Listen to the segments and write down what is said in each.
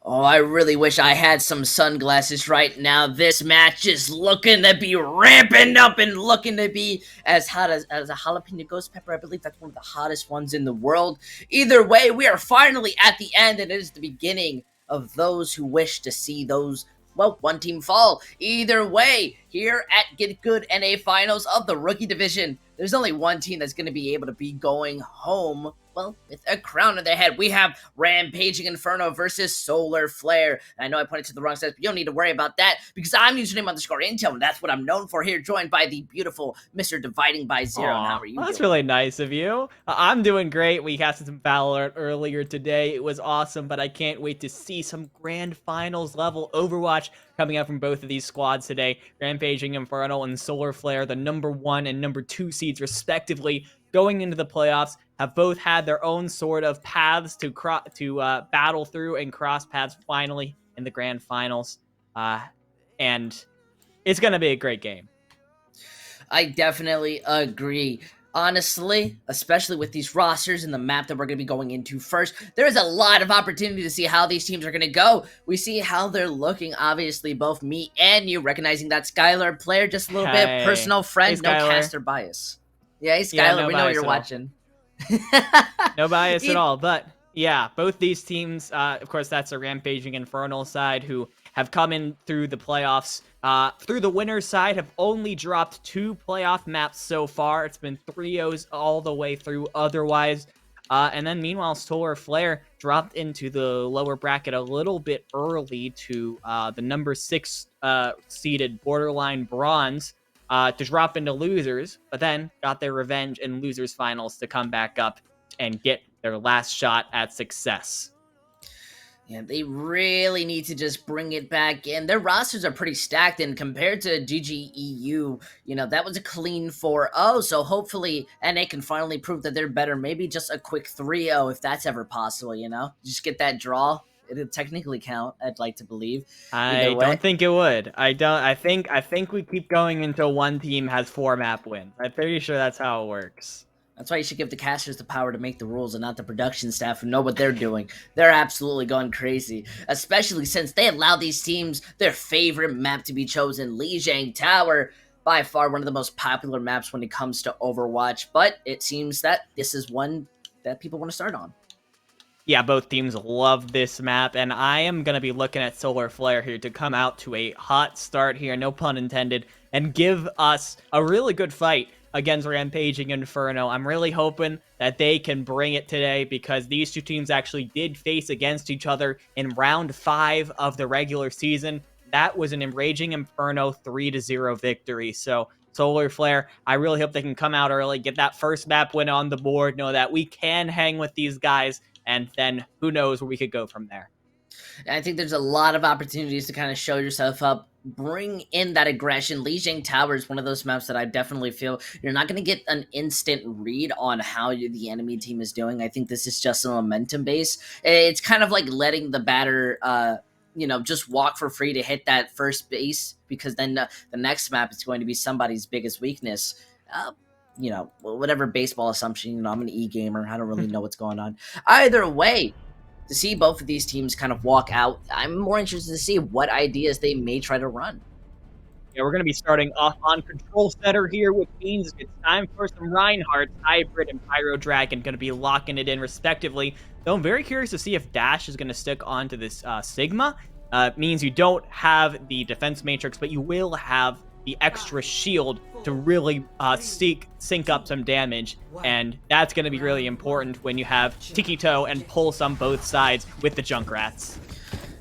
Oh, I really wish I had some sunglasses right now. This match is looking to be ramping up and looking to be as hot as a jalapeno ghost pepper. I believe that's one of the hottest ones in the world. Either way, we are finally at the end, and it is the beginning of those who wish to see those, well, one team fall. Either way, here at GitGud NA Finals of the Rookie Division, there's only one team that's going to be able to be going home, well, with a crown on their head. We have Rampaging Inferno versus Solar Flare. And I know I pointed to the wrong side, but you don't need to worry about that because I'm username underscore Intel, and that's what I'm known for here, joined by the beautiful Mr. Dividing by Zero. And how are you Well, that's doing? really nice of you. I'm doing great. We casted some Valorant earlier today. It was awesome, but I can't wait to see some grand finals level Overwatch coming out from both of these squads today. Rampaging Inferno and Solar Flare, the #1 and #2 seeds respectively, going into the playoffs, have both had their own sort of paths to battle through and cross paths finally in the grand finals. And it's going to be a great game. I definitely agree. Honestly, especially with these rosters and the map that we're going to be going into first, there is a lot of opportunity to see how these teams are going to go. We see how they're looking, obviously, both me and you, recognizing that Skylar player just a little bit, personal friend, hey, no Skylar. caster bias. Yeah, hey, Skylar, Yeah, no we know bias you're at all. watching. No bias at all, but yeah, both these teams, of course, that's a Rampaging Infernal side who have come in through the playoffs. Through the winners side, have only dropped 2 playoff maps so far. It's been 3-0s all the way through otherwise. And then meanwhile, Solar Flare dropped into the lower bracket a little bit early to the #6 seeded Borderline Bronze to drop into losers, but then got their revenge in losers finals to come back up and get their last shot at success. Yeah, they really need to just bring it back in. Their rosters are pretty stacked, and compared to GGEU, that was a clean 4-0, so hopefully NA can finally prove that they're better. Maybe just a quick 3-0 if that's ever possible, Just get that draw. It'll technically count, I'd like to believe. I don't think it would. I think we keep going until one team has 4 map wins. I'm pretty sure that's how it works. That's why you should give the casters the power to make the rules and not the production staff who know what they're doing. They're absolutely going crazy, especially since they allow these teams their favorite map to be chosen, Lijiang Tower, by far one of the most popular maps when it comes to Overwatch, but it seems that this is one that people want to start on. Yeah, both teams love this map, and I am going to be looking at Solar Flare here to come out to a hot start here, no pun intended, and give us a really good fight against Rampaging Inferno. I'm really hoping that they can bring it today because these two teams actually did face against each other in round 5 of the regular season. That was an Enraging Inferno 3-0 victory. So Solar Flare, I really hope they can come out early, get that first map win on the board, know that we can hang with these guys, and then who knows where we could go from there. I think there's a lot of opportunities to kind of show yourself up, bring in that aggression. Lijiang Tower is one of those maps that I definitely feel you're not going to get an instant read on how the enemy team is doing. I think this is just a momentum base. It's kind of like letting the batter, just walk for free to hit that first base, because then the next map is going to be somebody's biggest weakness. Whatever baseball assumption, I'm an e-gamer. I don't really know what's going on. Either way, to see both of these teams kind of walk out, I'm more interested to see what ideas they may try to run. Yeah, we're going to be starting off on Control Center here, which means it's time for some Reinhardt, Hybrid, and Pyro Dragon going to be locking it in respectively. Though I'm very curious to see if Dash is going to stick onto this Sigma. It means you don't have the defense matrix, but you will have the extra shield to really sync up some damage, and that's going to be really important when you have Tiki-Toe and Pulse on both sides with the Junkrats.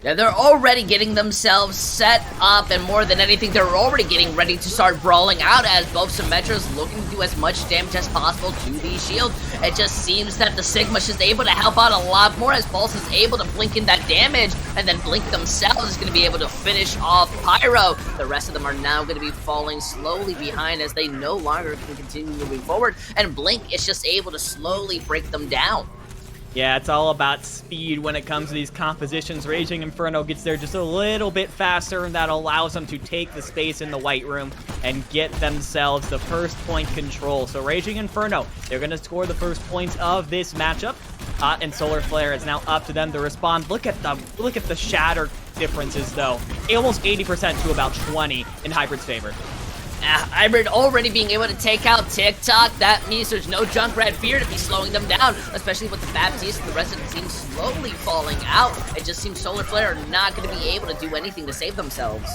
Yeah, they're already getting themselves set up, and more than anything, they're already getting ready to start brawling out as both Symmetra's looking to do as much damage as possible to the shield. It just seems that the Sigma's just able to help out a lot more as Pulse is able to blink in that damage, and then Blink themselves is going to be able to finish off Pyro. The rest of them are now going to be falling slowly behind as they no longer can continue moving forward, and Blink is just able to slowly break them down. Yeah, it's all about speed when it comes to these compositions. Raging Inferno gets there just a little bit faster, and that allows them to take the space in the White Room and get themselves the first point control. So Raging Inferno, they're going to score the first points of this matchup. and Solar Flare is now up to them to respond. Look at the shatter differences, though. Almost 80% to about 20 in Hybrid's favor. Hybrid already being able to take out TikTok. That means there's no Junkrat fear to be slowing them down, especially with the Baptiste and the rest of the team slowly falling out. It just seems Solar Flare are not going to be able to do anything to save themselves.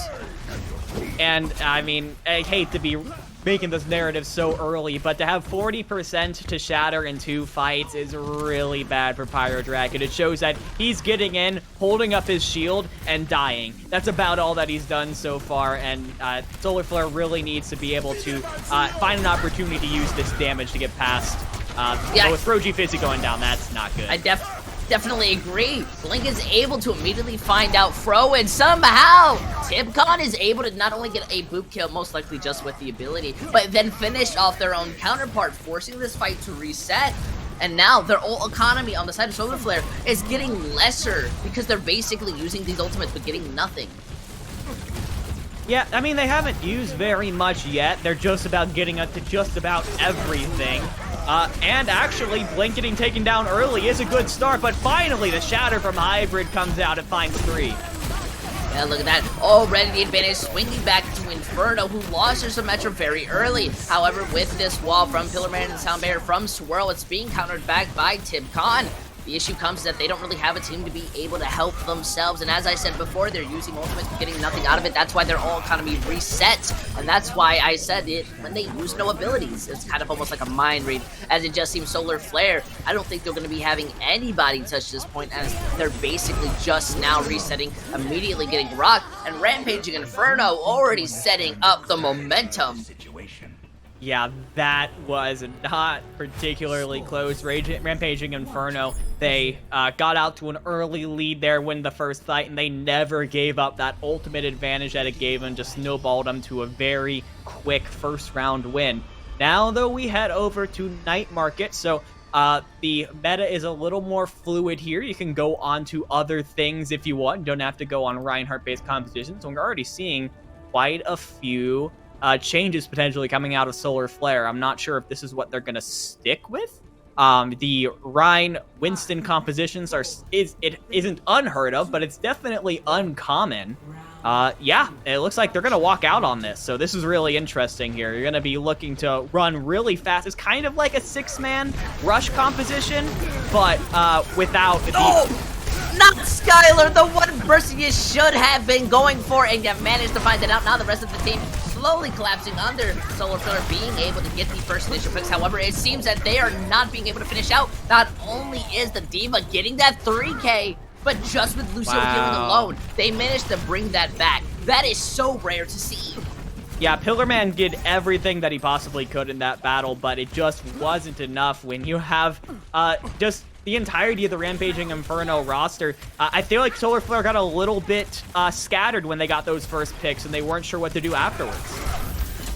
And, I mean, I hate to be making this narrative so early, but to have 40% to shatter in 2 fights is really bad for Pyro Dragon. It shows that he's getting in, holding up his shield, and dying. That's about all that he's done so far, and Solar Flare really needs to be able to find an opportunity to use this damage to get past. But with Froji Fizzy going down, that's not good. I definitely agree. Blink is able to immediately find out Fro, and somehow TipCon is able to not only get a boop kill, most likely just with the ability, but then finish off their own counterpart, forcing this fight to reset. And now their ult economy on the side of Solar Flare is getting lesser because they're basically using these ultimates but getting nothing. Yeah, I mean, they haven't used very much yet. They're just about getting up to just about everything. And actually, Blink getting taken down early is a good start, but finally the Shatter from Hybrid comes out and finds 3. Yeah, look at that. Already the advantage swinging back to 1nferno, who lost her Symmetra very early. However, with this wall from Pillarman and Soundbarrier from Swirl, it's being countered back by TipCon. The issue comes that they don't really have a team to be able to help themselves, and as I said before, they're using ultimates but getting nothing out of it. That's why their ult economy resets, and that's why I said it when they use no abilities. It's kind of almost like a mind read, as it just seems Solar Flare, I don't think they're going to be having anybody touch this point, as they're basically just now resetting, immediately getting rocked, and Rampaging Inferno already setting up the momentum. Yeah, that was not particularly close. Rampaging Inferno, they got out to an early lead there, win the first fight, and they never gave up that ultimate advantage that it gave them, just snowballed them to a very quick first round win. Now, though, we head over to Night Market, so the meta is a little more fluid here. You can go on to other things if you want. You don't have to go on Reinhardt-based compositions. So we're already seeing quite a few changes potentially coming out of Solar Flare. I'm not sure if this is what they're going to stick with. The Rhine Winston compositions isn't unheard of, but it's definitely uncommon. Yeah, it looks like they're going to walk out on this. So this is really interesting here. You're going to be looking to run really fast. It's kind of like a 6-man rush composition, but without Not Skylar, the one person you should have been going for, and you managed to find it out. Now the rest of the team slowly collapsing under. Solar Flare being able to get the first initial picks. However, it seems that they are not being able to finish out. Not only is the Diva getting that 3K, but just with Lucio healing alone, they managed to bring that back. That is so rare to see. Yeah, Pillarman did everything that he possibly could in that battle, but it just wasn't enough when you have just the entirety of the Rampaging Inferno roster. I feel like Solar Flare got a little bit scattered when they got those first picks, and they weren't sure what to do afterwards.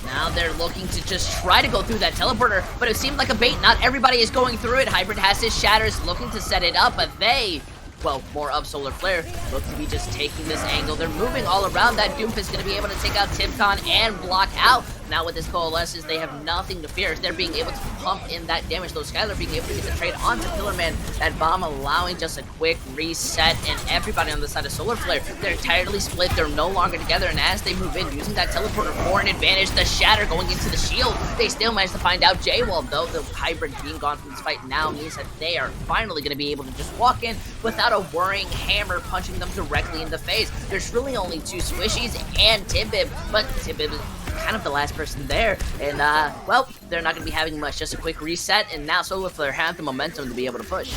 Now they're looking to just try to go through that teleporter, but it seemed like a bait. Not everybody is going through it. Hybrid has his shatters looking to set it up, but they, well, more of Solar Flare, look to be just taking this angle. They're moving all around. That Doomp is going to be able to take out TipCon and block out. Now with this Coalescence, they have nothing to fear. They're being able to pump in that damage, though Skylar being able to get the trade onto Pillarman. That bomb allowing just a quick reset, and everybody on the side of Solar Flare, they're entirely split. They're no longer together, and as they move in, using that teleporter for an advantage, the Shatter going into the shield, they still manage to find out J-Wall, though the Hybrid being gone from this fight now means that they are finally going to be able to just walk in without a worrying hammer punching them directly in the face. There's really only 2 Swishies and Tibib, but Tibib is kind of the last person there, and well, they're not going to be having much, just a quick reset, and now Solar Flare have the momentum to be able to push.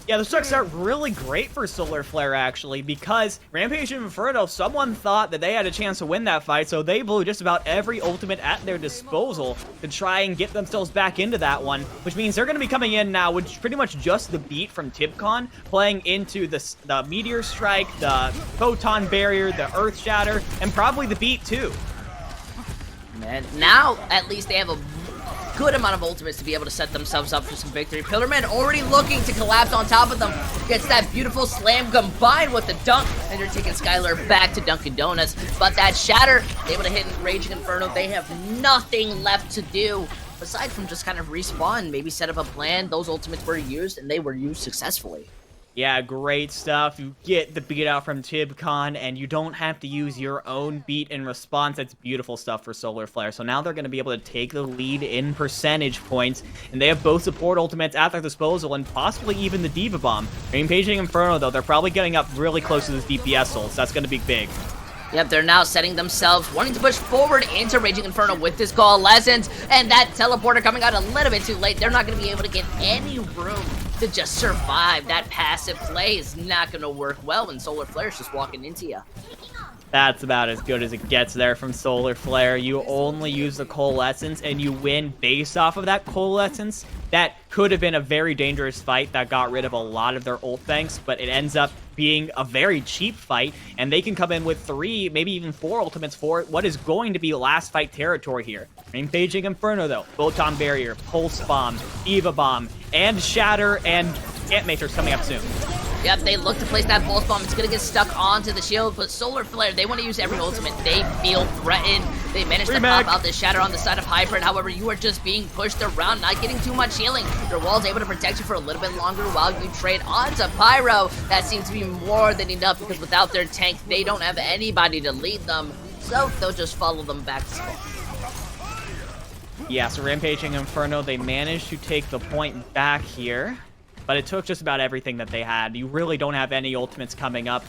Yeah, the start really great for Solar Flare, actually, because Rampaging Inferno, someone thought that they had a chance to win that fight, so they blew just about every ultimate at their disposal to try and get themselves back into that one, which means they're going to be coming in now with pretty much just the beat from TipCon, playing into the Meteor Strike, the Photon Barrier, the Earth Shatter, and probably the beat, too. Man, now at least they have a good amount of ultimates to be able to set themselves up for some victory. Pillarman already looking to collapse on top of them. Gets that beautiful slam combined with the dunk, and they're taking Skylar back to Dunkin' Donuts. But that Shatter, able to hit Raging Inferno. They have nothing left to do. aside from just kind of respawn, maybe set up a plan, those ultimates were used, and they were used successfully. Yeah, great stuff. You get the beat out from TibCon, and you don't have to use your own beat in response. That's beautiful stuff for Solar Flare. So now they're going to be able to take the lead in percentage points, and they have both support ultimates at their disposal, and possibly even the Diva Bomb. Rampaging Inferno, though, they're probably getting up really close to this DPS ult, so that's going to be big. Yep, they're now setting themselves, wanting to push forward into Raging Inferno with this Coalescence, and that teleporter coming out a little bit too late. They're not going to be able to get any room to just survive. That passive play is not going to work well when Solar Flare's just walking into you. That's about as good as it gets there from Solar Flare. You only use the Coalescence, and you win based off of that Coalescence. That could have been a very dangerous fight that got rid of a lot of their ult banks, but it ends up being a very cheap fight, and they can come in with 3, maybe even 4 ultimates for what is going to be last fight territory here. Rampaging Inferno, though, Photon Barrier, Pulse Bomb, Diva Bomb, and Shatter, and Ant Matrix coming up soon. Yep, they look to place that Pulse Bomb. It's going to get stuck onto the shield, but Solar Flare, they want to use every ultimate. They feel threatened. They managed to pop out the Shatter on the side of Hybrid. However, you are just being pushed around, not getting too much healing. Your wall's able to protect you for a little bit longer while you trade onto Pyro. That seems to be more than enough, because without their tank, they don't have anybody to lead them. So they'll just follow them back to spawn. Yeah, so Rampaging Inferno, they managed to take the point back here, but it took just about everything that they had. You really don't have any ultimates coming up,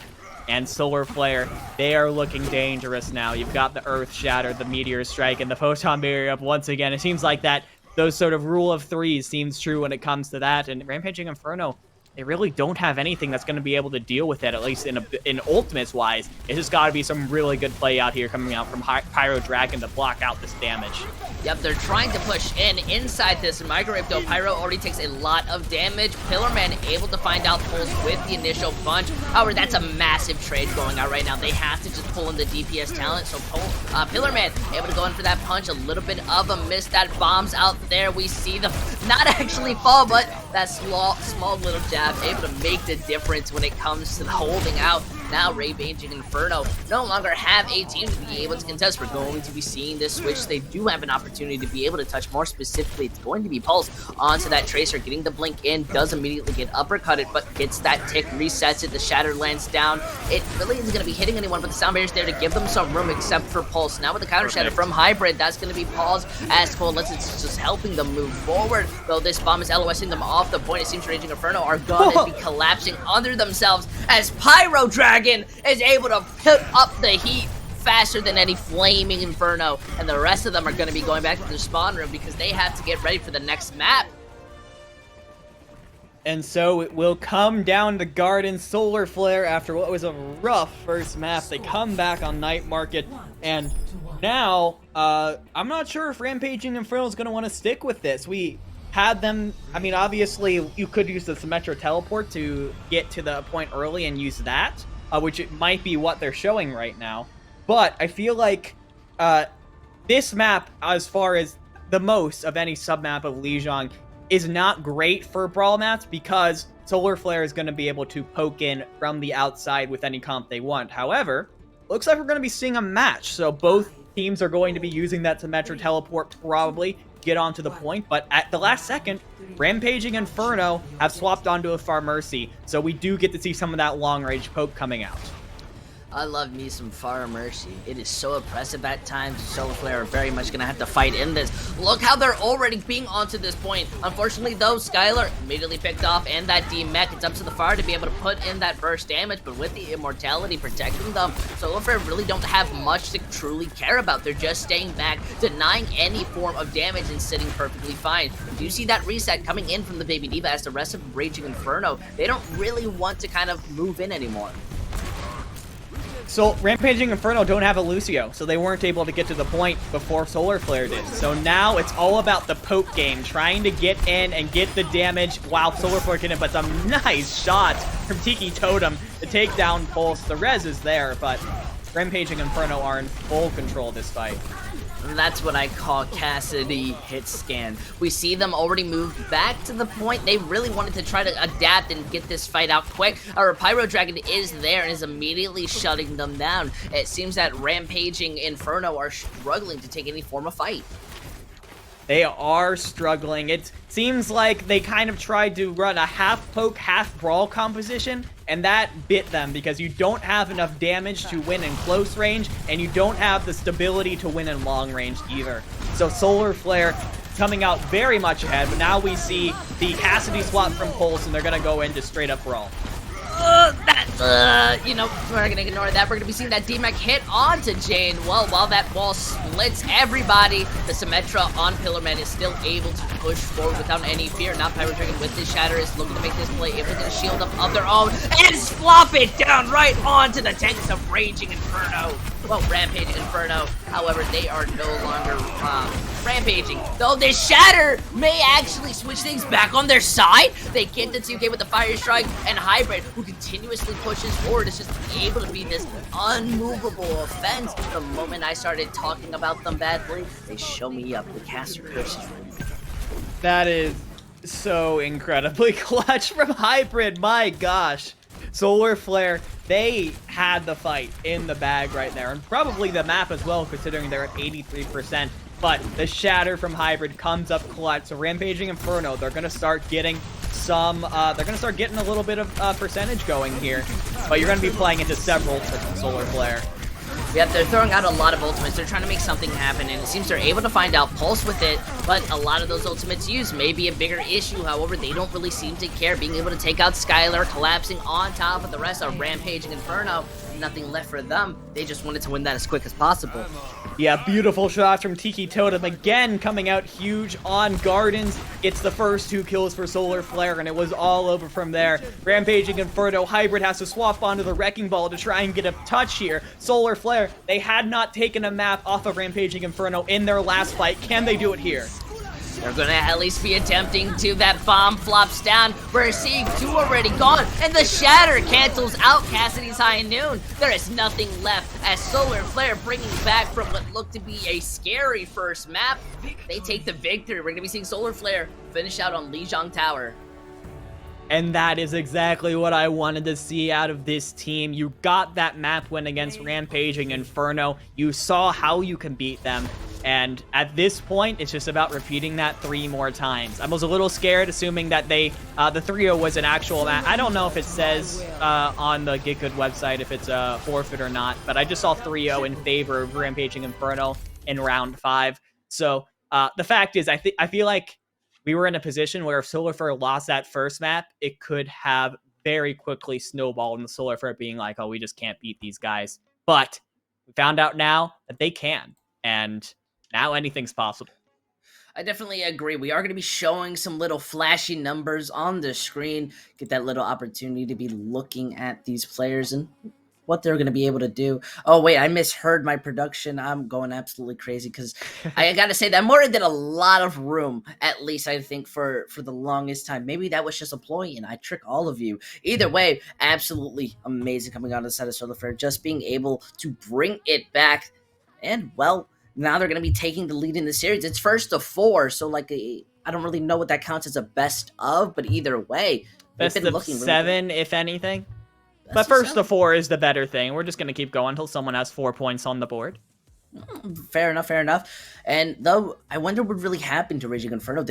and Solar Flare, they are looking dangerous now. You've got the Earth Shatter, the Meteor Strike, and the Photon Barrier up once again. It seems like that those sort of rule of threes seems true when it comes to that, and Rampaging Inferno, they really don't have anything that's going to be able to deal with it, at least in ultimates-wise. It's just got to be some really good play out here coming out from Pyro Dragon to block out this damage. Yep, they're trying to push in inside this Microwave, though. Pyro already takes a lot of damage. Pillarman able to find out Pulse with the initial punch. However, that's a massive trade going out right now. They have to just pull in the DPS talent, so Pillarman able to go in for that punch. A little bit of a miss. That bomb's out there. We see them not actually fall, but that small little jab able to make the difference when it comes to holding out. Now Rampaging Inferno no longer have a team to be able to contest. We're going to be seeing this switch. They do have an opportunity to be able to touch. More specifically, it's going to be Pulse onto that Tracer, getting the blink in, does immediately get uppercutted, but gets that tick, resets it, the Shatter lands down. It really isn't going to be hitting anyone, but the Sound Barrier's there to give them some room except for Pulse. Now with the counter Shatter from Hybrid, that's going to be paused as Coalescence just helping them move forward. Though this bomb is LOSing them off the point, it seems Raging Inferno are going to be collapsing under themselves as Pyro Dragon is able to put up the heat faster than any Flaming Inferno, and the rest of them are going to be going back to their spawn room because they have to get ready for the next map. And so it will come down to Garden. Solar Flare, after what was a rough first map, they come back on Night Market, and now I'm not sure if Rampaging Inferno is going to want to stick with this. We had them, I mean, obviously you could use the Symmetra teleport to get to the point early and use that, which it might be what they're showing right now. But I feel like this map, as far as the most of any sub-map of Lijiang, is not great for brawl maps because Solar Flare is going to be able to poke in from the outside with any comp they want. However, looks like we're going to be seeing a match, so both teams are going to be using that Symmetra teleport to probably get onto the point, but at the last second, Rampaging Inferno have swapped onto a Far Mercy, so we do get to see some of that long-range poke coming out. I love me some Far Mercy. It is so oppressive at times. Solar Flare are very much going to have to fight in this. Look how they're already being onto this point. Unfortunately, though, Skylar immediately picked off, and that D-Mech, it's up to the Far to be able to put in that burst damage, but with the Immortality protecting them, Solar Flare really don't have much to truly care about. They're just staying back, denying any form of damage, and sitting perfectly fine. Do you see that reset coming in from the Baby Diva as the rest of Raging Inferno? They don't really want to kind of move in anymore. So Rampaging Inferno don't have a Lucio, so they weren't able to get to the point before Solar Flare did. So now it's all about the poke game, trying to get in and get the damage while Solar Flare can, but some nice shots from Tiki Totem to take down Pulse. The res is there, but Rampaging Inferno are in full control of this fight. That's what I call Cassidy hit scan. We see them already moved back to the point. They really wanted to try to adapt and get this fight out quick. Our Pyro Dragon is there and is immediately shutting them down. It seems that Rampaging Inferno are struggling to take any form of fight. They are struggling. It seems like they kind of tried to run a half poke, half brawl composition, and that bit them because you don't have enough damage to win in close range, and you don't have the stability to win in long range either. So Solar Flare coming out very much ahead, but now we see the Cassidy swap from Pulse, and they're going to go into straight up brawl. You know, we're not gonna ignore that. We're gonna be seeing that D-Mech hit onto Jane. Well, while that ball splits everybody, the Symmetra on Pillarman is still able to push forward without any fear. Now Pyro Dragon with this Shatter is looking to make this play, able to get a shield up of their own, and flop it down right onto the tanks of Raging Inferno. Well, Rampaging Inferno. However, they are no longer rampaging. Though this Shatter may actually switch things back on their side. They get the 2K with the Fire Strike, and Hybrid, who continuously pushes forward, is just able to be this unmovable offense. The moment I started talking about them badly, they show me up. The caster curse is removed. That is so incredibly clutch from Hybrid. My gosh. Solar Flare, they had the fight in the bag right there, and probably the map as well, considering they're at 83%. But the Shatter from Hybrid comes up clutch. So Rampaging Inferno, they're gonna start getting some. They're gonna start getting a little bit of percentage going here. But you're gonna be playing into several from Solar Flare. Yeah, they're throwing out a lot of ultimates. They're trying to make something happen, and it seems they're able to find out Pulse with it, but a lot of those ultimates used may be a bigger issue. However, they don't really seem to care. Being able to take out Skylar, collapsing on top of the rest of Rampaging Inferno, nothing left for them. They just wanted to win that as quick as possible. Yeah, beautiful shot from Tiki Totem again, coming out huge on Gardens. It's the first 2 kills for Solar Flare, and it was all over from there. Rampaging Inferno, Hybrid has to swap onto the Wrecking Ball to try and get a touch here. Solar Flare, they had not taken a map off of Rampaging Inferno in their last fight. Can they do it here? They're gonna at least be attempting to. That bomb flops down. We're seeing 2 already gone, and the Shatter cancels out Cassidy's High Noon. There is nothing left as Solar Flare, bringing back from what looked to be a scary first map, they take the victory. We're gonna be seeing Solar Flare finish out on Lijiang Tower. And that is exactly what I wanted to see out of this team. You got that map win against Rampaging Inferno. You saw how you can beat them. And at this point, it's just about repeating that 3 more times. I was a little scared, assuming that the 3-0 was an actual match. I don't know if it says on the GitGud website if it's a forfeit or not, but I just saw 3-0 in favor of Rampaging Inferno in round 5. So the fact is, I feel like we were in a position where if Solar Flare lost that first map, it could have very quickly snowballed into Solar Flare being like, oh, we just can't beat these guys. But we found out now that they can. And now anything's possible. I definitely agree. We are going to be showing some little flashy numbers on the screen. Get that little opportunity to be looking at these players and what they're going to be able to do. Oh, wait, I misheard my production. I'm going absolutely crazy because I got to say that Mora did a lot of room, at least I think, for the longest time. Maybe that was just a ploy and I trick all of you. Either way, absolutely amazing coming out of the side of Solar Flare. Just being able to bring it back and, well, now they're going to be taking the lead in the series. It's first of 4, so like I don't really know what that counts as a best of, but either way, best of 7, really, if anything. But first of 4 is the better thing. We're just going to keep going until someone has 4 points on the board. Fair enough, fair enough. And though I wonder what really happened to Raging Inferno.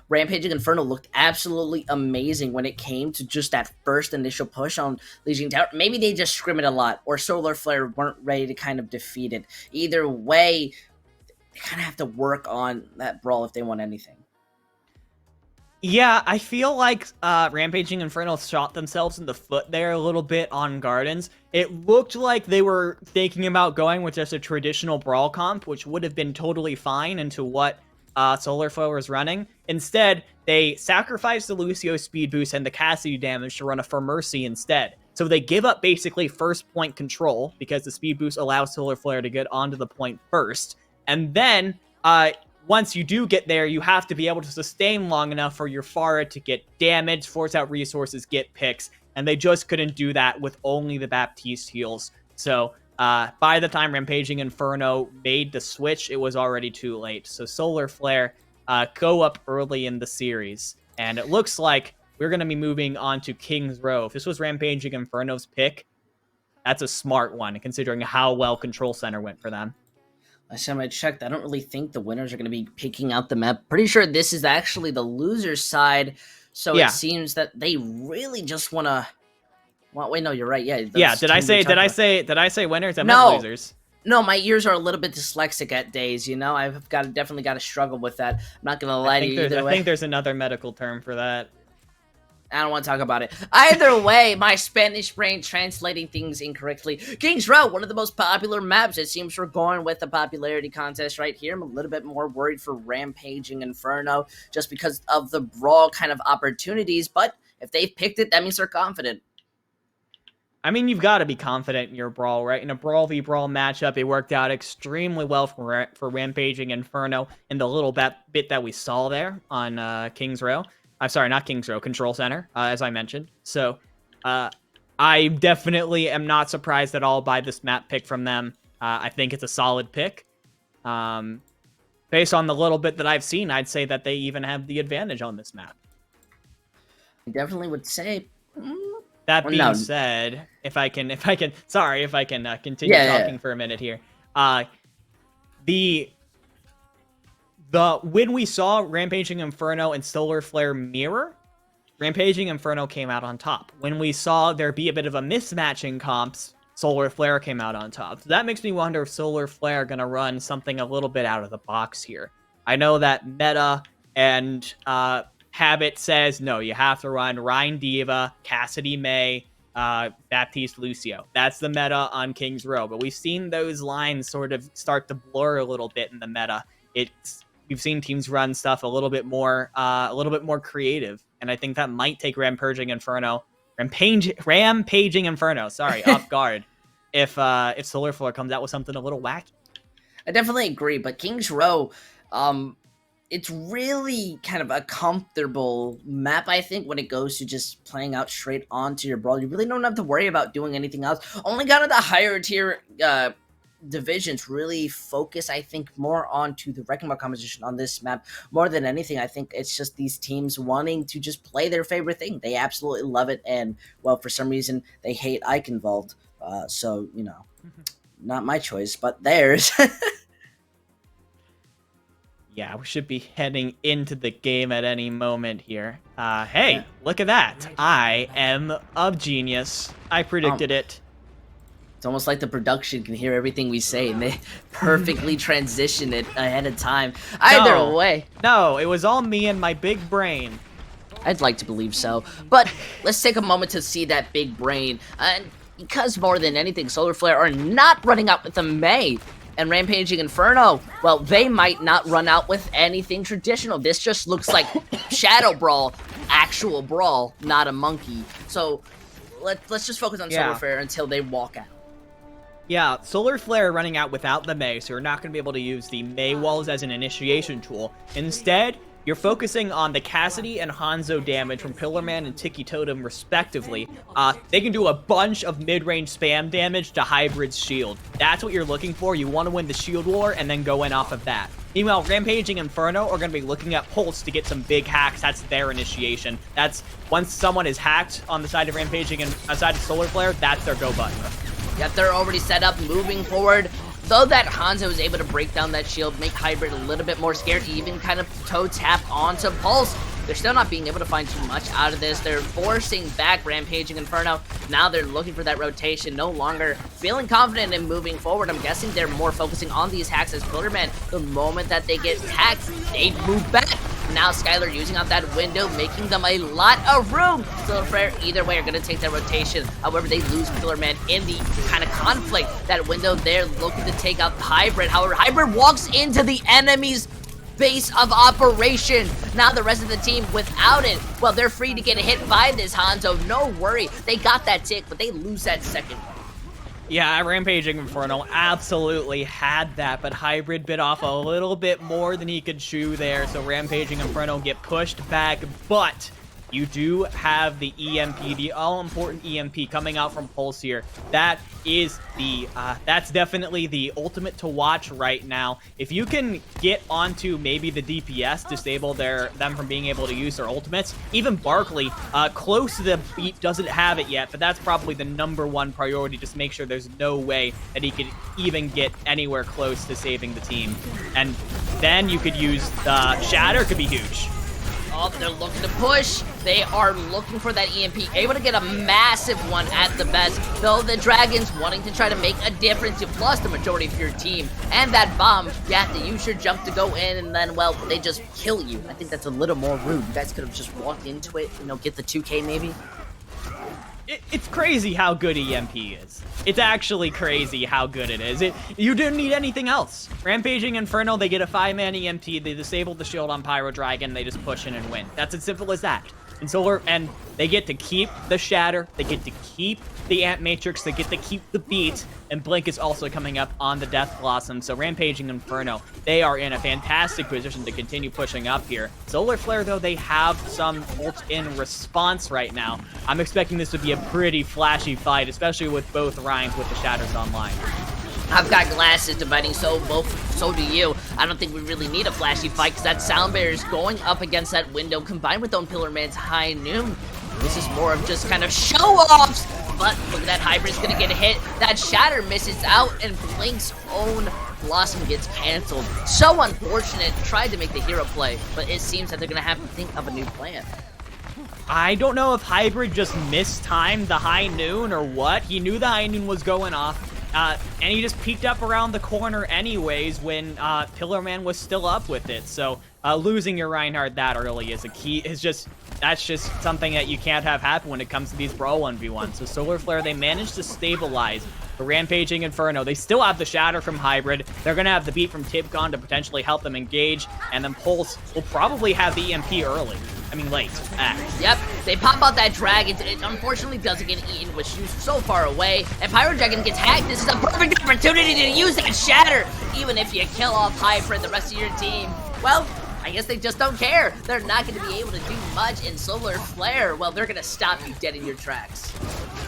Rampaging Inferno looked absolutely amazing when it came to just that first initial push on Lijiang Tower. Maybe they just scrim it a lot, or Solar Flare weren't ready to kind of defeat it. Either way, they kind of have to work on that brawl if they want anything. Yeah, I feel like Rampaging Inferno shot themselves in the foot there a little bit on Gardens. It looked like they were thinking about going with just a traditional brawl comp, which would have been totally fine into what Solar Flare was running. Instead, they sacrificed the Lucio speed boost and the Cassidy damage to run a For Mercy instead. So they give up basically first point control because the speed boost allows Solar Flare to get onto the point first. And then once you do get there, you have to be able to sustain long enough for your Pharah to get damage, force out resources, get picks, and they just couldn't do that with only the Baptiste heals. So by the time Rampaging Inferno made the switch, it was already too late. So Solar Flare go up early in the series, and it looks like we're going to be moving on to King's Row. If this was Rampaging Inferno's pick, that's a smart one, considering how well Control Center went for them. Last time I checked, I don't really think the winners are going to be picking out the map. Pretty sure this is actually the loser's side, so Yeah. it seems that they really just want to. Well, wait, no, you're right. Yeah. Yeah. Did I say winners? I meant No. losers. No, my ears are a little bit dyslexic at days. You know, I've definitely got to struggle with that. I'm not gonna lie to you either way. I think there's another medical term for that. I don't want to talk about it. Either way, my Spanish brain translating things incorrectly. Kings Row, one of the most popular maps. It seems we're going with the popularity contest right here. I'm a little bit more worried for Rampaging Inferno just because of the brawl kind of opportunities. But if they've picked it, that means they're confident. I mean, you've got to be confident in your brawl, right? In a brawl v brawl matchup, it worked out extremely well for Rampaging Inferno in the little bit that we saw there on Kings Row. I'm sorry, not Kings Row, Control Center, as I mentioned. So, I definitely am not surprised at all by this map pick from them. I think it's a solid pick. Based on the little bit that I've seen, I'd say that they even have the advantage on this map. I definitely would say. That being said, if I can continue talking for a minute here. When we saw Rampaging Inferno and Solar Flare mirror, Rampaging Inferno came out on top. When we saw there be a bit of a mismatch in comps, Solar Flare came out on top. So that makes me wonder if Solar Flare are going to run something a little bit out of the box here. I know that meta and Habit says, no, you have to run Rhine Diva, Cassidy May, Baptiste Lucio. That's the meta on Kings Row. But we've seen those lines sort of start to blur a little bit in the meta. We've seen teams run stuff a little bit more creative, and I think that might take Rampaging Inferno, off guard if Solar Flare comes out with something a little wacky. I definitely agree, but Kings Row, it's really kind of a comfortable map, I think, when it goes to just playing out straight onto your brawl. You really don't have to worry about doing anything else. Only got to the higher tier divisions really focus, I think, more onto the wrecking ball composition on this map. More than anything, I think it's just these teams wanting to just play their favorite thing. They absolutely love it, and, well, for some reason, they hate Eichenwald. So, you know, not my choice, but theirs. Yeah, we should be heading into the game at any moment here. Hey, look at that. I am a genius. I predicted it. It's almost like the production can hear everything we say, and they perfectly transition it ahead of time. Either way. No, it was all me and my big brain. I'd like to believe so. But let's take a moment to see that big brain. Because more than anything, Solar Flare are not running out with the May. And Rampaging Inferno, well, they might not run out with anything traditional. This just looks like Shadow Brawl, actual brawl, not a monkey. So let's just focus on Solar Flare until they walk out. Yeah, Solar Flare running out without the May, so you're not going to be able to use the May walls as an initiation tool. Instead, you're focusing on the Cassidy and Hanzo damage from Pillarman and Tiki Totem, respectively. They can do a bunch of mid-range spam damage to Hybrid's shield. That's what you're looking for. You want to win the shield war and then go in off of that. Meanwhile, Rampaging Inferno are going to be looking at Pulse to get some big hacks. That's their initiation. That's once someone is hacked on the side of Rampaging and side of Solar Flare, that's their go button. Yep, they're already set up, moving forward. Though that Hanzo was able to break down that shield, make Hybrid a little bit more scared, even kind of toe tap onto Pulse. They're still not being able to find too much out of this. They're forcing back Rampaging Inferno. Now they're looking for that rotation, no longer feeling confident in moving forward. I'm guessing they're more focusing on these hacks as Pillarman. The moment that they get hacked, they move back. Now Skylar using out that window, making them a lot of room. Solar Flare, either way, are going to take that rotation. However, they lose Pillarman in the kind of conflict. That window there looking to take out Hybrid. However, Hybrid walks into the enemy's base of operation. Now the rest of the team without it, well, they're free to get hit by this Hanzo. No worry. They got that tick, but they lose that second one. Yeah, Rampaging Inferno absolutely had that, but Hybrid bit off a little bit more than he could chew there, so Rampaging Inferno get pushed back, but you do have the EMP, the all-important EMP coming out from Pulse here. That is that's definitely the ultimate to watch right now. If you can get onto maybe the DPS, disable them from being able to use their ultimates. Even Barkley, close to the beat, doesn't have it yet, but that's probably the #1 priority. Just make sure there's no way that he could even get anywhere close to saving the team. And then you could use the Shatter, could be huge. Oh, they're looking to push. They are looking for that EMP. Able to get a massive one at the best. Though the Dragons wanting to try to make a difference. You've lost the majority of your team. And that bomb, you have to use your jump to go in, and then, well, they just kill you. I think that's a little more rude. You guys could have just walked into it, get the 2K maybe. It's crazy how good EMP is. It's actually crazy how good it is. You didn't need anything else. Rampaging Inferno, they get a 5-man EMP, they disable the shield on Pyro Dragon, they just push in and win. That's as simple as that. And they get to keep the Shatter, they get to keep the Ant Matrix, they get to keep the beat, and Blink is also coming up on the Death Blossom. So Rampaging Inferno, they are in a fantastic position to continue pushing up here. Solar Flare, though, they have some ult in response right now. I'm expecting this to be a pretty flashy fight, especially with both Ryans with the Shatters online. I've got glasses dividing, so do you. I don't think we really need a flashy fight because that sound barrier is going up against that window combined with Pillar Man's High Noon. This is more of just kind of show-offs, but look at that Hybrid's gonna get a hit. That Shatter misses out, and Blink's own Blossom gets canceled. So unfortunate. Tried to make the hero play, but it seems that they're gonna have to think of a new plan. I don't know if Hybrid just mistimed the High Noon or what. He knew the High Noon was going off. And he just peeked up around the corner anyways when Pillar Man was still up with it. So losing your Reinhardt that early is that's just something that you can't have happen when it comes to these Brawl 1v1. So Solar Flare, they managed to stabilize the Rampaging Inferno. They still have the Shatter from Hybrid. They're going to have the beat from Tipcon to potentially help them engage. And then Pulse will probably have the EMP early. I mean, late. Yep, they pop out that Dragon. It unfortunately doesn't get eaten with shoes so far away. And Pyro Dragon gets hacked. This is a perfect opportunity to use that Shatter. Even if you kill off Hybrid, the rest of your team, well, I guess they just don't care. They're not going to be able to do much in Solar Flare. Well, they're going to stop you dead in your tracks.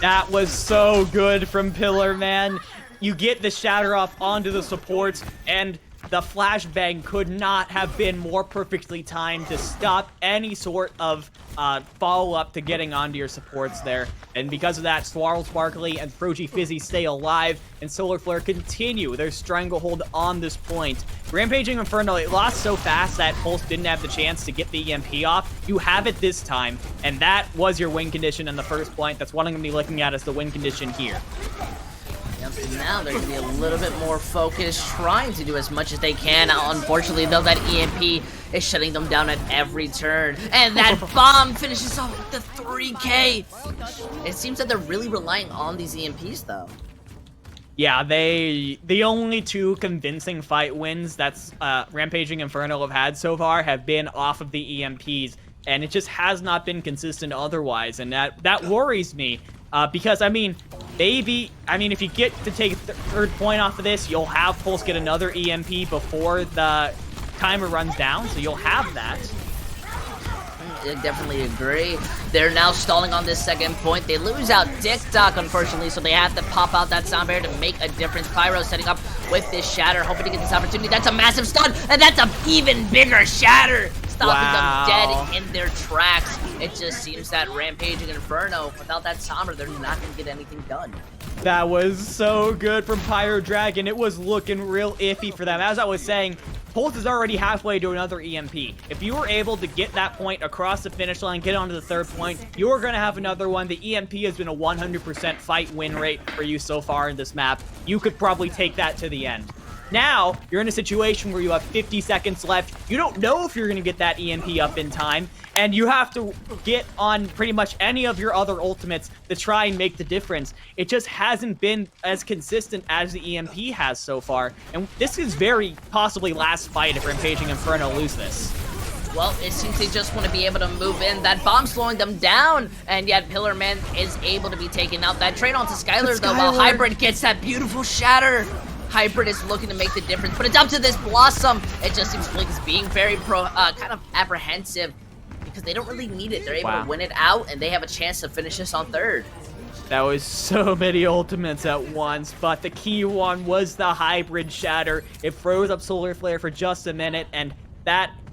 That was so good from Pillar Man. You get the Shatter off onto the supports, and the flashbang could not have been more perfectly timed to stop any sort of follow-up to getting onto your supports there. And because of that, Swarl Sparkly and Froji Fizzy stay alive, and Solar Flare continue their stranglehold on this point. Rampaging Inferno, it lost so fast that Pulse didn't have the chance to get the EMP off. You have it this time, and that was your win condition in the first point. That's what I'm going to be looking at as the win condition here. Yep, so now they're going to be a little bit more focused, trying to do as much as they can. Unfortunately, though, that EMP is shutting them down at every turn. And that bomb finishes off with the 3K. It seems that they're really relying on these EMPs, though. Yeah, the only two convincing fight wins that's Rampaging Inferno have had so far have been off of the EMPs. And it just has not been consistent otherwise. And that worries me. Because, I mean, if you get to take a third point off of this, you'll have Pulse get another EMP before the timer runs down, so you'll have that. I definitely agree. They're now stalling on this second point. They lose out TikTok, unfortunately, so they have to pop out that sound barrier to make a difference. Pyro setting up with this Shatter, hoping to get this opportunity. That's a massive stun, and that's an even bigger Shatter, stopping them dead in their tracks. It just seems that Rampaging Inferno, without that Sombra, they're not going to get anything done. That was so good from Pyro Dragon. It was looking real iffy for them. As I was saying, Pulse is already halfway to another EMP. If you were able to get that point across the finish line, get onto the third point, you are going to have another one. The EMP has been a 100% fight win rate for you so far in this map. You could probably take that to the end. Now, you're in a situation where you have 50 seconds left. You don't know if you're going to get that EMP up in time, and you have to get on pretty much any of your other ultimates to try and make the difference. It just hasn't been as consistent as the EMP has so far, and this is very possibly last fight if Rampaging Inferno lose this. Well, it seems they just want to be able to move in. That bomb slowing them down, and yet Pillar Man is able to be taken out. That trade onto Skylar, though, while Hybrid gets that beautiful Shatter. Hybrid is looking to make the difference, but it's up to this Blossom. It just seems Blink is being very kind of apprehensive, because because they don't really need it. They're able to win it out, and they have a chance to finish this on third. That was so many ultimates at once, but the key one was the hybrid shatter. It froze up Solar Flare for just a minute, and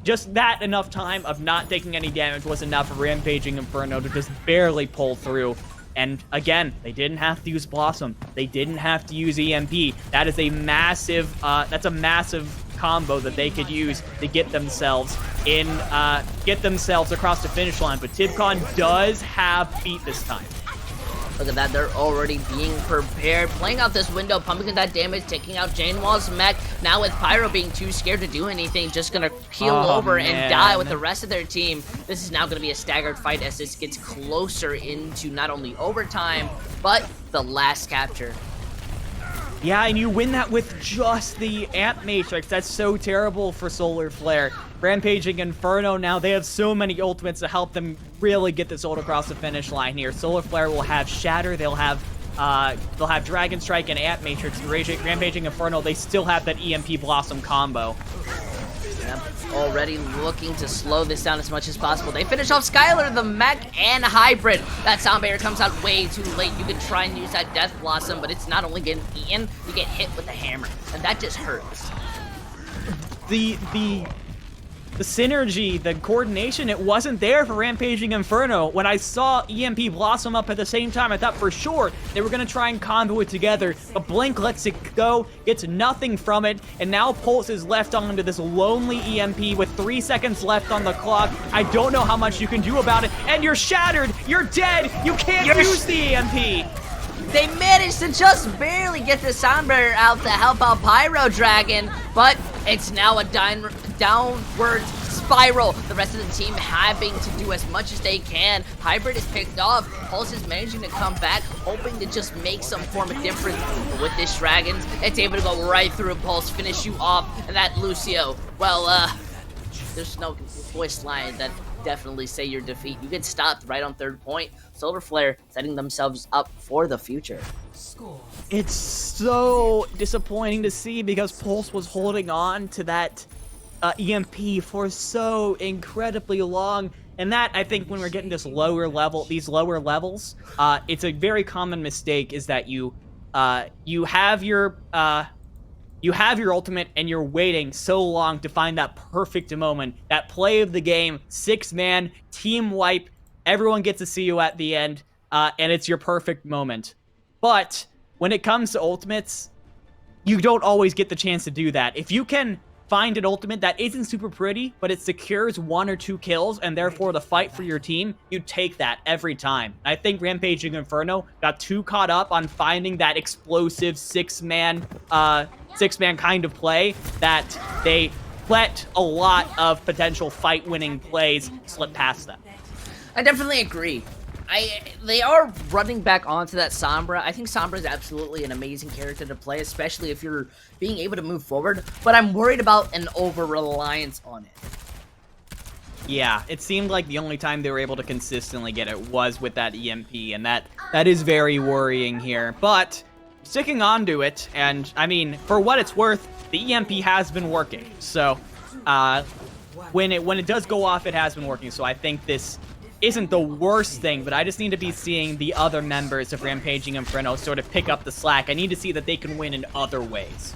just that enough time of not taking any damage was enough for Rampaging Inferno to just barely pull through. And again, they didn't have to use Blossom. They didn't have to use EMP. That is a massive, that's a massive combo that they could use to get themselves across the finish line. But TibCon does have feet this time. Look at that, they're already being prepared, playing out this window, pumping that damage, taking out Jane Wall's mech. Now with Pyro being too scared to do anything, just gonna keel over and die with the rest of their team. This is now gonna be a staggered fight as this gets closer into not only overtime, but the last capture. Yeah, and you win that with just the Ant Matrix. That's so terrible for Solar Flare. Rampaging Inferno now, they have so many ultimates to help them really get this ult across the finish line here. Solar Flare will have Shatter, they'll have Dragon Strike and Ant Matrix. Rampaging Inferno, they still have that EMP Blossom combo. Yep, already looking to slow this down as much as possible. They finish off Skylar, the mech, and hybrid. That Sound Barrier comes out way too late. You can try and use that Death Blossom, but it's not only getting eaten, you get hit with the hammer, and that just hurts. The synergy, the coordination, it wasn't there for Rampaging Inferno. When I saw EMP Blossom up at the same time, I thought for sure they were going to try and combo it together, but Blink lets it go, gets nothing from it, and now Pulse is left onto this lonely EMP with 3 seconds left on the clock. I don't know how much you can do about it, and you're shattered, you're dead, you can't use the EMP. They managed to just barely get the Sound Barrier out to help out Pyro Dragon, but it's now a downward spiral. The rest of the team having to do as much as they can. Hybrid is picked off. Pulse is managing to come back, hoping to just make some form of difference. But with this Dragons, it's able to go right through Pulse, finish you off. And that Lucio, well, there's no voice line that definitely say your defeat. You get stopped right on third point. Solar Flare setting themselves up for the future. It's so disappointing to see because Pulse was holding on to that EMP for so incredibly long. And that, I think, when we're getting these lower levels, it's a very common mistake is that you have your ultimate and you're waiting so long to find that perfect moment, that play of the game, 6-man, team wipe, everyone gets to see you at the end, and it's your perfect moment. But when it comes to ultimates, you don't always get the chance to do that. If you can find an ultimate that isn't super pretty, but it secures 1 or 2 kills, and therefore the fight for your team, you take that every time. I think Rampaging Inferno got too caught up on finding that explosive 6-man kind of play that they let a lot of potential fight-winning plays slip past them. I definitely agree. They are running back onto that Sombra. I think Sombra is absolutely an amazing character to play, especially if you're being able to move forward, but I'm worried about an over-reliance on it. Yeah, it seemed like the only time they were able to consistently get it was with that EMP, and that is very worrying here. But sticking on to it, and I mean, for what it's worth, the EMP has been working. So when it does go off, it has been working. So I think this isn't the worst thing, but I just need to be seeing the other members of Rampaging Inferno sort of pick up the slack. I need to see that they can win in other ways.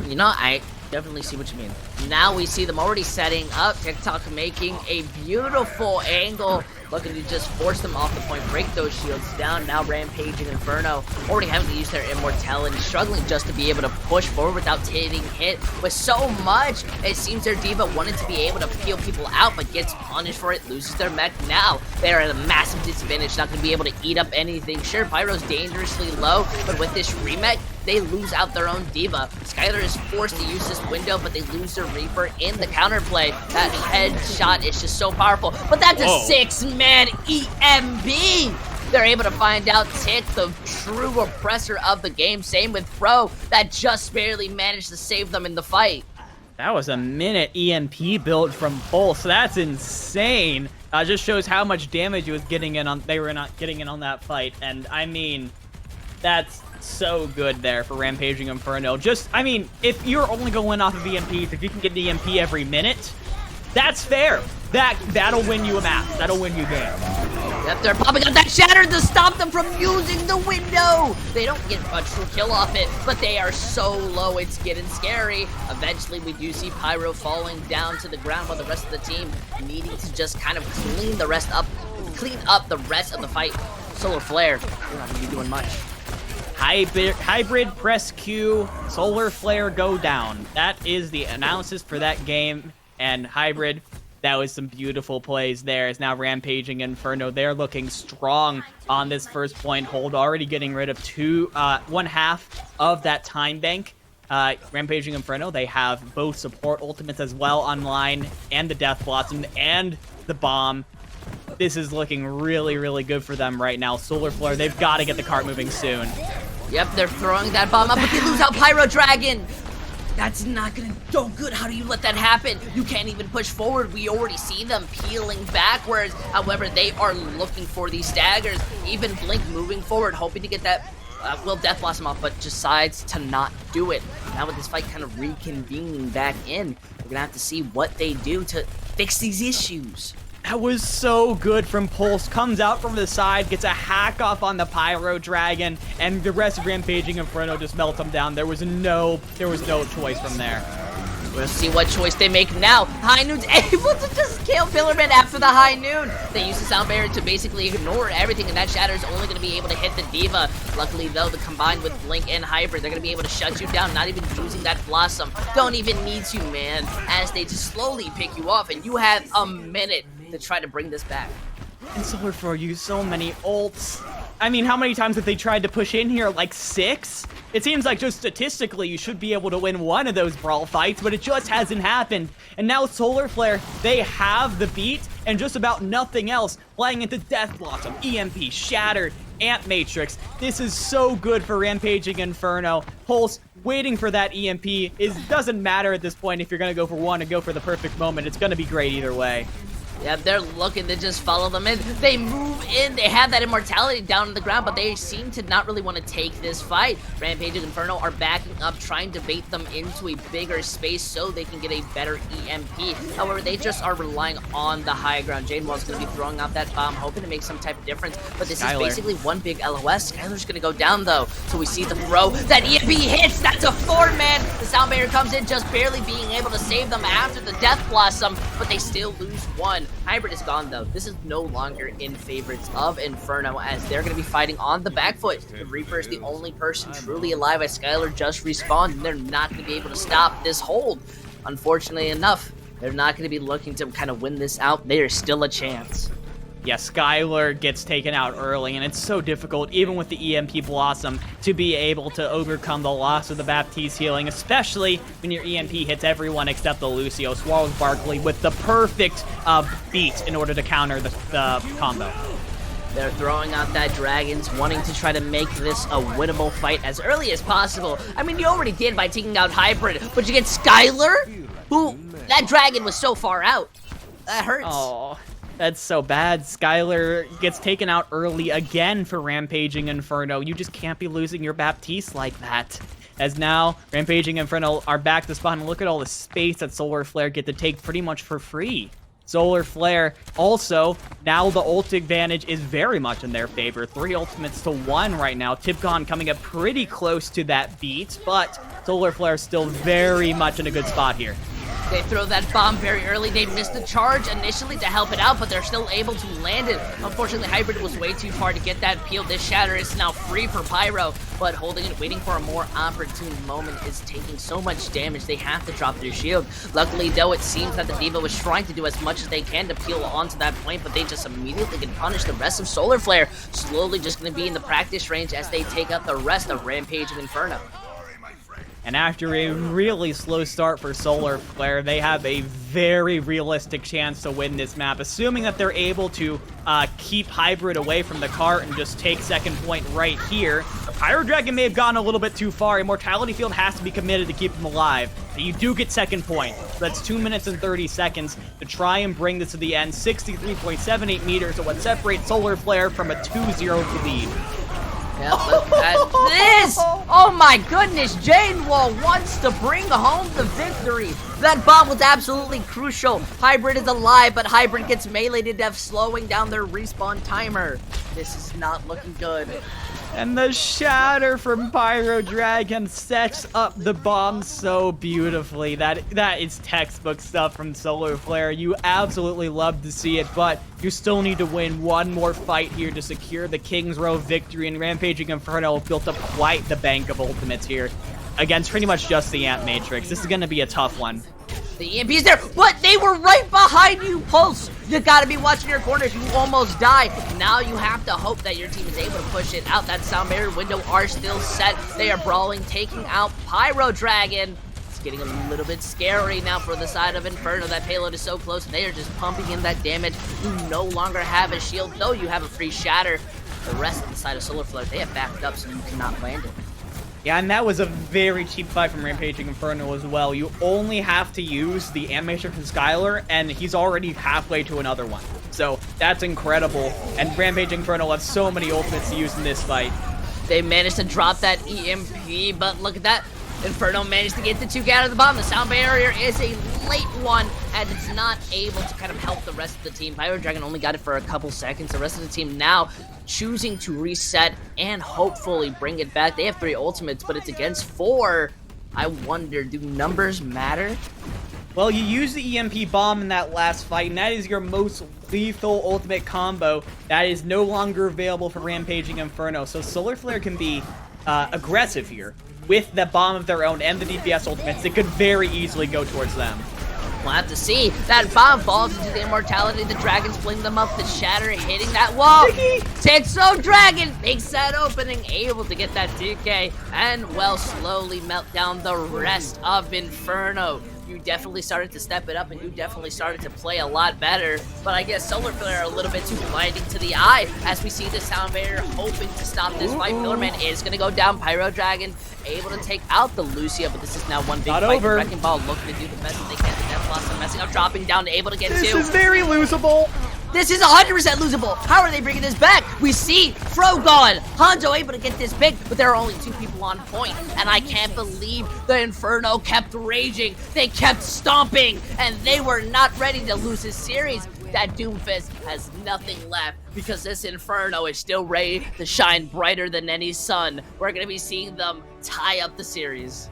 You know, I definitely see what you mean. Now we see them already setting up, TikTok making a beautiful angle, looking to just force them off the point, break those shields down. Now Rampaging Inferno already having to use their immortality, struggling just to be able to push forward without getting hit with so much. It seems their diva wanted to be able to peel people out, but gets punished for it, loses their mech. Now they're at a massive disadvantage, not going to be able to eat up anything. Sure, Pyro's dangerously low, but with this remech, they lose out their own diva. Skylar is forced to use this window, but they lose their Reaper in the counterplay. That headshot is just so powerful, but that's a 6-man EMB. They're able to find out Tick, the true oppressor of the game. Same with Pro, that just barely managed to save them in the fight. That was a minute EMP build from Pulse. That's insane. Just shows how much damage it was getting in on. They were not getting in on that fight, and I mean, that's so good there for Rampaging Inferno. Just, I mean, if you're only going off of EMPs, if you can get the EMP every minute, That's fair. That'll win you a match. That'll win you a game. Yep, they're popping up that shatter to stop them from using the window. They don't get a true kill off it, but they are so low, it's getting scary. Eventually, we do see Pyro falling down to the ground while the rest of the team needing to just kind of clean up the rest of the fight. Solar Flare, you're not gonna be doing much. Hybrid press Q, Solar Flare go down. That is the analysis for that game. And Hybrid, that was some beautiful plays there. It's now Rampaging Inferno. They're looking strong on this first point hold, already getting rid of one half of that time bank. Rampaging Inferno, they have both support ultimates as well online, and the Death Blossom, and the bomb. This is looking really, really good for them right now. Solar Flare, they've got to get the cart moving soon. Yep, they're throwing that bomb up, but they lose out Pyro Dragon. That's not gonna go good. How do you let that happen? You can't even push forward. We already see them peeling backwards. However, they are looking for these staggers. Even Blink moving forward, hoping to get that Death Blossom off, but decides to not do it. Now with this fight kind of reconvening back in, we're gonna have to see what they do to fix these issues. That was so good from Pulse. Comes out from the side, gets a hack off on the Pyro Dragon, and the rest of Rampaging Inferno just melts them down. There was no choice from there. We'll see what choice they make now. High Noon's able to just kill Pillarman after the High Noon. They use the Sound Barrier to basically ignore everything, and that Shatter is only going to be able to hit the Diva. Luckily, though, the combined with Blink and Hybrid, they're going to be able to shut you down, not even using that Blossom. Don't even need to, man, as they just slowly pick you off, and you have a minute to try to bring this back. And Solar Flare used so many ults. I mean, how many times have they tried to push in here? Like 6? It seems like just statistically you should be able to win one of those brawl fights, but it just hasn't happened. And now Solar Flare, they have the beat and just about nothing else, playing into Death Blossom, EMP, Shattered, Ant Matrix. This is so good for Rampaging Inferno. Pulse waiting for that EMP. It doesn't matter at this point if you're going to go for one and go for the perfect moment. It's going to be great either way. Yeah, they're looking to just follow them in. They move in. They have that immortality down on the ground, but they seem to not really want to take this fight. Rampage and Inferno are backing up, trying to bait them into a bigger space so they can get a better EMP. However, they just are relying on the high ground. Jadenwall's going to be throwing out that bomb, hoping to make some type of difference, but this is basically one big LOS. Skylar's going to go down, though, so we see the throw. That EMP hits. That's a 4-man. The Sound Barrier comes in, just barely being able to save them after the Death Blossom, but they still lose one. Hybrid is gone, though. This is no longer in favorites of Inferno, as they're going to be fighting on the back foot. The Reaper is the only person truly alive, as Skylar just respawned, and they're not going to be able to stop this hold. Unfortunately enough, they're not going to be looking to kind of win this out. There's still a chance. Yeah, Skylar gets taken out early, and it's so difficult, even with the EMP Blossom, to be able to overcome the loss of the Baptiste healing, especially when your EMP hits everyone except the Lucio. Swallows Barkley with the perfect beat in order to counter the combo. They're throwing out that Dragons, wanting to try to make this a winnable fight as early as possible. I mean, you already did by taking out Hybrid, but you get Skylar, who, that Dragon was so far out. That hurts. Oh. That's so bad. Skylar gets taken out early again for Rampaging Inferno. You just can't be losing your Baptiste like that. As now, Rampaging Inferno are back to spawn. Look at all the space that Solar Flare get to take pretty much for free. Solar Flare also, now the ult advantage is very much in their favor. 3 ultimates to 1 right now. Tipcon coming up pretty close to that beat, but Solar Flare still very much in a good spot here. They throw that bomb very early. They missed the charge initially to help it out, but they're still able to land it. Unfortunately, Hybrid was way too far to get that peel. This Shatter is now free for Pyro, but holding it, waiting for a more opportune moment, is taking so much damage. They have to drop their shield. Luckily, though, it seems that the Diva was trying to do as much as they can to peel onto that point, but they just immediately get punished. The rest of Solar Flare slowly just going to be in the practice range as they take out the rest of Rampage and Inferno. And after a really slow start for Solar Flare, they have a very realistic chance to win this map, assuming that they're able to keep Hybrid away from the cart and just take second point right here. Pyro Dragon may have gone a little bit too far. Immortality Field has to be committed to keep them alive. But you do get second point. So that's 2 minutes and 30 seconds to try and bring this to the end. 63.78 meters are what separates Solar Flare from a 2-0 lead. Yeah, look at this? Oh my goodness, Jane Wall wants to bring home the victory. That bomb was absolutely crucial. Hybrid is alive, but Hybrid gets melee to death, slowing down their respawn timer. This is not looking good. And the shatter from Pyro Dragon sets up the bomb so beautifully. That is textbook stuff from Solar Flare. You absolutely love to see it, but you still need to win one more fight here to secure the King's Row victory. And Rampaging Inferno built up quite the bank of ultimates here against pretty much just the Ant Matrix. This is going to be a tough one. The EMP's there, but they were right behind you, Pulse. You gotta be watching your corners. You almost die. Now you have to hope that your team is able to push it out. That sound barrier window are still set. They are brawling, taking out Pyro Dragon. It's getting a little bit scary now for the side of Inferno. That payload is so close. They are just pumping in that damage. You no longer have a shield, though you have a free shatter. The rest of the side of Solar Flare, they have backed up, so you cannot land it. Yeah, and that was a very cheap fight from Rampaging Inferno as well. You only have to use the Ant Matrix and Skylar, and he's already halfway to another one. So that's incredible. And Rampaging Inferno have so many ultimates to use in this fight. They managed to drop that EMP, but look at that. Inferno managed to get the 2 out of the bomb. The sound barrier is a late one, and it's not able to kind of help the rest of the team. Pyro Dragon only got it for a couple seconds. The rest of the team now choosing to reset and hopefully bring it back. They have 3 ultimates, but it's against 4. I wonder, do numbers matter? Well, you use the EMP bomb in that last fight, and that is your most lethal ultimate combo that is no longer available for Rampaging Inferno. So Solar Flare can be aggressive here. With the bomb of their own and the DPS ultimates, it could very easily go towards them. We'll have to see. That bomb falls into the immortality. The dragons fling them up. The shatter hitting that wall. Tetsuo Dragon makes that opening, able to get that DK, and well, slowly melt down the rest of Inferno. You definitely started to step it up, and you definitely started to play a lot better. But I guess Solar Flare are a little bit too blinding to the eye as we see the sound barrier hoping to stop this fight. Pillarman is going to go down. Pyro Dragon able to take out the Lucia, but this is now one big Not fight. over. The Wrecking Ball looking to do the best that they can. The Death Blossom messing up, dropping down, able to get 2. This is very losable. This is 100% losable. How are they bringing this back? We see Fro gone. Hanzo able to get this big, but there are only 2 people on point. And I can't believe the Inferno kept raging. They kept stomping, and they were not ready to lose this series. That Doomfist has nothing left because this Inferno is still ready to shine brighter than any sun. We're going to be seeing them tie up the series.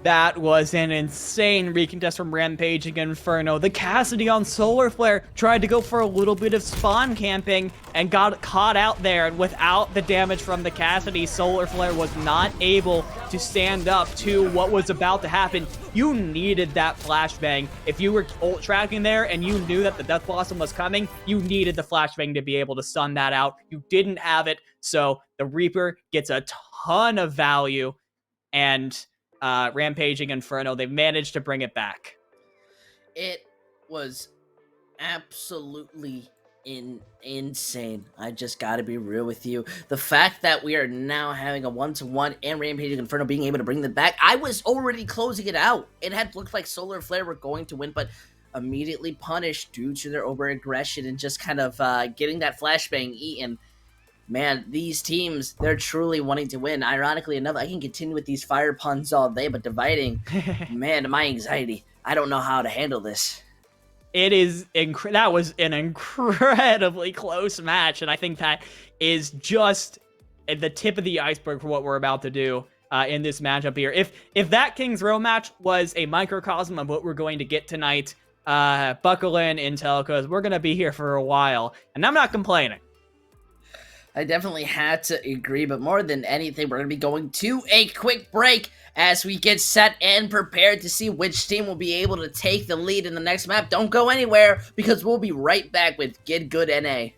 That was an insane recontest from Rampaging Inferno. The Cassidy on Solar Flare tried to go for a little bit of spawn camping and got caught out there. And without the damage from the Cassidy, Solar Flare was not able to stand up to what was about to happen. You needed that flashbang. If you were ult tracking there and you knew that the Death Blossom was coming, you needed the flashbang to be able to stun that out. You didn't have it, so the Reaper gets a ton of value, and Rampaging Inferno, they've managed to bring it back. It was absolutely insane. I just gotta be real with you. The fact that we are now having a 1-to-1 and Rampaging Inferno being able to bring them back, I was already closing it out. It had looked like Solar Flare were going to win, but immediately punished due to their over-aggression and just kind of getting that flashbang eaten. Man, these teams, they're truly wanting to win. Ironically enough, I can continue with these fire puns all day, but dividing, man, my anxiety. I don't know how to handle this. It is that was an incredibly close match, and I think that is just the tip of the iceberg for what we're about to do in this matchup here. If that King's Row match was a microcosm of what we're going to get tonight, buckle in, Intel, because we're going to be here for a while, and I'm not complaining. I definitely had to agree, but more than anything, we're going to be going to a quick break as we get set and prepared to see which team will be able to take the lead in the next map. Don't go anywhere, because we'll be right back with GitGud NA.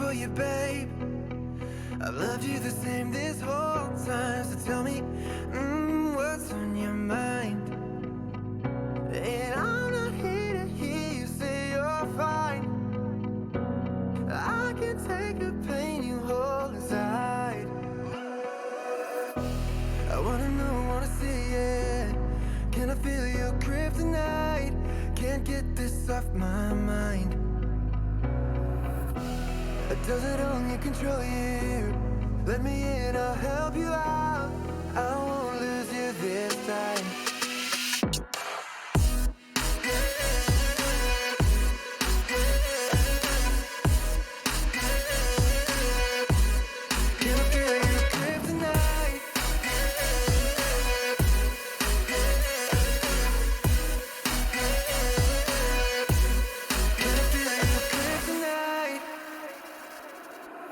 for you, babe. I've loved you the same this whole time. So tell me, what's on your mind? And I'm not here to hear you say you're fine. I can take the pain you hold inside. I wanna know, wanna see it. Can I feel your kryptonite? Can't get this off my mind. Does it only control you? Let me in, I'll help you out. I won't lose you this time. Can I feel your kryptonite? Can I feel your kryptonite?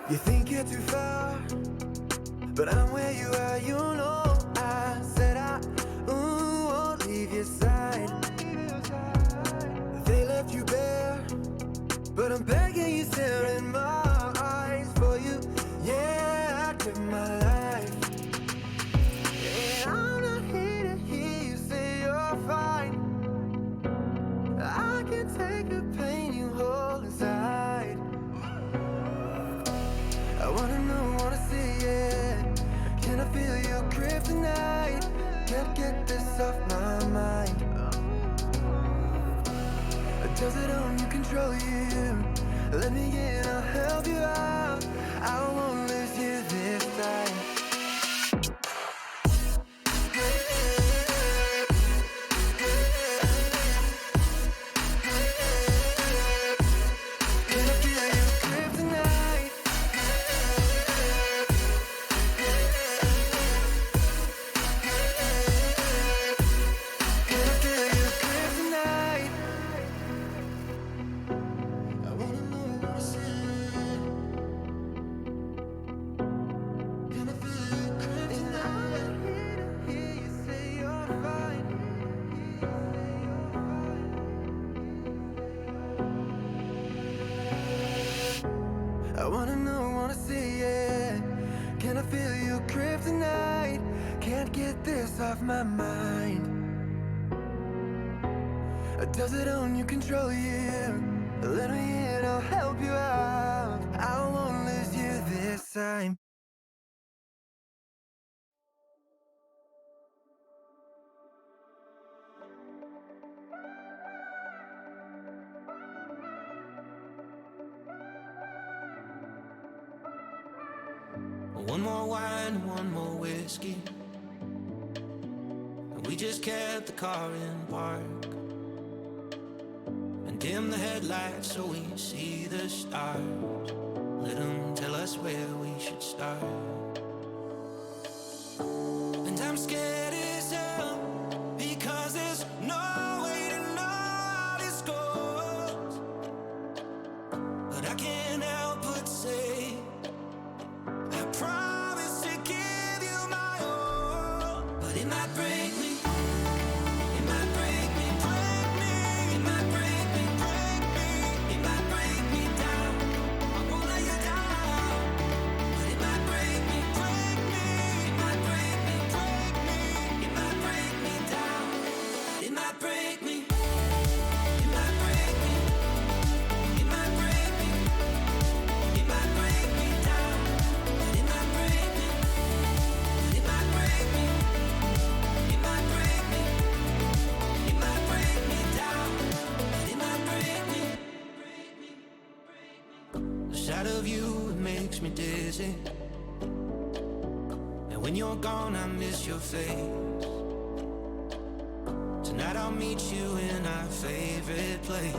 You think you're too far, but I'm where you are, you know. I said I won't leave your side. They left you bare, but I'm begging you, stare in my eyes. For you, yeah, I give my life. And I'm not here to hear you say you're fine. I can take the pain you hold inside. I wanna know, wanna see it. Can I feel your kryptonite? Can't get this off my mind. Does it only control you? Let me in, I'll help you out. I won't lose you this time. Can I feel your kryptonite? Can I feel your kryptonite? I wanna know, wanna see it. Can I feel your kryptonite? I'm here to hear you say you're fine. I wanna know, wanna see it. Can I feel your kryptonite? Can't get this off my mind. Does it only control you? Let me in, I'll help you out. I won't lose you this time. One more wine, one more whiskey, and we just kept the car in park and dim the headlights so we see the stars. Let them tell us where we should start. And I'm scared as hell because there's no way to know how this goes. But I can't help but say I promise to give you my all. But it might break me. It might break me, break me. It might break me, break me. It might break me down. I won't let you down. But it might break me, break me. It might break me, break me. It might break me down. It might break me. It might break me. It might break me. It might break me down. It might break me. It might break me. It might break me. It might break me down. It might break me. The sight of you, it makes me dizzy. And when you're gone, I miss your face. Tonight I'll meet you in our favorite place.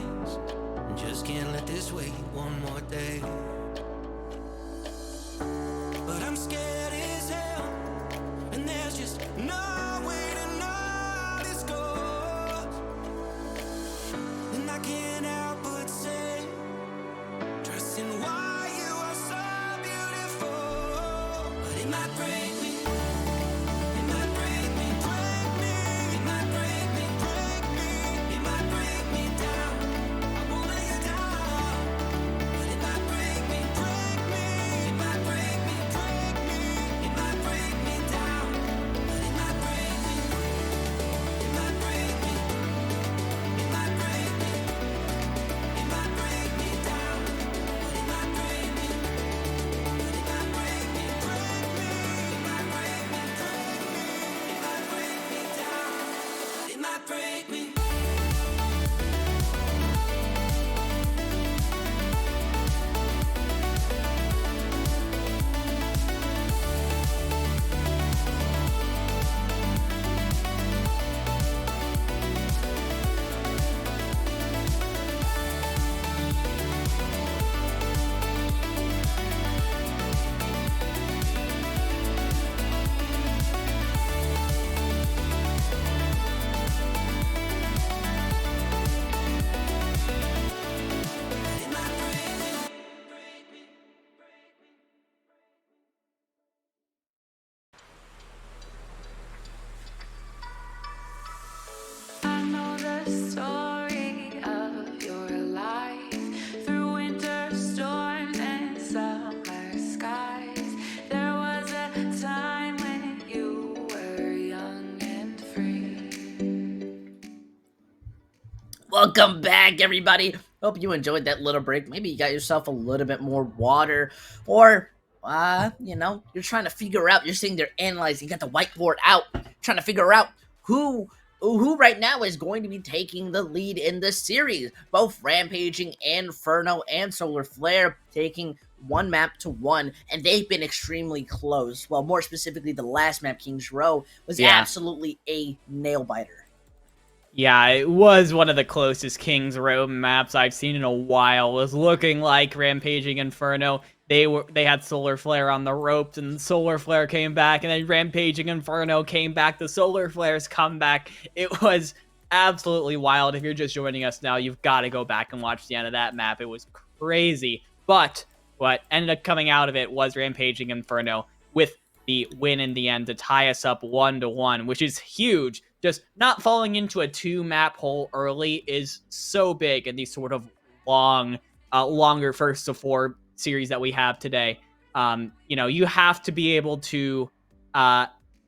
And just can't let this wait one more day. But I'm scared as hell, and there's just no way to know how this goes. And I can't help but say, trusting why you are so beautiful. But it might break me. It might break me, break me. It might break me, break me. It might break me down. I won't let you down. But it might break me, break Welcome back, everybody. Hope you enjoyed that little break. Maybe you got yourself a little bit more water, or you're trying to figure out. You're sitting there analyzing. You got the whiteboard out, trying to figure out who right now is going to be taking the lead in this series. Both Rampaging, Inferno, and Solar Flare taking one map to one, and they've been extremely close. Well, more specifically, the last map, King's Row, was absolutely a nail biter. Yeah, it was one of the closest King's Row maps I've seen in a while. It was looking like Rampaging Inferno. They had Solar Flare on the ropes, and Solar Flare came back, and then Rampaging Inferno came back. The Solar Flare's comeback. It was absolutely wild. If you're just joining us now, you've got to go back and watch the end of that map. It was crazy. But what ended up coming out of it was Rampaging Inferno with the win in the end to tie us up 1-1, which is huge. Just not falling into a 2-map hole early is so big in these sort of longer first to 4 series that we have today. You have to be able to.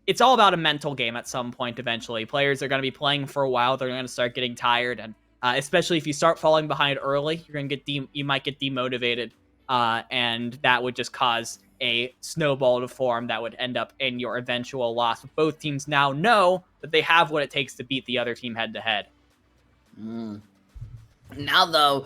It's all about a mental game at some point. Eventually, players are going to be playing for a while. They're going to start getting tired, and especially if you start falling behind early, you're going to you might get demotivated, and that would just cause a snowball to form that would end up in your eventual loss. Both teams now know that they have what it takes to beat the other team head to head. Now, though,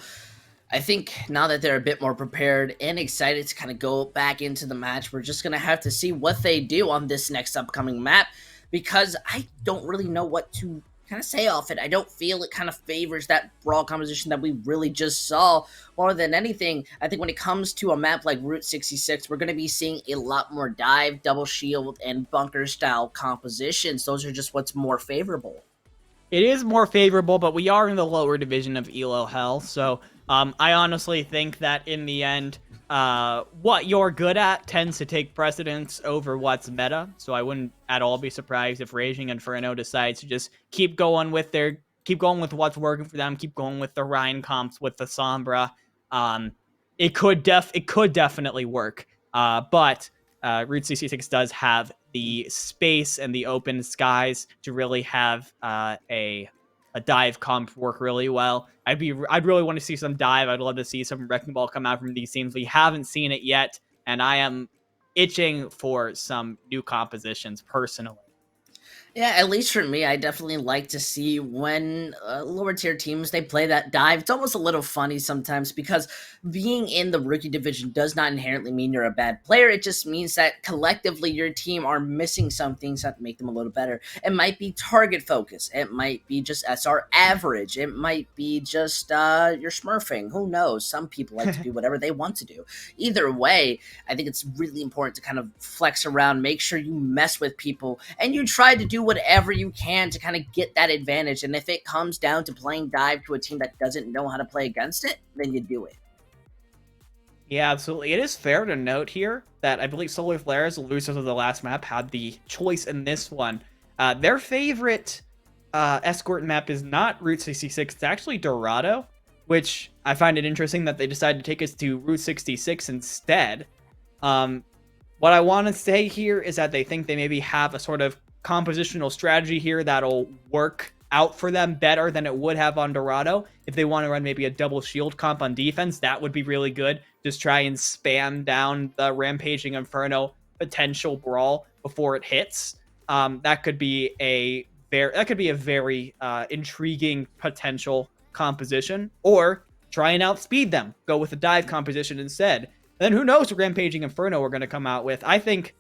I think now that they're a bit more prepared and excited to kind of go back into the match, we're just going to have to see what they do on this next upcoming map, because I don't really know what to kind of say off it. I don't feel it kind of favors that brawl composition that we really just saw. More than anything, I think when it comes to a map like Route 66, we're going to be seeing a lot more dive, double shield, and bunker style compositions. Those are just what's more favorable. It is more favorable, but we are in the lower division of Elo Hell, so I honestly think that in the end, what you're good at tends to take precedence over what's meta, so I wouldn't at all be surprised if Raging Inferno decides to just keep going with what's working for them, keep going with the Rhine comps, with the Sombra. It could definitely work, but Route 66 does have the space and the open skies to really have a dive comp work really well. I'd really want to see some dive. I'd love to see some wrecking ball come out from these teams. We haven't seen it yet, and I am itching for some new compositions personally. Yeah, at least for me, I definitely like to see when lower tier teams, they play that dive. It's almost a little funny sometimes, because being in the rookie division does not inherently mean you're a bad player. It just means that collectively your team are missing some things that make them a little better. It might be target focus. It might be just SR average. It might be just you're smurfing. Who knows? Some people like to do whatever they want to do. Either way, I think it's really important to kind of flex around, make sure you mess with people, and you try to do whatever you can to kind of get that advantage. And if it comes down to playing dive to a team that doesn't know how to play against it, then you do it. Yeah, absolutely. It is fair to note here that I believe Solar Flare, as the losers of the last map, had the choice in this one. Their favorite escort map is not Route 66. It's actually Dorado, which I find it interesting that they decided to take us to Route 66 instead. What I want to say here is that they think they maybe have a sort of compositional strategy here that'll work out for them better than it would have on Dorado. If they want to run maybe a double shield comp on defense, that would be really good. Just try and spam down the Rampaging Inferno potential brawl before it hits. That could be a very intriguing potential composition. Or try and outspeed them. Go with a dive composition instead. And then who knows what Rampaging Inferno we're going to come out with. I think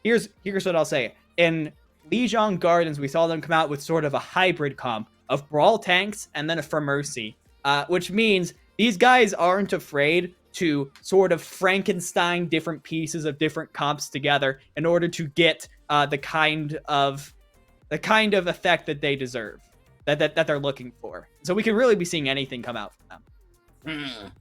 here's what I'll say. In Lijiang Gardens, we saw them come out with sort of a hybrid comp of brawl tanks and then a for mercy, which means these guys aren't afraid to sort of Frankenstein different pieces of different comps together in order to get the kind of effect that they deserve, that they're looking for. So we could really be seeing anything come out from them.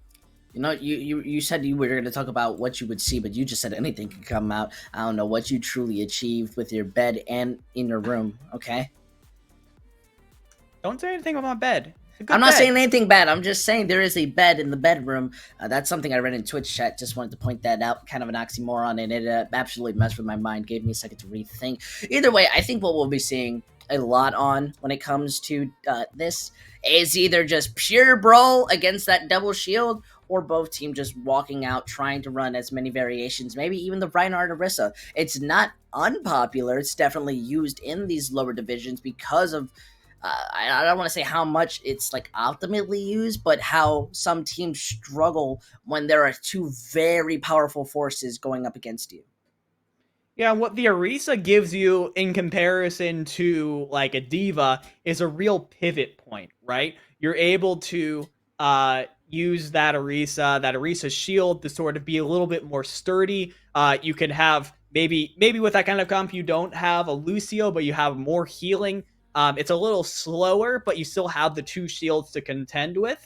You said you were going to talk about what you would see, but you just said anything could come out. I don't know what you truly achieved with your bed and in your room, okay? Don't say anything about my bed. I'm not saying anything bad. I'm just saying there is a bed in the bedroom. That's something I read in Twitch chat. Just wanted to point that out. Kind of an oxymoron, and it absolutely messed with my mind. Gave me a second to rethink. Either way, I think what we'll be seeing a lot on when it comes to this is either just pure brawl against that double shield, or both teams just walking out trying to run as many variations, maybe even the Reinhardt Orisa. It's not unpopular. It's definitely used in these lower divisions because of I don't want to say how much it's like ultimately used, but how some teams struggle when there are two very powerful forces going up against you. Yeah, what the Orisa gives you in comparison to like a Diva is a real pivot point, right? You're able to use that Orisa shield to sort of be a little bit more sturdy. You can have maybe with that kind of comp you don't have a Lucio, but you have more healing. It's a little slower, but you still have the two shields to contend with,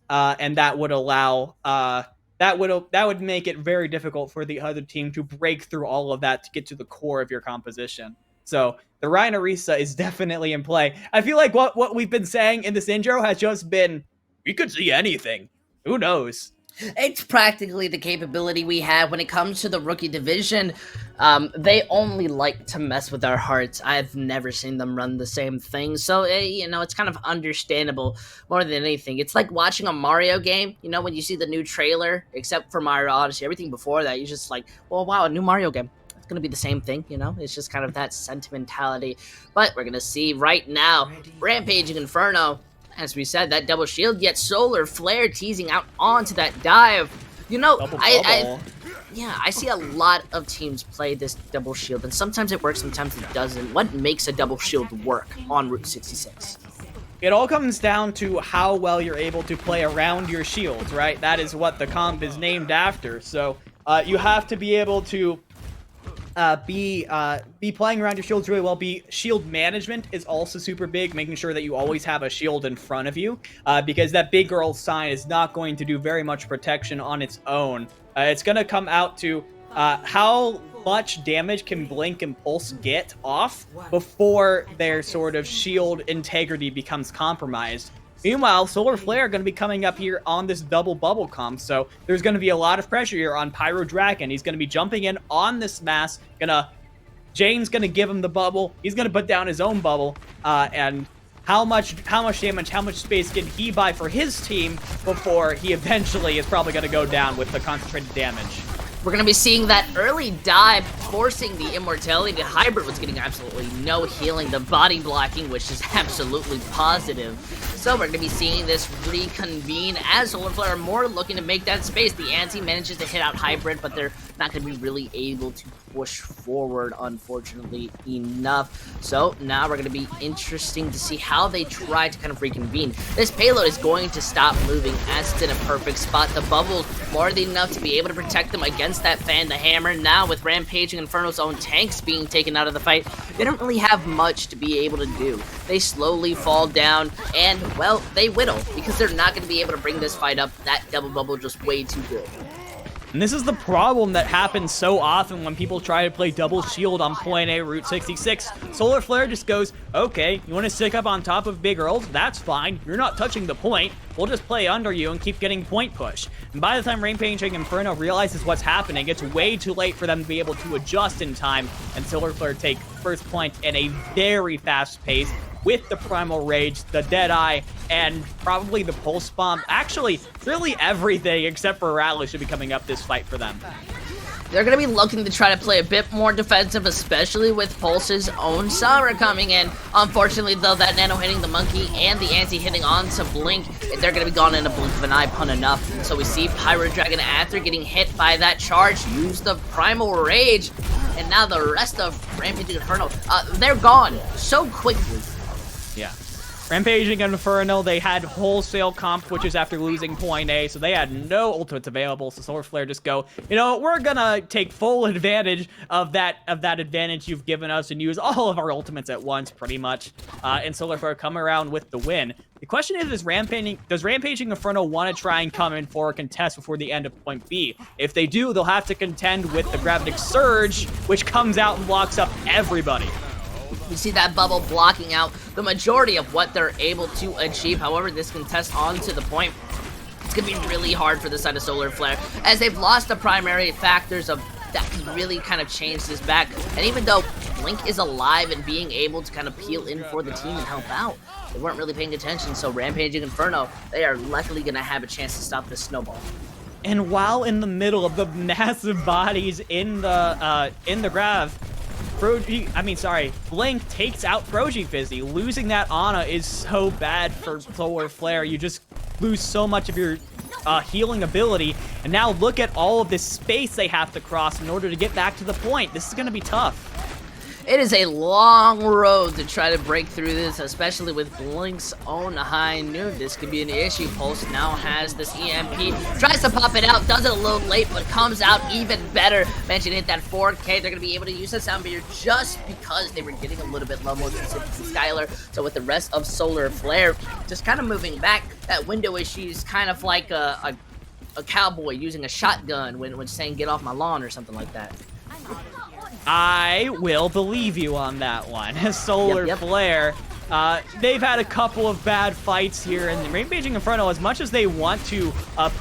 and that would allow that would make it very difficult for the other team to break through all of that to get to the core of your composition. So the Ryan Orisa is definitely in play. I feel like what we've been saying in this intro has just been, we could see anything. Who knows? It's practically the capability we have when it comes to the rookie division. They only like to mess with our hearts. I've never seen them run the same thing. So, it's kind of understandable more than anything. It's like watching a Mario game, when you see the new trailer, except for Mario Odyssey. Everything before that, you're just like, well, wow, a new Mario game. It's going to be the same thing, It's just kind of that sentimentality. But we're going to see right now, Rampaging Inferno. As we said, that double shield, yet Solar Flare teasing out onto that dive. I see a lot of teams play this double shield, and sometimes it works, sometimes it doesn't. What makes a double shield work on Route 66? It all comes down to how well you're able to play around your shields, right? That is what the comp is named after. So you have to be able to be playing around your shields really well. Shield management is also super big, making sure that you always have a shield in front of you, because that big girl sign is not going to do very much protection on its own. It's going to come out to how much damage can Blink and Pulse get off before their sort of shield integrity becomes compromised. Meanwhile, Solar Flare are going to be coming up here on this double bubble comp, so there's going to be a lot of pressure here on Pyro Dragon. He's going to be jumping in on this mass. Jane's going to give him the bubble. He's going to put down his own bubble, and how much damage, how much space can he buy for his team before he eventually is probably going to go down with the concentrated damage. We're going to be seeing that early dive, forcing the immortality. The hybrid was getting absolutely no healing. The body blocking, which is absolutely positive. So we're going to be seeing this reconvene as Solar Flare are more looking to make that space. The anti manages to hit out hybrid, but they're not going to be really able to push forward, unfortunately enough. So now we're going to be interesting to see how they try to kind of reconvene. This payload is going to stop moving as it's in a perfect spot. The bubble more than enough to be able to protect them against that fan. The hammer now with Rampaging Inferno's own tanks being taken out of the fight. They don't really have much to be able to do. They slowly fall down and, well, they whittle because they're not going to be able to bring this fight up. That double bubble just way too good. And this is the problem that happens so often when people try to play double shield on point A Route 66. Solar Flare just goes, okay, you want to stick up on top of big girls? That's fine. You're not touching the point. We'll just play under you and keep getting point push. And by the time Rampaging Inferno realizes what's happening, it's way too late for them to be able to adjust in time, and Solar Flare take first point in a very fast pace with the Primal Rage, the Deadeye, and probably the Pulse Bomb. Actually, really everything except for Rally should be coming up this fight for them. They're going to be looking to try to play a bit more defensive, especially with Pulse's own Summer coming in. Unfortunately, though, that Nano hitting the Monkey and the Anti hitting onto Blink, they're going to be gone in a blink of an eye, pun enough. So we see Pyro Dragon, after getting hit by that charge, use the Primal Rage, and now the rest of Rampaging Inferno, they're gone so quickly. Yeah. Rampaging Inferno, they had wholesale comp, which is after losing point A, so they had no ultimates available, so Solar Flare just go, we're gonna take full advantage of that advantage you've given us and use all of our ultimates at once, pretty much, and Solar Flare come around with the win. The question is, does Rampaging Inferno want to try and come in for a contest before the end of point B? If they do, they'll have to contend with the Gravitic Surge, which comes out and blocks up everybody. You see that bubble blocking out the majority of what they're able to achieve. However, this contest onto the point, it's going to be really hard for the side of Solar Flare, as they've lost the primary factors of that can really kind of change this back. And even though Blink is alive and being able to kind of peel in for the team and help out. They weren't really paying attention, so Rampaging Inferno, they are luckily going to have a chance to stop this snowball. And while in the middle of the massive bodies in the grav, Blink takes out Froji Fizzy. Losing that Ana is so bad for Solar Flare. You just lose so much of your healing ability. And now look at all of this space they have to cross in order to get back to the point. This is going to be tough. It is a long road to try to break through this, especially with Blink's own high noon. This could be an issue. Pulse now has this EMP, tries to pop it out, does it a little late, but comes out even better. Managed to hit that 4K. They're going to be able to use the sound barrier just because they were getting a little bit low, more specifically Skylar. So with the rest of Solar Flare, just kind of moving back, that window issue is kind of like a cowboy using a shotgun when saying get off my lawn or something like that. I will believe you on that one. Solar Flare, they've had a couple of bad fights here, and Rampaging Inferno, as much as they want to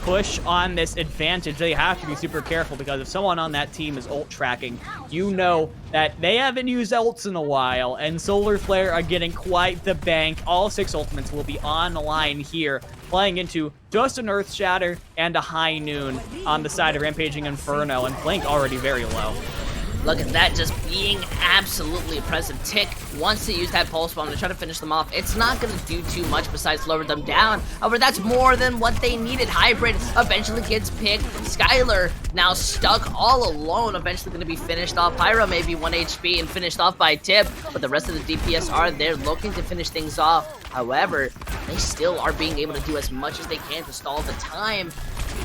push on this advantage, they have to be super careful, because if someone on that team is ult tracking, you know that they haven't used ults in a while, and Solar Flare are getting quite the bank. All 6 ultimates will be on the line here, playing into just an Earth Shatter and a High Noon on the side of Rampaging Inferno, and Blink already very low. Look at that, just being absolutely oppressive. Tick wants to use that pulse bomb to try to finish them off. It's not going to do too much besides lower them down. However, that's more than what they needed. Hybrid eventually gets picked. Skylar now stuck all alone, eventually going to be finished off. Pyro maybe 1 HP and finished off by Tip, but the rest of the DPS are there looking to finish things off. However, they still are being able to do as much as they can to stall the time.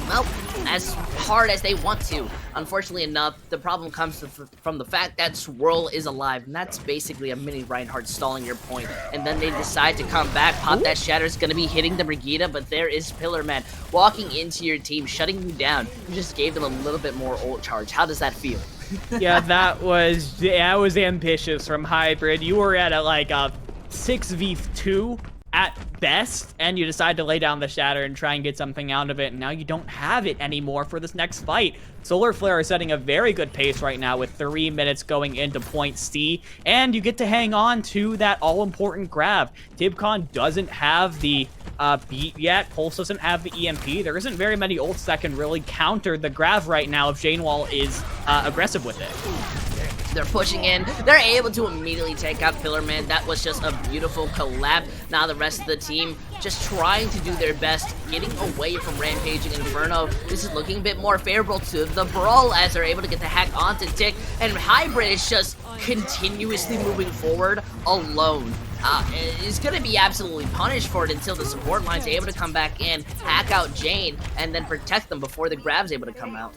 Well, as hard as they want to. Unfortunately enough, the problem comes from the fact that Swirl is alive, and that's basically a mini Reinhardt stalling your point. And then they decide to come back. Pop that Shatter is going to be hitting the Brigida, but there is Pillar Man walking into your team, shutting you down. You just gave them a little bit more ult charge. How does that feel? Yeah, that was ambitious from Hybrid. You were at a 6v2 at best, and you decide to lay down the Shatter and try and get something out of it, and now you don't have it anymore for this next fight. Solar Flare is setting a very good pace right now with 3 minutes going into point C, and you get to hang on to that all-important grab. Tibcon doesn't have the beat yet. Pulse doesn't have the EMP. There isn't very many ults that can really counter the grab right now if Janewall is aggressive with it. They're pushing in. They're able to immediately take out Pillar Man. That was just a beautiful collab. Now the rest of the team just trying to do their best, getting away from Rampaging Inferno. This is looking a bit more favorable to the Brawl as they're able to get the hack onto Tick. And Hybrid is just continuously moving forward alone. Is going to be absolutely punished for it until the support line's able to come back in, hack out Jane, and then protect them before the grab's able to come out.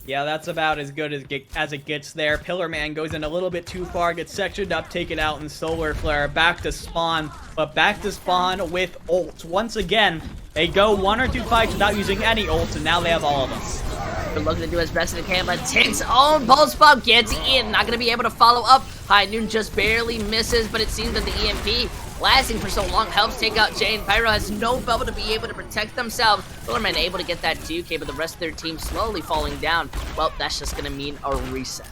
Yeah, that's about as good as it gets there. Pillar Man goes in a little bit too far, gets sectioned up, taken out, and Solar Flare back to spawn, but back to spawn with ults. Once again, they go 1 or 2 fights without using any ults, and now they have all of them. They're looking to do as best as they can, but Tick's own pulse bomb gets in. Not going to be able to follow up. High Noon just barely misses, but it seems that the EMP lasting for so long helps take out Jane. Pyro has no bubble to be able to protect themselves. Pillarman able to get that 2K, but the rest of their team slowly falling down. Well, that's just going to mean a reset.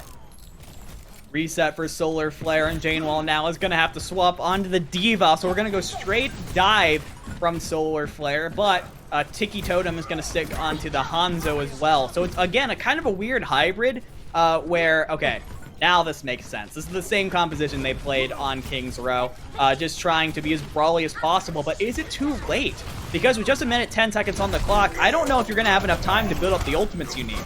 Reset for Solar Flare, and Janewall now is going to have to swap onto the D.Va, so we're going to go straight dive from Solar Flare, but Tiki Totem is going to stick onto the Hanzo as well. So it's, again, a kind of a weird hybrid where, okay, now this makes sense. This is the same composition they played on King's Row, just trying to be as brawly as possible. But is it too late? Because with just 1 minute 10 seconds on the clock, I don't know if you're going to have enough time to build up the ultimates you need.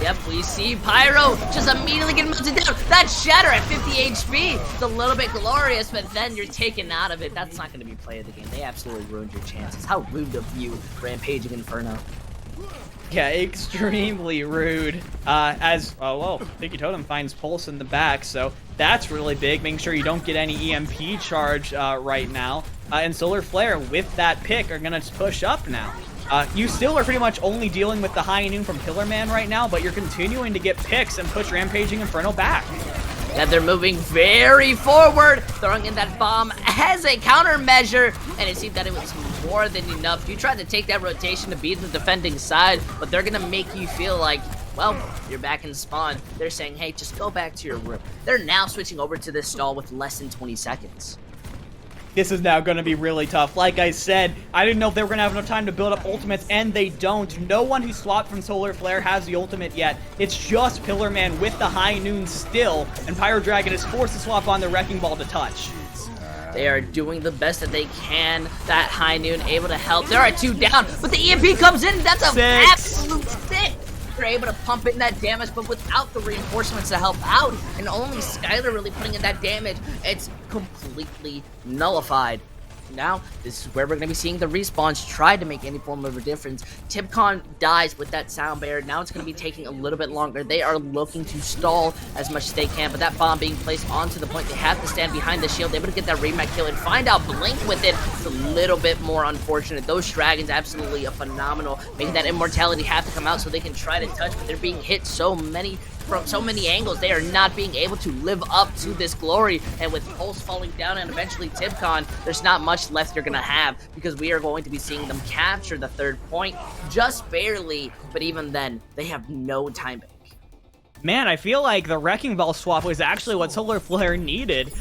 Yep, we see Pyro just immediately getting melted down. That Shatter at 50 HP. It's a little bit glorious, but then you're taken out of it. That's not going to be play of the game. They absolutely ruined your chances. How rude of you, Rampaging Inferno. Yeah, extremely rude. Tiki Totem finds Pulse in the back, so that's really big. Making sure you don't get any EMP charge right now. And Solar Flare, with that pick, are going to push up now. You still are pretty much only dealing with the High Noon from Pillar Man right now, but you're continuing to get picks and push Rampaging Inferno back. Yeah, they're moving very forward, throwing in that bomb as a countermeasure, and it seemed that it was more than enough. You tried to take that rotation to be the defending side, but they're going to make you feel like well, you're back in spawn. They're saying, hey, just go back to your room. They're now switching over to this stall with less than 20 seconds. This is now going to be really tough. Like I said, I didn't know if they were going to have enough time to build up ultimates, and they don't. No one who swapped from Solar Flare has the ultimate yet. It's just Pillarman with the High Noon still, and Pyro Dragon is forced to swap on the Wrecking Ball to touch. They are doing the best that they can. That High Noon able to help. There are 2 down, but the EMP comes in. That's a 6. absolute 6. They're able to pump in that damage, but without the reinforcements to help out, and only Skylar really putting in that damage, it's completely nullified. Now, this is where we're going to be seeing the respawns try to make any form of a difference. Tipcon dies with that sound barrier. Now it's going to be taking a little bit longer. They are looking to stall as much as they can, but that bomb being placed onto the point, they have to stand behind the shield, able to get that remake kill and find out Blink with it. It's a little bit more unfortunate. Those dragons absolutely phenomenal, making that immortality have to come out so they can try to touch, but they're being hit from so many angles. They are not being able to live up to this glory, and with Pulse falling down and eventually Tipcon, there's not much left you're gonna have, because we are going to be seeing them capture the 3rd point just barely, but even then they have no time back. Man, I feel like the Wrecking Ball swap was actually what Solar Flare needed.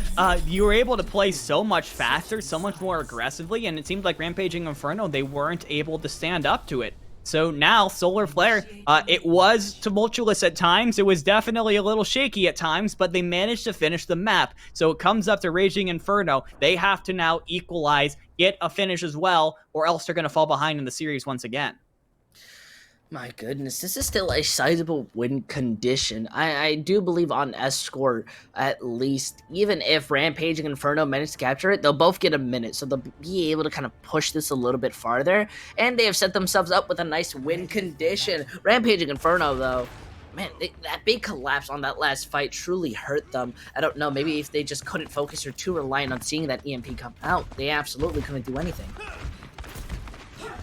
You were able to play so much faster, so much more aggressively, and it seemed like Rampaging Inferno, they weren't able to stand up to it. So now, Solar Flare, it was tumultuous at times, it was definitely a little shaky at times, but they managed to finish the map. So it comes up to Raging Inferno. They have to now equalize, get a finish as well, or else they're going to fall behind in the series once again. My goodness, this is still a sizable win condition. I do believe on Escort, at least, even if Rampaging Inferno managed to capture it, they'll both get a minute, so they'll be able to kind of push this a little bit farther, and they have set themselves up with a nice win condition. Rampaging Inferno, though, man, that big collapse on that last fight truly hurt them. I don't know, maybe if they just couldn't focus or too reliant on seeing that EMP come out, they absolutely couldn't do anything.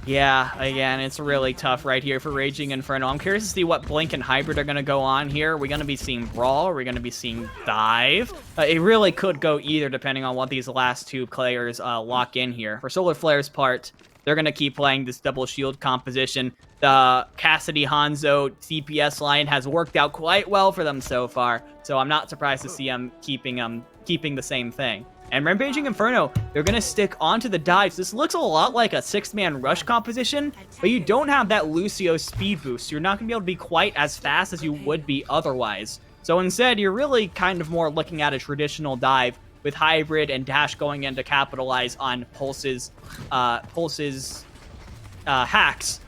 Yeah, again, it's really tough right here for Raging Inferno. I'm curious to see what Blink and Hybrid are going to go on here. Are we going to be seeing Brawl? Are we going to be seeing Dive? It really could go either, depending on what these last 2 players lock in here. For Solar Flare's part, they're going to keep playing this double shield composition. The Cassidy Hanzo CPS line has worked out quite well for them so far, so I'm not surprised to see them keeping the same thing. And Rampaging Inferno, they're going to stick onto the dives. This looks a lot like a 6-man rush composition, but you don't have that Lucio speed boost. You're not going to be able to be quite as fast as you would be otherwise. So instead, you're really kind of more looking at a traditional dive with Hybrid and Dash going in to capitalize on Pulse's hacks,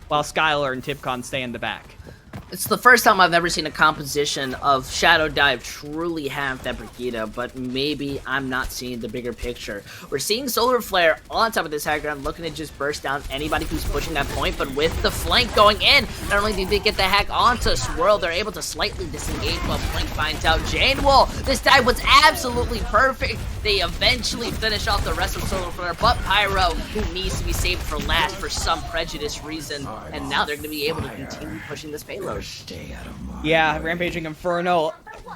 while Skylar and Tipcon stay in the back. It's the first time I've ever seen a composition of Shadow Dive truly have that Brigida, but maybe I'm not seeing the bigger picture. We're seeing Solar Flare on top of this high ground, looking to just burst down anybody who's pushing that point, but with the flank going in, not only did they get the hack onto Swirl, they're able to slightly disengage while Blink finds out Jane Wall. This dive was absolutely perfect. They eventually finish off the rest of Solar Flare, but Pyro, who needs to be saved for last for some prejudice reason, and now they're going to be able to continue pushing this payload. Yeah, Rampaging Inferno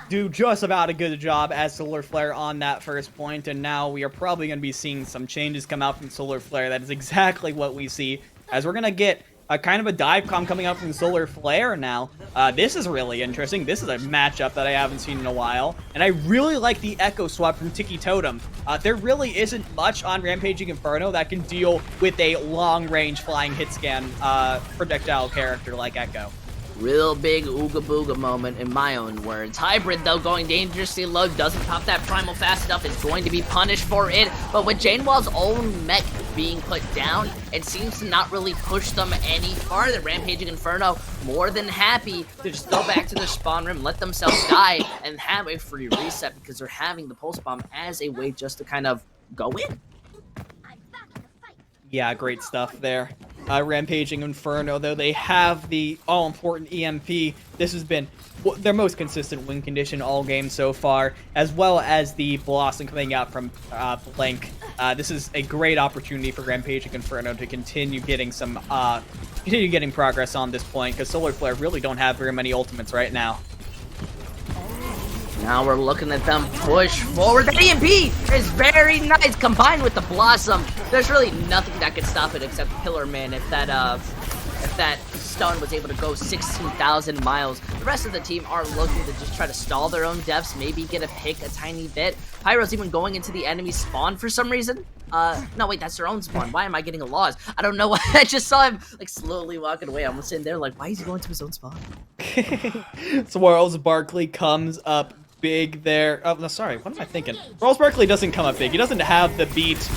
do just about a good job as Solar Flare on that first point, and now we are probably going to be seeing some changes come out from Solar Flare. That is exactly what we see, as we're going to get a kind of a dive comp coming up from Solar Flare now. This is really interesting. This is a matchup that I haven't seen in a while, and I really like the Echo swap from Tiki Totem. There really isn't much on Rampaging Inferno that can deal with a long-range flying hit scan projectile character like Echo. Real big ooga booga moment in my own words. Hybrid, though, going dangerously low, doesn't pop that primal fast enough, is going to be punished for it. But with Jane Wall's own mech being put down, it seems to not really push them any farther. Rampaging Inferno more than happy to just go back to their spawn room, let themselves die, and have a free reset, because they're having the pulse bomb as a way just to kind of go in. Yeah, great stuff there. Rampaging Inferno, though, they have the all-important EMP. This has been their most consistent win condition all game so far, as well as the Blossom coming out from Blink. This is a great opportunity for Rampaging Inferno to continue getting progress on this point, because Solar Flare really don't have very many ultimates right now. Now we're looking at them push forward. The EMP is very nice, combined with the Blossom. There's really nothing that could stop it except Pillar Man if that if that stun was able to go 16,000 miles. The rest of the team are looking to just try to stall their own deaths, maybe get a pick a tiny bit. Pyro's even going into the enemy spawn for some reason. No, wait, that's their own spawn. Why am I getting a loss? I don't know. I just saw him, like, slowly walking away. I'm sitting there like, why is he going to his own spawn? Swirls Barkley comes up big there. Oh, no, sorry. What am I thinking? Swirls Barkley doesn't come up big. He doesn't have the beat,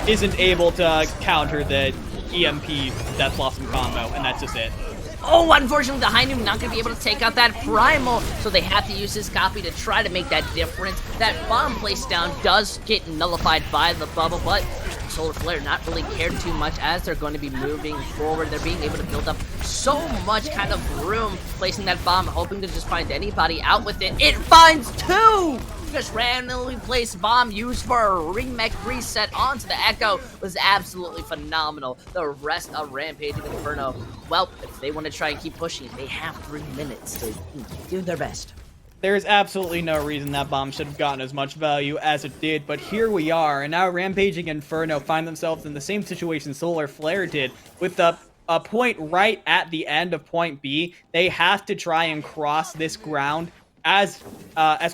isn't able to counter the EMP Death Blossom combo, and that's just it. Oh, unfortunately, the High Noon not going to be able to take out that Primal, so they have to use his copy to try to make that difference. That bomb place down does get nullified by the bubble, but Solar Flare not really cared too much as they're going to be moving forward. They're being able to build up so much kind of room, placing that bomb, hoping to just find anybody out with it. It finds two! Just randomly placed bomb used for a remake reset onto the Echo was absolutely phenomenal. The rest of Rampaging Inferno, well, if they want to try and keep pushing, they have 3 minutes to do their best. There's absolutely no reason that bomb should have gotten as much value as it did, but here we are, and now Rampaging Inferno find themselves in the same situation Solar Flare did, with a point right at the end of point B. They have to try and cross this ground as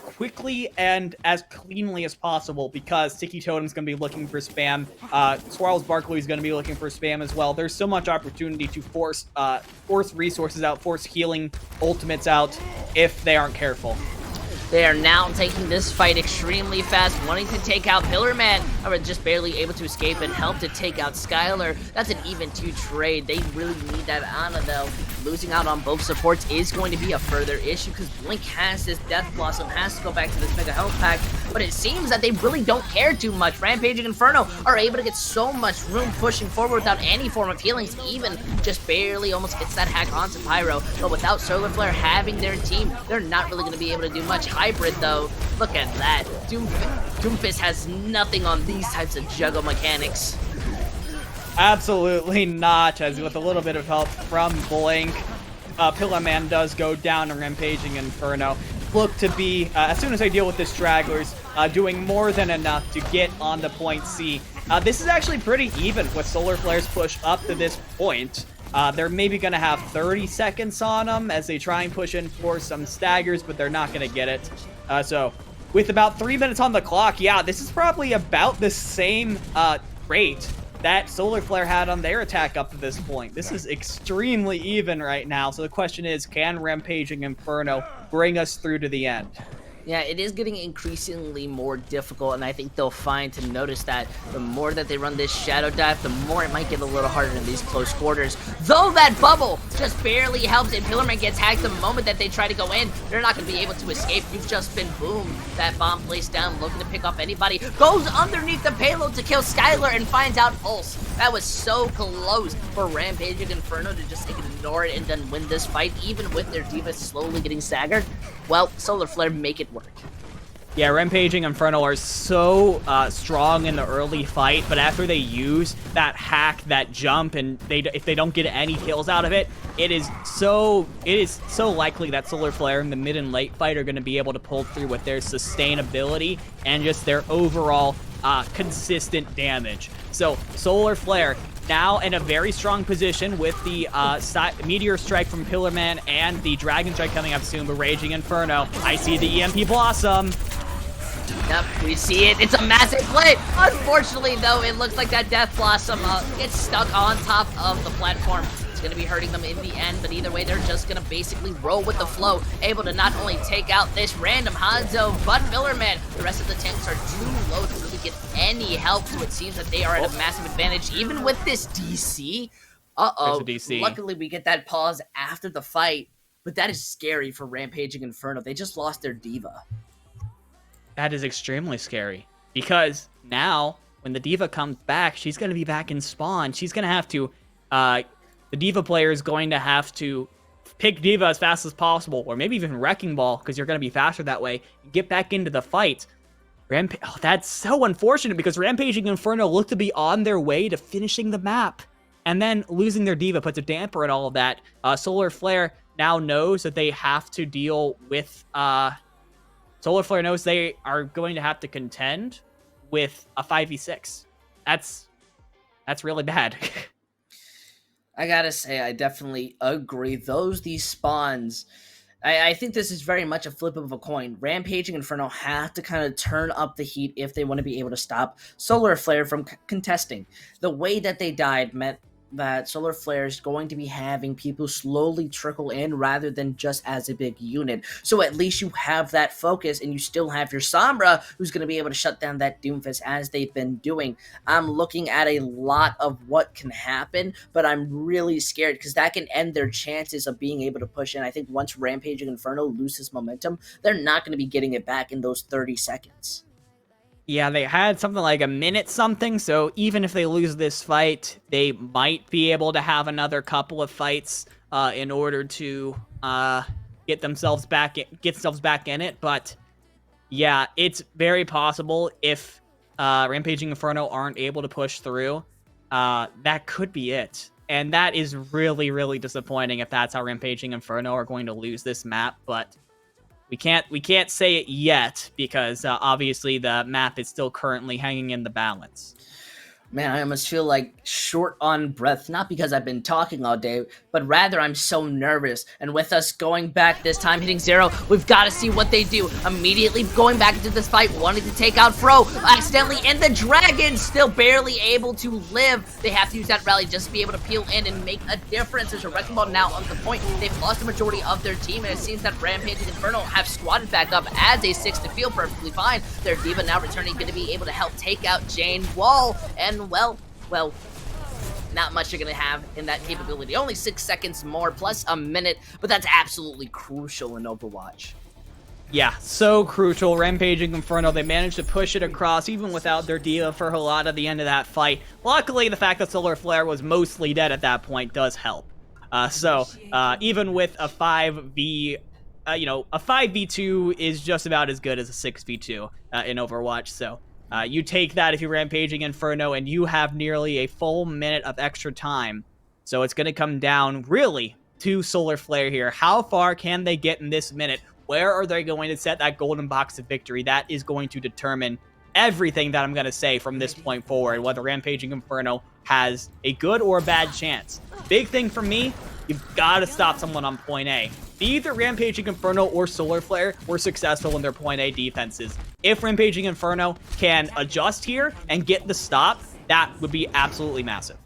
quickly and as cleanly as possible, because Sticky Totem's going to be looking for spam. Swirls Barkley is going to be looking for spam as well. There's so much opportunity to force resources out, force healing ultimates out if they aren't careful. They are now taking this fight extremely fast, wanting to take out Pillarman, or just barely able to escape and help to take out Skylar. That's an even 2 trade. They really need that Ana, though. Losing out on both supports is going to be a further issue, because Blink has this Death Blossom, has to go back to this Mega Health Pack, but it seems that they really don't care too much. Rampaging Inferno are able to get so much room pushing forward without any form of healings, even just barely almost gets that hack onto Pyro, but without Solar Flare having their team, they're not really going to be able to do much. Hybrid, though, look at that. Doomfist has nothing on these types of juggle mechanics. Absolutely not, as with a little bit of help from Blink, Pillarman does go down, and Rampaging Inferno look to be, as soon as they deal with the stragglers, doing more than enough to get on the point C. This is actually pretty even with Solar Flare's push up to this point. They're maybe going to have 30 seconds on them as they try and push in for some staggers, but they're not going to get it. So with about 3 minutes on the clock, yeah, this is probably about the same rate that Solar Flare had on their attack up to this point. This is extremely even right now. So the question is, can Rampaging Inferno bring us through to the end? Yeah, it is getting increasingly more difficult, and I think they'll find to notice that the more that they run this Shadow Dive, the more it might get a little harder in these close quarters. Though that bubble just barely helps, and Pillarman gets hacked the moment that they try to go in. They're not going to be able to escape. You've just been boomed. That bomb placed down, looking to pick up anybody. Goes underneath the payload to kill Skylar and finds out Pulse. That was so close for Rampaging Inferno to just ignore it and then win this fight, even with their D.Va slowly getting staggered. Well, Solar Flare make it work. Yeah, Rampaging Inferno are so strong in the early fight, but after they use that hack, that jump, and if they don't get any kills out of it, it is so likely that Solar Flare in the mid and late fight are going to be able to pull through with their sustainability and just their overall consistent damage. So Solar Flare now in a very strong position with the Meteor Strike from Pillarman and the Dragon Strike coming up soon, but Raging Inferno. I see the EMP Blossom. Yep, we see it. It's a massive play. Unfortunately, though, it looks like that Death Blossom gets stuck on top of the platform. It's going to be hurting them in the end, but either way, they're just going to basically roll with the flow, able to not only take out this random Hanzo, but Pillarman. The rest of the tanks are too low to really get any help, so it seems that they are at a massive advantage, even with this DC. There's a DC. Luckily, we get that pause after the fight, but that is scary for Rampaging Inferno. They just lost their D.Va. That is extremely scary, because now when the D.Va comes back, she's going to be back in spawn. She's going to have to, the D.Va player is going to have to pick D.Va as fast as possible, or maybe even Wrecking Ball, because you're going to be faster that way, and get back into the fight. That's so unfortunate, because Rampaging Inferno looked to be on their way to finishing the map, and then losing their D.Va puts a damper on all of that. Solar Flare now knows that they have to deal with, Solar Flare knows they are going to have to contend with a 5v6. That's really bad. I gotta say, I definitely agree. These spawns, I think this is very much a flip of a coin. Rampaging Inferno have to kind of turn up the heat if they want to be able to stop Solar Flare from contesting. The way that they died meant that Solar Flare is going to be having people slowly trickle in rather than just as a big unit. So at least you have that focus, and you still have your Sombra, who's going to be able to shut down that Doomfist as they've been doing. I'm looking at a lot of what can happen, but I'm really scared because that can end their chances of being able to push in. I think once Rampaging Inferno loses momentum, they're not going to be getting it back in those 30 seconds. Yeah, they had something like a minute something, so even if they lose this fight, they might be able to have another couple of fights in order to get themselves back in it. But yeah, it's very possible if Rampaging Inferno aren't able to push through, that could be it. And that is really, really disappointing if that's how Rampaging Inferno are going to lose this map, but we can't say it yet because obviously the map is still currently hanging in the balance. Man, I almost feel like short on breath, not because I've been talking all day, but rather I'm so nervous. And with us going back this time, hitting 0, we've got to see what they do. Immediately going back into this fight, wanting to take out Fro, accidentally, and the Dragon still barely able to live. They have to use that rally just to be able to peel in and make a difference. There's a Wrecking Ball now on the point. They've lost the majority of their team, and it seems that Rampaging Inferno have squatted back up as a 6 to feel perfectly fine. Their Diva now returning, going to be able to help take out Jane Wall, and well, not much you're going to have in that capability. Only 6 seconds more, plus a minute, but that's absolutely crucial in Overwatch. Yeah, so crucial. Rampaging Inferno, they managed to push it across even without their Diva for a lot at the end of that fight. Luckily, the fact that Solar Flare was mostly dead at that point does help. Even with a 5v, a 5v2 is just about as good as a 6v2 in Overwatch, so you take that if you're Rampaging Inferno, and you have nearly a full minute of extra time. So it's going to come down, really, to Solar Flare here. How far can they get in this minute? Where are they going to set that golden box of victory? That is going to determine everything that I'm going to say from this point forward, whether Rampaging Inferno has a good or a bad chance. Big thing for me, you've got to stop someone on point A. Either Rampaging Inferno or Solar Flare were successful in their point A defenses. If Rampaging Inferno can adjust here and get the stop, that would be absolutely massive.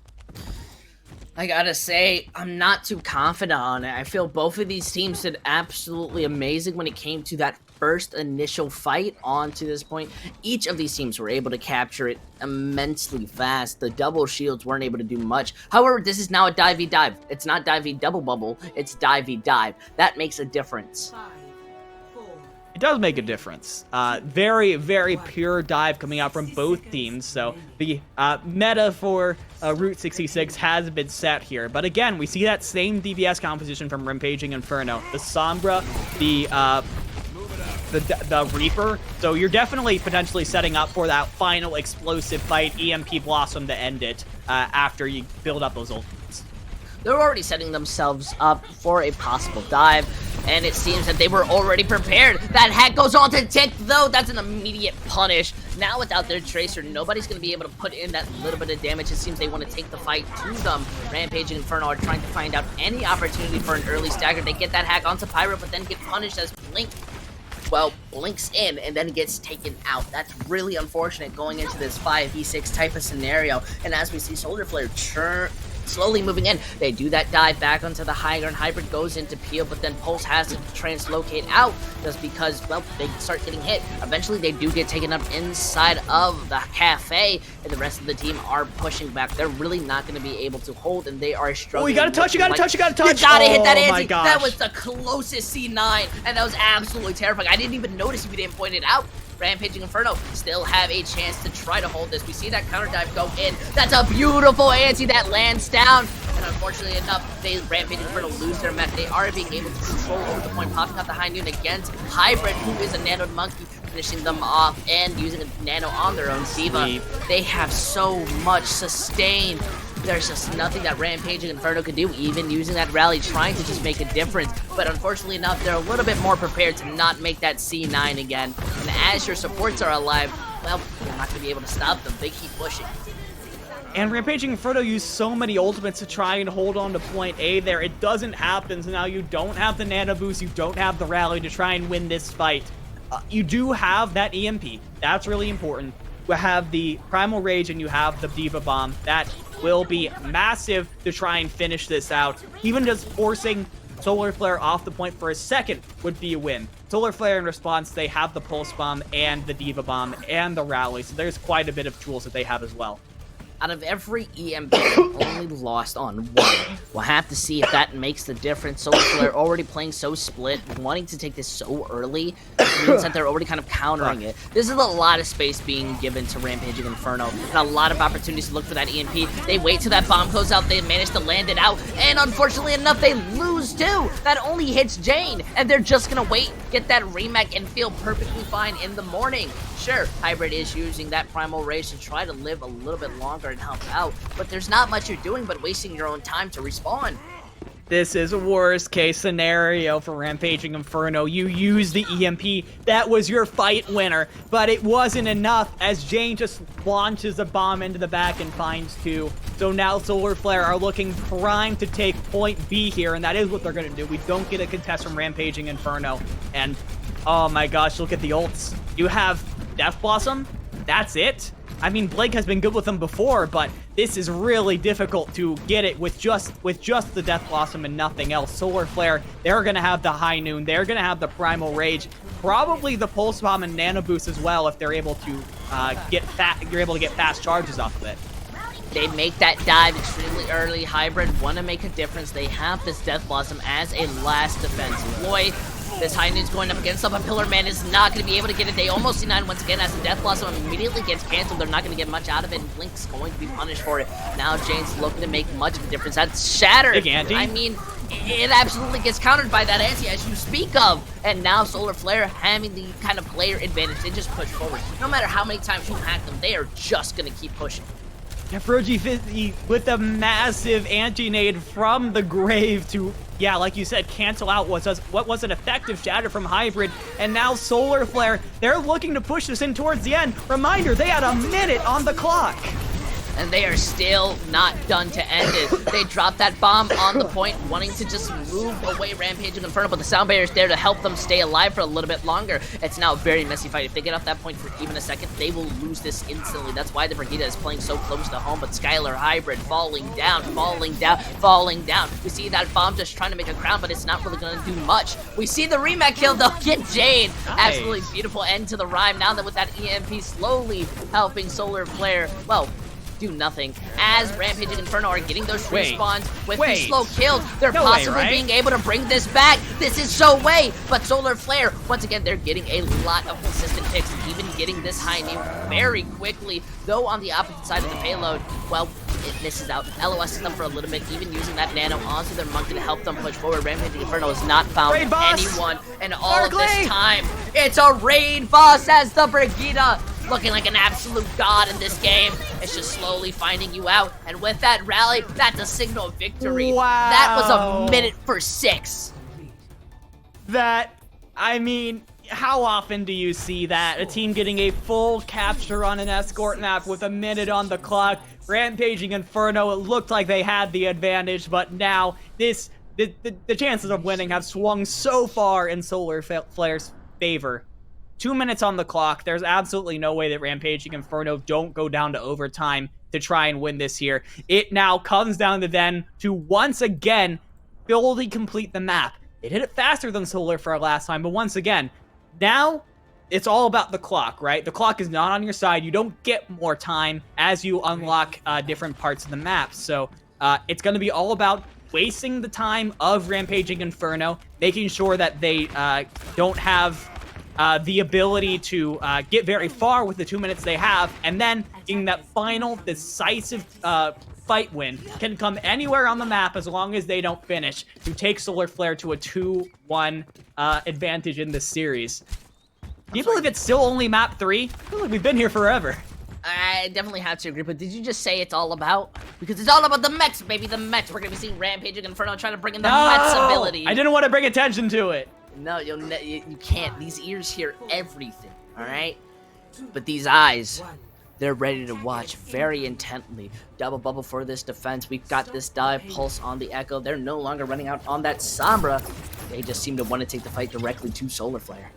I gotta say, I'm not too confident on it. I feel both of these teams did absolutely amazing when it came to that first initial fight on to this point. Each of these teams were able to capture it immensely fast. The double shields weren't able to do much. However, this is now a dive-v-dive. It's not dive-v-double bubble, it's dive-v-dive. That makes a difference. It does make a difference. Very, very pure dive coming out from both teams. So the meta for Route 66 has been set here. But again, we see that same DPS composition from Rampaging Inferno. The Sombra, the Reaper. So you're definitely potentially setting up for that final explosive fight, EMP Blossom, to end it after you build up those ultimates. They're already setting themselves up for a possible dive, and it seems that they were already prepared. That hack goes on to tick, though. That's an immediate punish. Now without their Tracer, nobody's going to be able to put in that little bit of damage. It seems they want to take the fight to them. Rampaging Inferno are trying to find out any opportunity for an early stagger. They get that hack onto Pyro, but then get punished as Blink, well, blinks in and then gets taken out. That's really unfortunate going into this 5v6 type of scenario. And as we see Solar Flare slowly moving in, they do that dive back onto the high ground. Hybrid goes into peel, but then Pulse has to translocate out just because, well, they start getting hit. Eventually, they do get taken up inside of the cafe, and the rest of the team are pushing back. They're really not going to be able to hold, and they are struggling. Oh, you gotta touch, you gotta touch, you gotta touch. You gotta hit that Oh my anti. gosh. That was the closest C9, and that was absolutely terrifying. I didn't even notice if you didn't point it out. Rampaging Inferno still have a chance to try to hold this. We see that counter dive go in. That's a beautiful anti that lands down. And unfortunately enough, Rampaging Inferno lose their mech. They are being able to control over the point, popping out the high noon against Hybrid, who is a nanoed monkey, finishing them off and using a nano on their own Diva. They have so much sustain. There's just nothing that Rampaging Inferno can do, even using that rally, trying to just make a difference. But unfortunately enough, they're a little bit more prepared to not make that C9 again. And as your supports are alive, well, you're not going to be able to stop them. They keep pushing. And Rampaging Inferno used so many ultimates to try and hold on to point A there. It doesn't happen, so now you don't have the Nano Boost, you don't have the Rally to try and win this fight. You do have that EMP. That's really important. You have the Primal Rage and you have the Diva Bomb. That will be massive to try and finish this out. Even just forcing Solar Flare off the point for a second would be a win. Solar Flare in response, they have the Pulse Bomb and the Diva Bomb and the Rally, so there's quite a bit of tools that they have as well. Out of every EMP, only lost on one. We'll have to see if that makes the difference. Solar Flare already playing so split, wanting to take this so early, means that they're already kind of countering it. This is a lot of space being given to Rampaging Inferno, and a lot of opportunities to look for that EMP. They wait till that bomb goes out, they manage to land it out, and unfortunately enough, they lose too. That only hits Jane, and they're just gonna wait, get that remake, and feel perfectly fine in the morning. Sure, Hybrid is using that Primal Rage to try to live a little bit longer and help out, but there's not much you're doing but wasting your own time to respawn. This is a worst case scenario for Rampaging Inferno. You used the EMP, that was your fight winner, but it wasn't enough as Jane just launches a bomb into the back and finds two. So now Solar Flare are looking primed to take point B here, and that is what they're gonna do. We don't get a contest from Rampaging Inferno, and oh my gosh, look at the ults. You have Death Blossom, that's it? I mean, Blake has been good with them before, but this is really difficult to get it with just the Death Blossom and nothing else. Solar Flare, they're gonna have the High Noon, they're gonna have the Primal Rage, probably the Pulse Bomb and Nano Boost as well if they're able to get fast charges off of it. They make that dive extremely early. Hybrid want to make a difference. They have this Death Blossom as a last defense. Boy, this High Noon's going up against him. A Pillar Man is not going to be able to get it. They almost C9 once again as the Death Blossom immediately gets canceled. They're not going to get much out of it, and Blink's going to be punished for it. Now Jane's looking to make much of a difference. That's Shattered. Big Anti. I mean, it absolutely gets countered by that anti as you speak of. And now Solar Flare having the kind of player advantage. They just push forward. No matter how many times you hack them, they are just going to keep pushing. Froji 50 with a massive anti-nade from the grave to, yeah, like you said, cancel out what was an effective shatter from Hybrid. And now Solar Flare, they're looking to push this in towards the end. Reminder, they had a minute on the clock. And they are still not done to end it. They dropped that bomb on the point, wanting to just move away Rampaging Inferno, but the sound barrier is there to help them stay alive for a little bit longer. It's now a very messy fight. If they get off that point for even a second, they will lose this instantly. That's why the Brigida is playing so close to home, but Skylar Hybrid falling down, falling down, falling down. We see that bomb just trying to make a crown, but it's not really going to do much. We see the remake kill, though, get Jade. Nice. Absolutely beautiful end to the rhyme. Now that with that EMP slowly helping Solar Flare, well, do nothing as Rampaging Inferno are getting those respawns with the slow kills. They're possibly being able to bring this back. This is so way, but Solar Flare, once again, they're getting a lot of consistent picks and even getting this High Noon very quickly. Though on the opposite side of the payload, well, it misses out. LOSs them for a little bit, even using that Nano onto their Monkey to help them push forward. Rampaging Inferno has not found anyone in all of this time. It's a raid boss as the Brigida looking like an absolute god in this game. It's just slowly finding you out. And with that rally, that's a signal of victory. Wow. That was a minute for 6. I mean, how often do you see that? A team getting a full capture on an escort map with a minute on the clock. Rampaging Inferno, it looked like they had the advantage, but now the chances of winning have swung so far in Solar Flare's favor. 2 minutes on the clock. There's absolutely no way that Rampaging Inferno don't go down to overtime to try and win this here. It now comes down to them to once again fully complete the map. They did it faster than Solar Flare last time, but once again, now it's all about the clock, right? The clock is not on your side. You don't get more time as you unlock different parts of the map. So it's going to be all about wasting the time of Rampaging Inferno, making sure that they don't have the ability to get very far with the 2 minutes they have, and then getting that final decisive fight win can come anywhere on the map as long as they don't finish to take Solar Flare to a 2-1 advantage in this series. Do you believe it's still only map 3? I feel like we've been here forever. I definitely have to agree, but did you just say it's all about? Because it's all about the Mets, baby, the Mets. We're going to be seeing Rampaging Inferno trying to bring in the Mets ability. I didn't want to bring attention to it. No, you can't. These ears hear everything, all right? But these eyes, They're ready to watch very intently. Double bubble for this defense. We've got this dive pulse on the Echo. They're no longer running out on that Sombra. They just seem to want to take the fight directly to Solar Flare.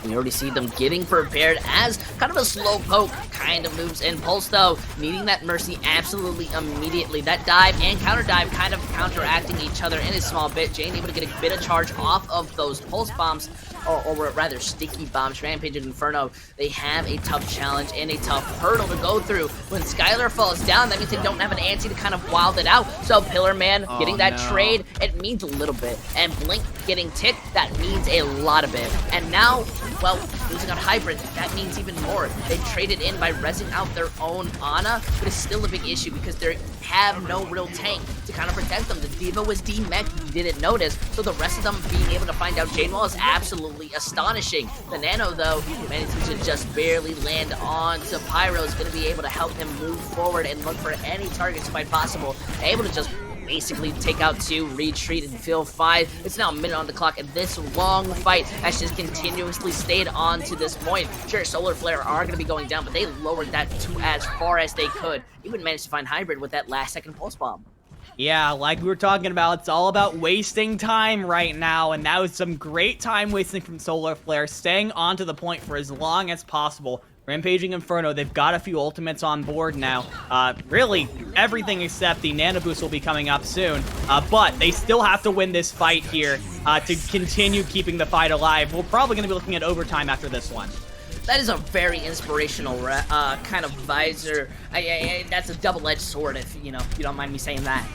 We already see them getting prepared as kind of a slow poke kind of moves in. Pulse, though, needing that Mercy absolutely immediately. That dive and counter dive kind of counteracting each other in a small bit. Jane able to get a bit of charge off of those pulse bombs, or rather sticky bombs. Rampage and Inferno, they have a tough challenge and a tough hurdle to go through. When Skylar falls down, that means they don't have an anti to kind of wild it out. So Pillar Man getting that trade, it means a little bit. And Blink getting ticked, that means a lot of it. And now, well, losing on Hybrid, that means even more. They traded in by rezzing out their own Ana, but it's still a big issue because they have no real tank to kind of protect them. The D.Va was D-mech, you didn't notice, so the rest of them being able to find out Jane Wall is absolutely astonishing. The Nano, though, managing to just barely land on to Pyro, is going to be able to help him move forward and look for any targets quite possible. Able to just basically take out 2, retreat, and fill 5. It's now a minute on the clock, and this long fight has just continuously stayed on to this point. Sure, Solar Flare are going to be going down, but they lowered that to as far as they could. Even managed to find Hybrid with that last second pulse bomb. Yeah, like we were talking about, it's all about wasting time right now, and that was some great time wasting from Solar Flare, staying onto the point for as long as possible. Rampaging Inferno, they've got a few ultimates on board now. Really, everything except the Nano Boost will be coming up soon. But they still have to win this fight here to continue keeping the fight alive. We're probably going to be looking at overtime after this one. That is a very inspirational kind of visor. That's a double-edged sword, if you don't mind me saying that.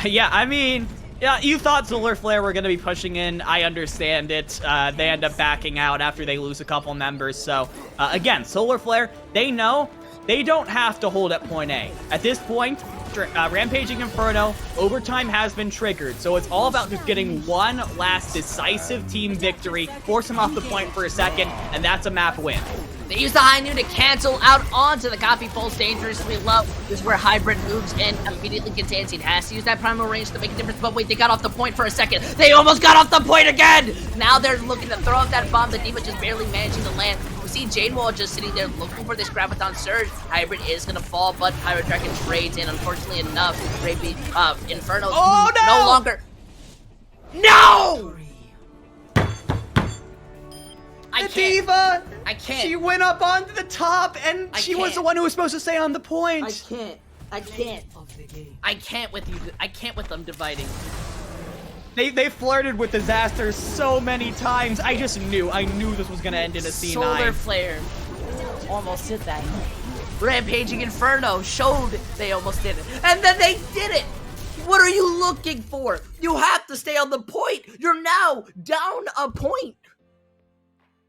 Yeah, I mean, yeah, you thought Solar Flare were going to be pushing in. I understand it. They end up backing out after they lose a couple members. So, again, Solar Flare, they know they don't have to hold at point A. At this point, Rampaging Inferno, overtime has been triggered. So it's all about just getting one last decisive team victory, force them off the point for a second, and that's a map win. They use the high noon to cancel out onto the copy pulse dangerously low. This is where Hybrid moves in, immediately gets antsy. Has to use that primal range to make a difference, but wait, they got off the point for a second. They almost got off the point again! Now they're looking to throw out that bomb. The D.Va just barely managing to land. We see Jane Wall just sitting there looking for this Graviton Surge. Hybrid is gonna fall, but Pyro Dragon trades, and unfortunately enough, Inferno no longer... No! The D.Va! I can't. She went up onto the top, and she was the one who was supposed to stay on the point. I can't with you. I can't with them dividing. They flirted with disaster so many times. I knew this was gonna end in a C9. Solar Flare almost did that. Rampaging Inferno showed they almost did it, and then they did it. What are you looking for? You have to stay on the point. You're now down a point.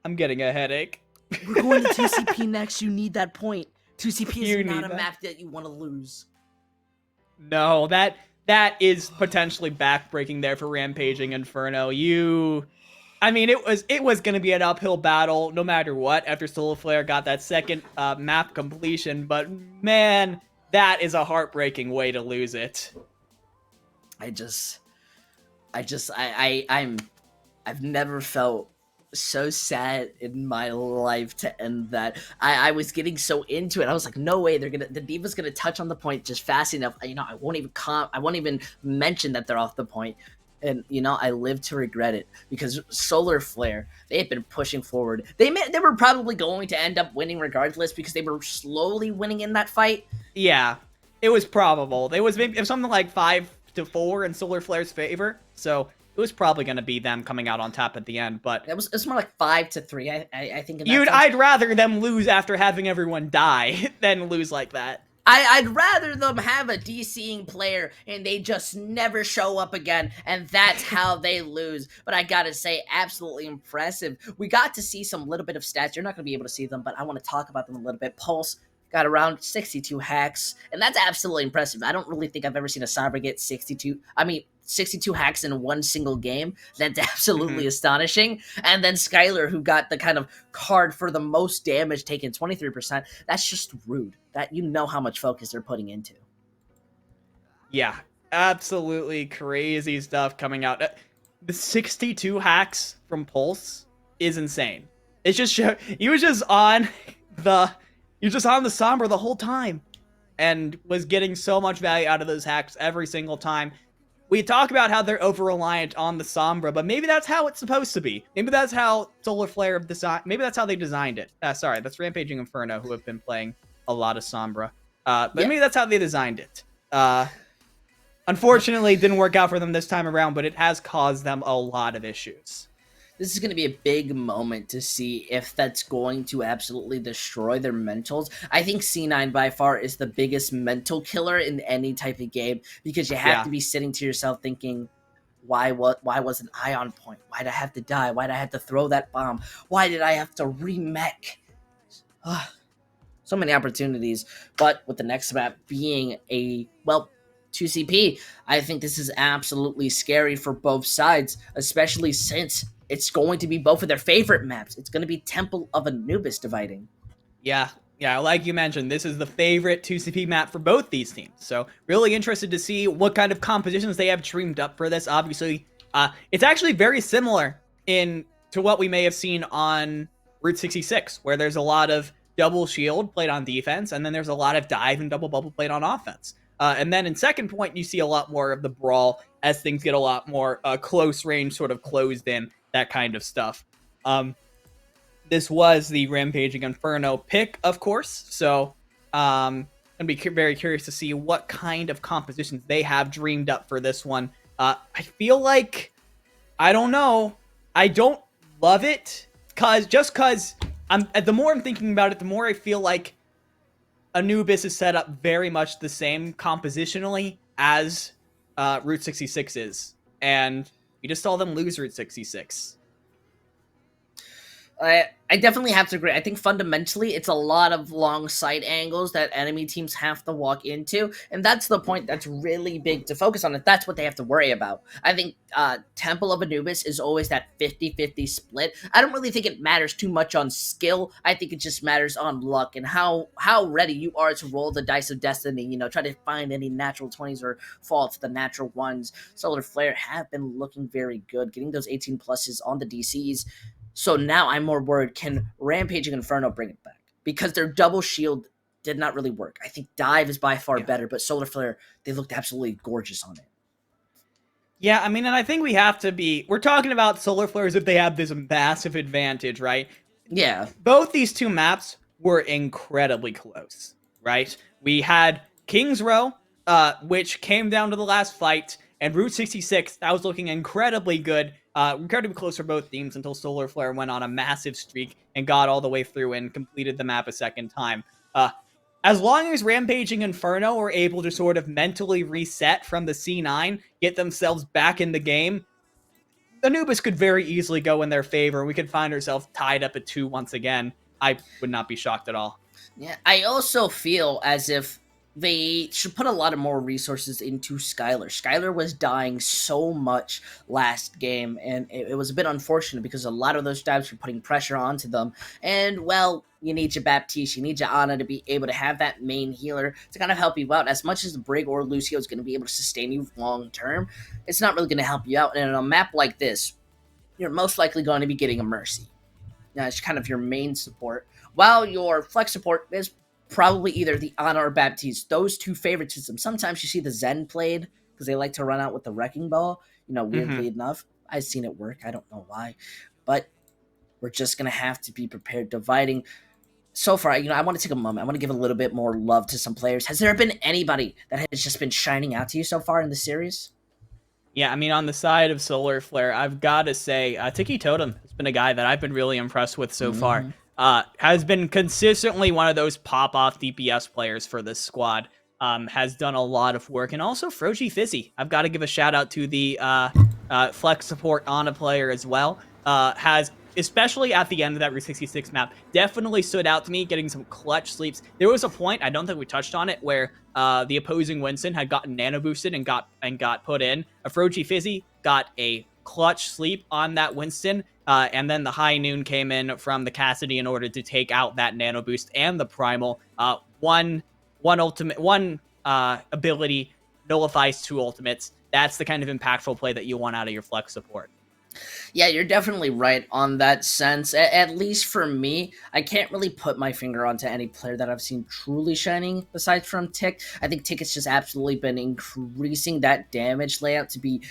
I'm getting a headache. We're going to 2CP next. You need that point. 2CP is not a map that you want to lose. No, that is potentially backbreaking there for Rampaging Inferno. I mean, it was going to be an uphill battle no matter what after Solar Flare got that second map completion, but man, that is a heartbreaking way to lose it. I've never felt so sad in my life to end that. I was getting so into it. I was like, no way, the D.Va's gonna touch on the point just fast enough. I won't even mention that they're off the point. And I live to regret it because Solar Flare, they had been pushing forward. They were probably going to end up winning regardless because they were slowly winning in that fight. Yeah, it was probable. It was something like 5-4 in Solar Flare's favor. So it was probably going to be them coming out on top at the end, but it's more like 5-3. I think. I'd rather them lose after having everyone die than lose like that. I'd rather them have a DCing player and they just never show up again, and that's how they lose. But I gotta say, absolutely impressive. We got to see some little bit of stats. You're not gonna be able to see them, but I want to talk about them a little bit. Pulse got around 62 hacks, and that's absolutely impressive. I don't really think I've ever seen a Cyber get 62 hacks in one single game. That's absolutely astonishing. And then Skylar, who got the kind of card for the most damage taken, 23%. That's just rude. That how much focus they're putting into. Yeah, absolutely crazy stuff coming out. The 62 hacks from Pulse is insane. It's just he was just on the Sombra the whole time, and was getting so much value out of those hacks every single time. We talk about how they're over-reliant on the Sombra, but maybe that's how it's supposed to be. Maybe that's how Solar Flare designed. Maybe that's how they designed it. Sorry, that's Rampaging Inferno, who have been playing a lot of Sombra. But maybe that's how they designed it. Unfortunately, it didn't work out for them this time around, but it has caused them a lot of issues. This is going to be a big moment to see if that's going to absolutely destroy their mentals. I think C9 by far is the biggest mental killer in any type of game, because you have to be sitting to yourself thinking, why wasn't I on point? Why did I have to die? Why did I have to throw that bomb? Why did I have to remech? So many opportunities. But with the next map being a, well, 2CP, I think this is absolutely scary for both sides, especially since it's going to be both of their favorite maps. It's going to be Temple of Anubis dividing. Yeah, like you mentioned, this is the favorite 2CP map for both these teams. So really interested to see what kind of compositions they have dreamed up for this. Obviously, it's actually very similar to what we may have seen on Route 66, where there's a lot of double shield played on defense, and then there's a lot of dive and double bubble played on offense. And then in second point, you see a lot more of the brawl as things get a lot more close range, sort of closed in, that kind of stuff. This was the Rampaging Inferno pick, of course. So I'm going to be very curious to see what kind of compositions they have dreamed up for this one. I feel like, I don't know, I don't love it, because the more I'm thinking about it, the more I feel like Anubis is set up very much the same compositionally as Route 66 is. And we just saw them lose Route 66. I definitely have to agree. I think fundamentally it's a lot of long sight angles that enemy teams have to walk into, and that's the point that's really big to focus on. That's what they have to worry about. I think Temple of Anubis is always that 50-50 split. I don't really think it matters too much on skill. I think it just matters on luck and how ready you are to roll the dice of destiny. You know, try to find any natural 20s or fall to the natural ones. Solar Flare have been looking very good, getting those 18 pluses on the DCs. So now I'm more worried, can Rampaging Inferno bring it back? Because their double shield did not really work. I think Dive is by far better, but Solar Flare, they looked absolutely gorgeous on it. Yeah, I mean, and I think we're talking about Solar Flare as if they have this massive advantage, right? Yeah. Both these two maps were incredibly close, right? We had King's Row, which came down to the last fight, and Route 66, that was looking incredibly good. Incredibly close for both teams until Solar Flare went on a massive streak and got all the way through and completed the map a second time. As long as Rampaging Inferno were able to sort of mentally reset from the C9, get themselves back in the game, Anubis could very easily go in their favor. We could find ourselves tied up at 2 once again. I would not be shocked at all. Yeah, I also feel as if they should put a lot of more resources into Skylar. Skylar was dying so much last game, and it was a bit unfortunate because a lot of those dives were putting pressure onto them. And, well, you need your Baptiste, you need your Ana to be able to have that main healer to kind of help you out. As much as the Brig or Lucio is going to be able to sustain you long term, it's not really going to help you out. And in a map like this, you're most likely going to be getting a Mercy. Now, it's kind of your main support, while your flex support is probably either the Ana or Baptiste. Those two favoritism. Sometimes you see the Zen played because they like to run out with the Wrecking Ball. You know, weirdly enough. I've seen it work. I don't know why. But we're just going to have to be prepared. Dividing. So far, I want to take a moment. I want to give a little bit more love to some players. Has there been anybody that has just been shining out to you so far in the series? Yeah, I mean, on the side of Solar Flare, I've got to say, Tiki Totem has been a guy that I've been really impressed with so far. Has been consistently one of those pop-off DPS players for this squad. Has done a lot of work. And also Froji Fizzy. I've got to give a shout-out to the flex support Ana player as well. Has, especially at the end of that Route 66 map, definitely stood out to me, getting some clutch sleeps. There was a point, I don't think we touched on it, where the opposing Winston had gotten nano boosted and got put in. Froji Fizzy got a clutch sleep on that Winston, and then the High Noon came in from the Cassidy in order to take out that nano boost and the Primal. One ability nullifies 2 ultimates. That's the kind of impactful play that you want out of your flex support. Yeah, you're definitely right on that sense. At least for me, I can't really put my finger onto any player that I've seen truly shining besides from Tick. I think Tick has just absolutely been increasing that damage layout to be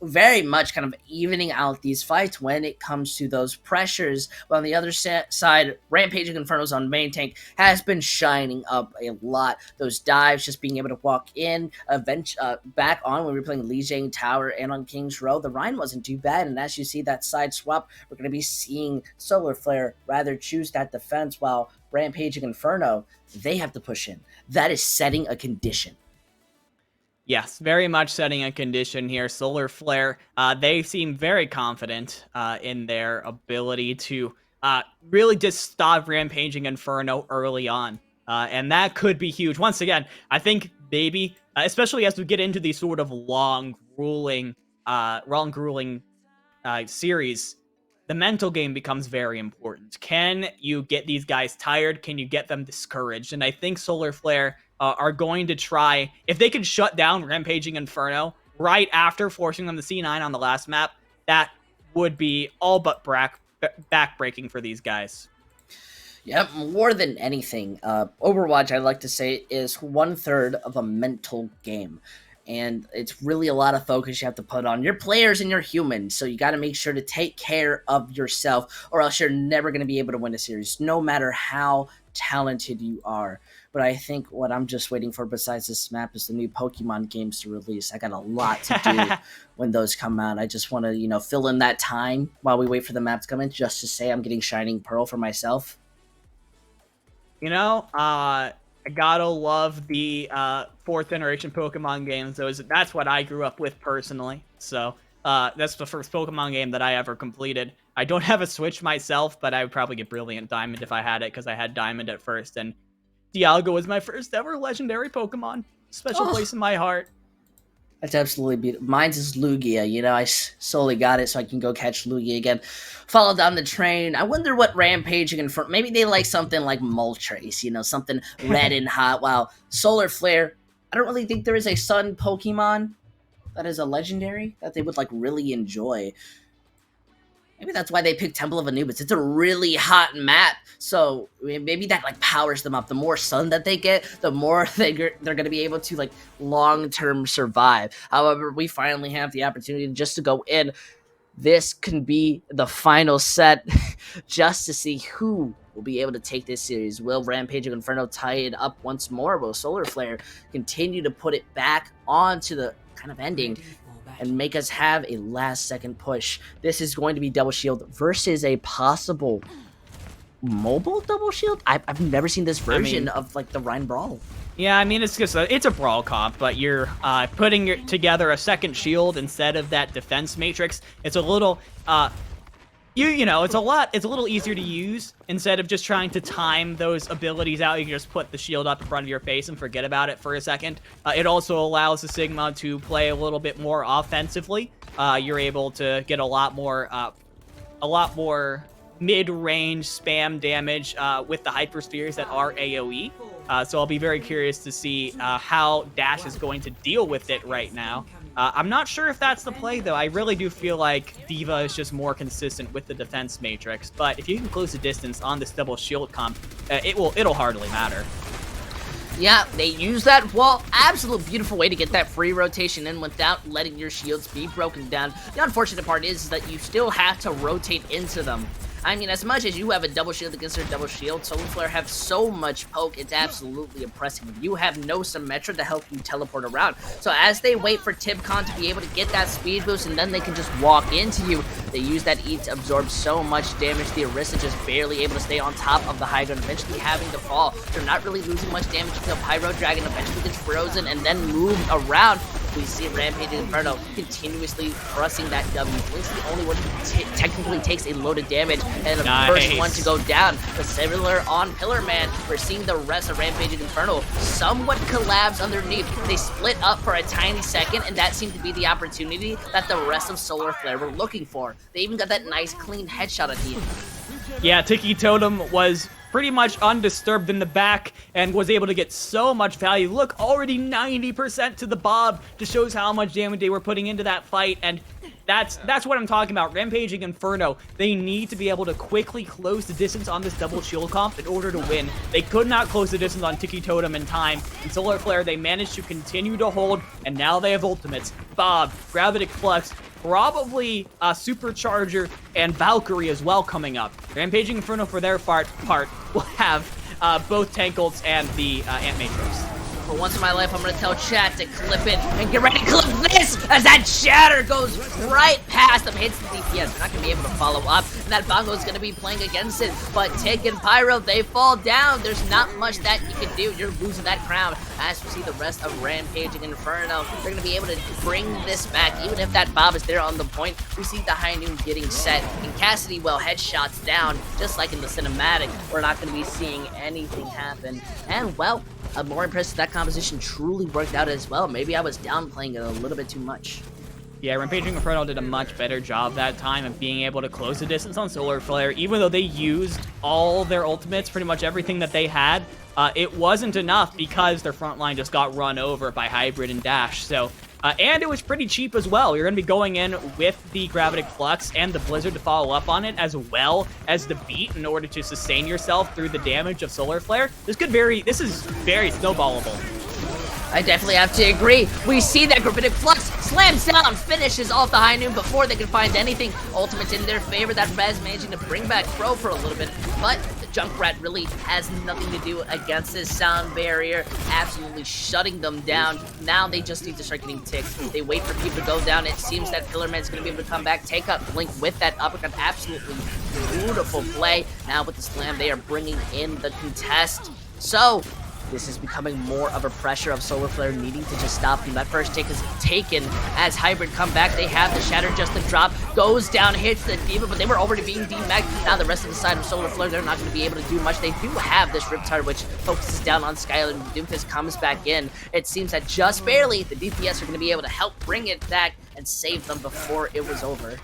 very much kind of evening out these fights when it comes to those pressures. But on the other side, Rampaging Inferno's on main tank has been shining up a lot. Those dives, just being able to walk in, back on when we were playing Lijiang Tower and on King's Row, the Rhine wasn't too bad. And as you see that side swap, we're going to be seeing Solar Flare rather choose that defense while Rampaging Inferno, they have to push in. That is setting a condition. Yes, very much setting a condition here. Solar Flare, they seem very confident in their ability to really just stop Rampaging Inferno early on. And that could be huge. Once again, I think maybe, especially as we get into these sort of long, grueling series, the mental game becomes very important. Can you get these guys tired? Can you get them discouraged? And I think Solar Flare are going to try, if they could shut down Rampaging Inferno right after forcing them to C9 on the last map, that would be all but back-breaking for these guys. Yep, more than anything, Overwatch, I like to say, is 1/3 of a mental game. And it's really a lot of focus you have to put on your players and your humans. So you got to make sure to take care of yourself, or else you're never going to be able to win a series, no matter how talented you are. But I think what I'm just waiting for besides this map is the new Pokemon games to release. I got a lot to do when those come out. I just want to, fill in that time while we wait for the map to come in, just to say I'm getting Shining Pearl for myself. I gotta love the 4th generation Pokemon games. That's what I grew up with personally. So that's the first Pokemon game that I ever completed. I don't have a Switch myself, but I would probably get Brilliant Diamond if I had it, because I had Diamond at first. And Dialga was my first ever legendary Pokemon. Special place in my heart. That's absolutely beautiful. Mine's is Lugia. I slowly got it so I can go catch Lugia again. Follow down the train. I wonder what Rampaging Inferno. Maybe they like something like Moltres, something red and hot. While Solar Flare, I don't really think there is a Sun Pokemon that is a legendary that they would really enjoy. Maybe that's why they picked Temple of Anubis. It's a really hot map, so maybe that powers them up. The more sun that they get, the more they're going to be able to long-term survive. However, we finally have the opportunity just to go in. This can be the final set just to see who will be able to take this series. Will Rampaging Inferno tie it up once more? Will Solar Flare continue to put it back onto the kind of ending and make us have a last-second push? This is going to be Double Shield versus a possible mobile Double Shield. I've never seen this version of the Rhine Brawl. Yeah, it's just it's a brawl comp, but you're putting together a second shield instead of that defense matrix. It's a little it's a little easier to use. Instead of just trying to time those abilities out, you can just put the shield up in front of your face and forget about it for a second. It also allows the Sigma to play a little bit more offensively. You're able to get a lot more mid-range spam damage with the Hyperspheres that are AoE. So I'll be very curious to see how Dash is going to deal with it right now. I'm not sure if that's the play, though. I really do feel like D.Va is just more consistent with the defense matrix. But if you can close the distance on this double shield comp, it'll hardly matter. Yeah, they use that wall. Absolute beautiful way to get that free rotation in without letting your shields be broken down. The unfortunate part is that you still have to rotate into them. As much as you have a double shield against their double shield, Solar Flare have so much poke, it's absolutely oppressive. You have no Symmetra to help you teleport around. So as they wait for Tibcon to be able to get that speed boost, and then they can just walk into you, they use that E to absorb so much damage. The Orisa just barely able to stay on top of the Hydra and eventually having to fall. They're not really losing much damage until Pyro Dragon eventually gets frozen and then moved around. We see Rampaging Inferno continuously pressing that W. Blink's the only one who technically takes a load of damage and the first one to go down. But similar on Pillar Man, we're seeing the rest of Rampaging Inferno somewhat collapse underneath. They split up for a tiny second, and that seemed to be the opportunity that the rest of Solar Flare were looking for. They even got that nice clean headshot at the end. Yeah, Tiki Totem was pretty much undisturbed in the back and was able to get so much value. Look, already 90% to the Bob. Just shows how much damage they were putting into that fight, and That's what I'm talking about. Rampaging Inferno, they need to be able to quickly close the distance on this double shield comp in order to win. They could not close the distance on Tiki Totem in time. And Solar Flare, they managed to continue to hold, and now they have ultimates. Bob, Gravitic Flux, probably Supercharger, and Valkyrie as well coming up. Rampaging Inferno for their part will have both Tank ults and the Ant Matrix. For once in my life, I'm gonna tell chat to clip it and get ready to clip this as that shatter goes right past them, hits the DPS. They're not gonna be able to follow up, and that Bongo is gonna be playing against it. But Tick and Pyro, they fall down. There's not much that you can do. You're losing that crown. As we see the rest of Rampaging Inferno, they're gonna be able to bring this back, even if that Bob is there on the point. We see the High Noon getting set, and Cassidy, well, headshots down, just like in the cinematic. We're not gonna be seeing anything happen. And, well, I'm more impressed that composition truly worked out as well. Maybe I was downplaying it a little bit too much. Yeah, Rampaging Inferno did a much better job that time of being able to close the distance on Solar Flare. Even though they used all their ultimates, pretty much everything that they had, it wasn't enough because their front line just got run over by Hybrid and Dash. So, and it was pretty cheap as well. You're going to be going in with the Gravitic Flux and the Blizzard to follow up on it, as well as the Beat in order to sustain yourself through the damage of Solar Flare. This is very snowballable. I definitely have to agree. We see that Gravitic Flux slams down, finishes off the High Noon before they can find anything. Ultimate's in their favor. That Raz managing to bring back Crow for a little bit, but the Junkrat really has nothing to do against this sound barrier, absolutely shutting them down. Now they just need to start getting ticked. They wait for people to go down. It seems that Pillarman's going to be able to come back, take out Blink with that uppercut. Absolutely beautiful play. Now with the slam, they are bringing in the contest. So this is becoming more of a pressure of Solar Flare needing to just stop him. That first tick is taken as Hybrid come back. They have the Shatter just to drop. Goes down, hits the Diva, but they were already being DMAC'd. Now the rest of the side of Solar Flare, they're not going to be able to do much. They do have this Riptide, which focuses down on Skylar, and Doomfist comes back in. It seems that just barely the DPS are going to be able to help bring it back and save them before it was over.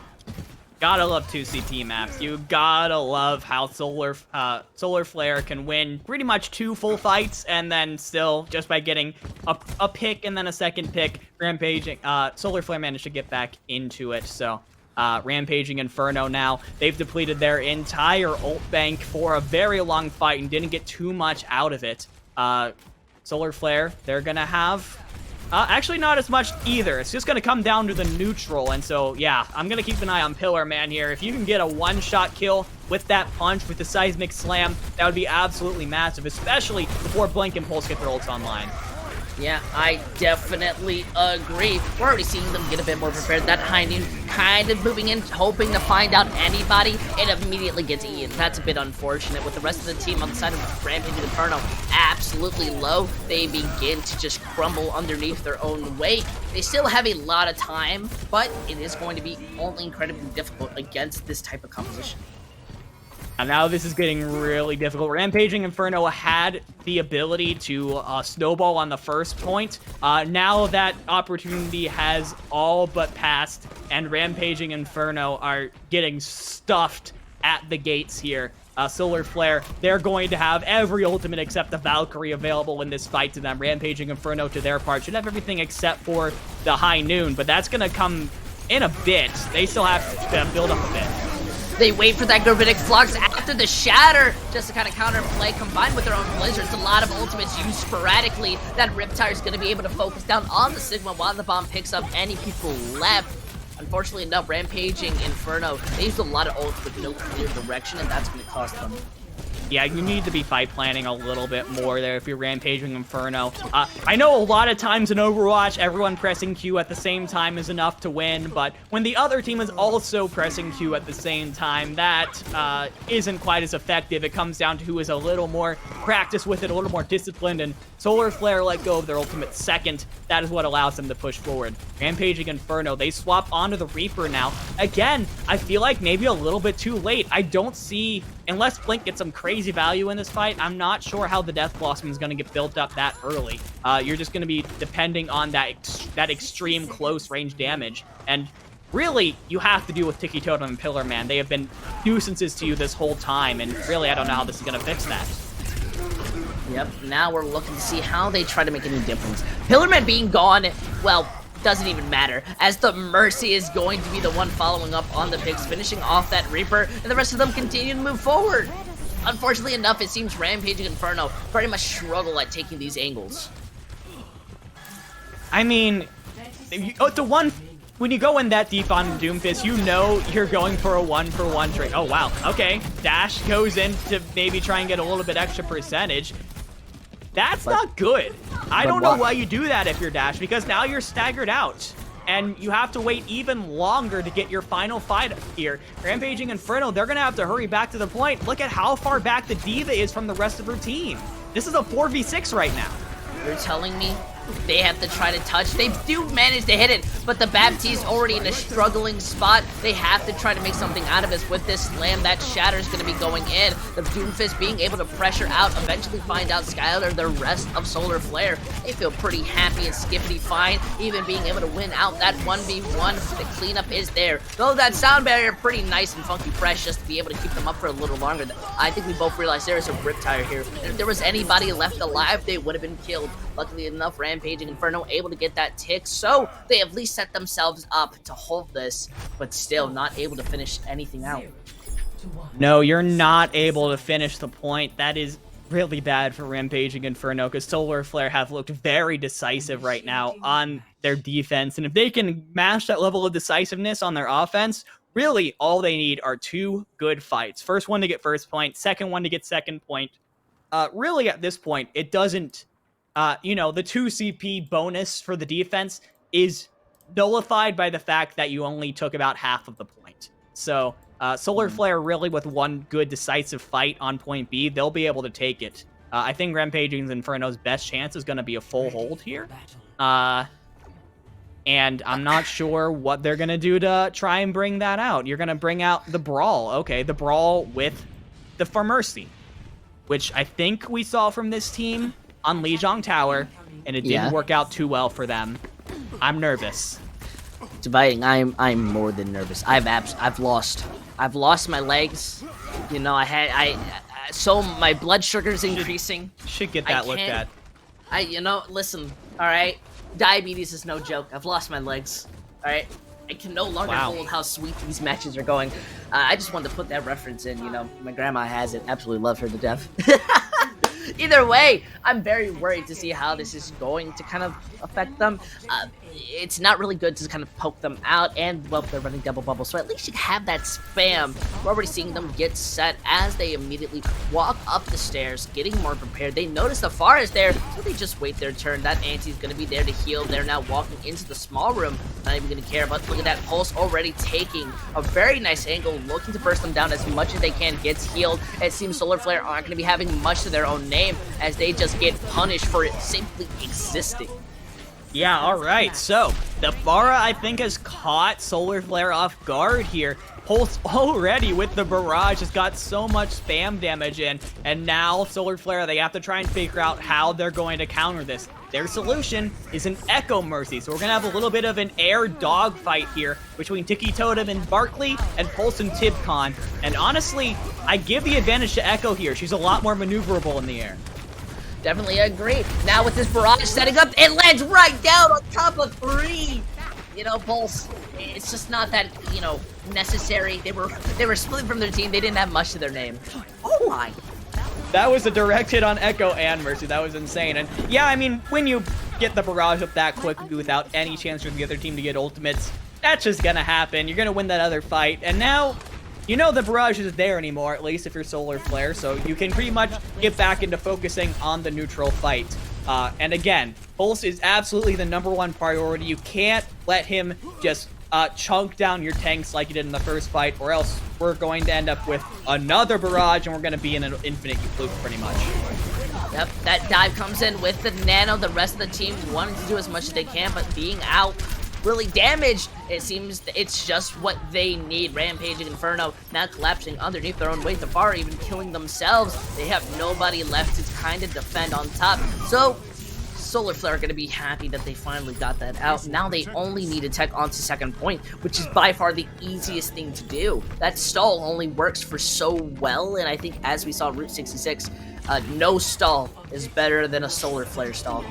Gotta love 2 CP maps. You gotta love how Solar Flare can win pretty much 2 full fights, and then still, just by getting a pick and then a second pick, Rampaging, Solar Flare managed to get back into it. So, Rampaging Inferno now, they've depleted their entire ult bank for a very long fight and didn't get too much out of it. Solar Flare, they're gonna have actually not as much either. It's just going to come down to the neutral. And so, yeah, I'm going to keep an eye on Pillar Man here. If you can get a one-shot kill with that punch, with the Seismic Slam, that would be absolutely massive, especially before Blink and Pulse get their ults online. Yeah, I definitely agree. We're already seeing them get a bit more prepared. That High Noon kind of moving in, hoping to find out anybody, and immediately gets eaten. That's a bit unfortunate. With the rest of the team on the side of Rampaging Inferno absolutely low, they begin to just crumble underneath their own weight. They still have a lot of time, but it is going to be only incredibly difficult against this type of composition. And now this is getting really difficult. Rampaging Inferno had the ability to snowball on the first point. Now that opportunity has all but passed, and Rampaging Inferno are getting stuffed at the gates here. Solar Flare, they're going to have every ultimate except the Valkyrie available in this fight to them. Rampaging Inferno, to their part, should have everything except for the High Noon, but that's going to come in a bit. They still have to build up a bit. They wait for that Gravitic Flux after the Shatter just to kind of counterplay, combined with their own Blizzards. A lot of ultimates used sporadically. That Riptide is going to be able to focus down on the Sigma while the bomb picks up any people left. Unfortunately enough, Rampaging Inferno, they used a lot of ults with no clear direction, and that's going to cost them. Yeah, you need to be fight planning a little bit more there if you're Rampaging Inferno. I know a lot of times in Overwatch, everyone pressing Q at the same time is enough to win, but when the other team is also pressing Q at the same time, that isn't quite as effective. It comes down to who is a little more practiced with it, a little more disciplined, and Solar Flare let go of their ultimate second. That is what allows them to push forward. Rampaging Inferno, they swap onto the Reaper now. Again, I feel like maybe a little bit too late. I don't see, unless Blink gets some crazy value in this fight, I'm not sure how the Death Blossom is going to get built up that early. You're just going to be depending on that extreme close range damage. And really, you have to deal with Tiki Totem and Pillar Man. They have been nuisances to you this whole time, and really, I don't know how this is going to fix that. Yep, now we're looking to see how they try to make any difference. Pillarman being gone, well, doesn't even matter, as the Mercy is going to be the one following up on the picks, finishing off that Reaper, and the rest of them continue to move forward. Unfortunately enough, it seems Rampaging Inferno very much struggle at taking these angles. I mean, when you go in that deep on Doomfist, you know you're going for a 1-for-1 trade. Oh, wow. Okay. Dash goes in to maybe try and get a little bit extra percentage. That's not good. I don't know why you do that if you're Dash, because now you're staggered out. And you have to wait even longer to get your final fight here. Rampaging Inferno, they're going to have to hurry back to the point. Look at how far back the Diva is from the rest of her team. This is a 4v6 right now. You're telling me they have to try to touch? They do manage to hit it, but the Baptiste already in a struggling spot. They have to try to make something out of this with this slam. That shatter is going to be going in. The Doomfist being able to pressure out, eventually find out Skylar, the rest of Solar Flare. They feel pretty happy and skippity fine, even being able to win out that 1v1. The cleanup is there. Though that sound barrier pretty nice and funky fresh just to be able to keep them up for a little longer. I think we both realized there is a Riptire here. And if there was anybody left alive, they would have been killed. Luckily enough, Rampaging Inferno able to get that tick, so they at least set themselves up to hold this, but still not able to finish anything out. No, you're not able to finish the point. That is really bad for Rampaging Inferno, because Solar Flare have looked very decisive right now on their defense, and if they can match that level of decisiveness on their offense, really all they need are 2 good fights. First one to get first point, second one to get second point. Really at this point, it doesn't... the 2 CP bonus for the defense is nullified by the fact that you only took about half of the point. So, Solar Flare really with 1 good decisive fight on point B, they'll be able to take it. I think Rampaging Inferno's best chance is going to be a full hold here. And I'm not sure what they're going to do to try and bring that out. You're going to bring out the Brawl. Okay, the Brawl with the For Mercy, which I think we saw from this team on Lijiang Tower, and it didn't work out too well for them. I'm nervous. Dividing, I'm more than nervous. I've lost my legs. You know, so my blood sugar's increasing. Should get that looked at. Listen, all right. Diabetes is no joke. I've lost my legs. All right. I can no longer hold how sweet these matches are going. I just wanted to put that reference in. You know, my grandma has it. Absolutely love her to death. Either way, I'm very worried to see how this is going to kind of affect them. It's not really good to kind of poke them out, and, well, they're running double bubble, so at least you have that spam. We're already seeing them get set as they immediately walk up the stairs, getting more prepared. They notice the Pharah is there, so they just wait their turn. That Anti's going to be there to heal. They're now walking into the small room, not even going to care about. Look at that Pulse already taking a very nice angle, looking to burst them down as much as they can, gets healed. It seems Solar Flare aren't going to be having much to their own name, as they just get punished for it simply existing. Yeah, alright, so the Pharah, I think, has caught Solar Flare off guard here. Pulse already with the barrage has got so much spam damage in, and now Solar Flare, they have to try and figure out how they're going to counter this. Their solution is an Echo Mercy, so we're going to have a little bit of an air dogfight here between Tiki Totem and Barkley and Pulse and Tibcon, and honestly, I give the advantage to Echo here. She's a lot more maneuverable in the air. Definitely agree. Now with this barrage setting up, it lands right down on top of 3. You know, Pulse, it's just not that, necessary. They were split from their team. They didn't have much to their name. Oh my. That was a direct hit on Echo and Mercy. That was insane. And yeah, I mean, when you get the barrage up that quickly without any chance for the other team to get ultimates, that's just gonna happen. You're gonna win that other fight. And now, the barrage isn't there anymore, at least if you're Solar Flare, so you can pretty much get back into focusing on the neutral fight. And again, Pulse is absolutely the #1 priority. You can't let him just chunk down your tanks like you did in the first fight, or else we're going to end up with another barrage, and we're going to be in an infinite loop pretty much. Yep, that dive comes in with the Nano. The rest of the team wanting to do as much as they can, but being out really damaged. It seems it's just what they need. Rampaging Inferno now collapsing underneath their own weight. The Pharah even killing themselves. They have nobody left to kind of defend on top. So Solar Flare are going to be happy that they finally got that out. Now they only need to tech onto second point, which is by far the easiest thing to do. That stall only works for so well, and I think as we saw Route 66, no stall is better than a Solar Flare stall.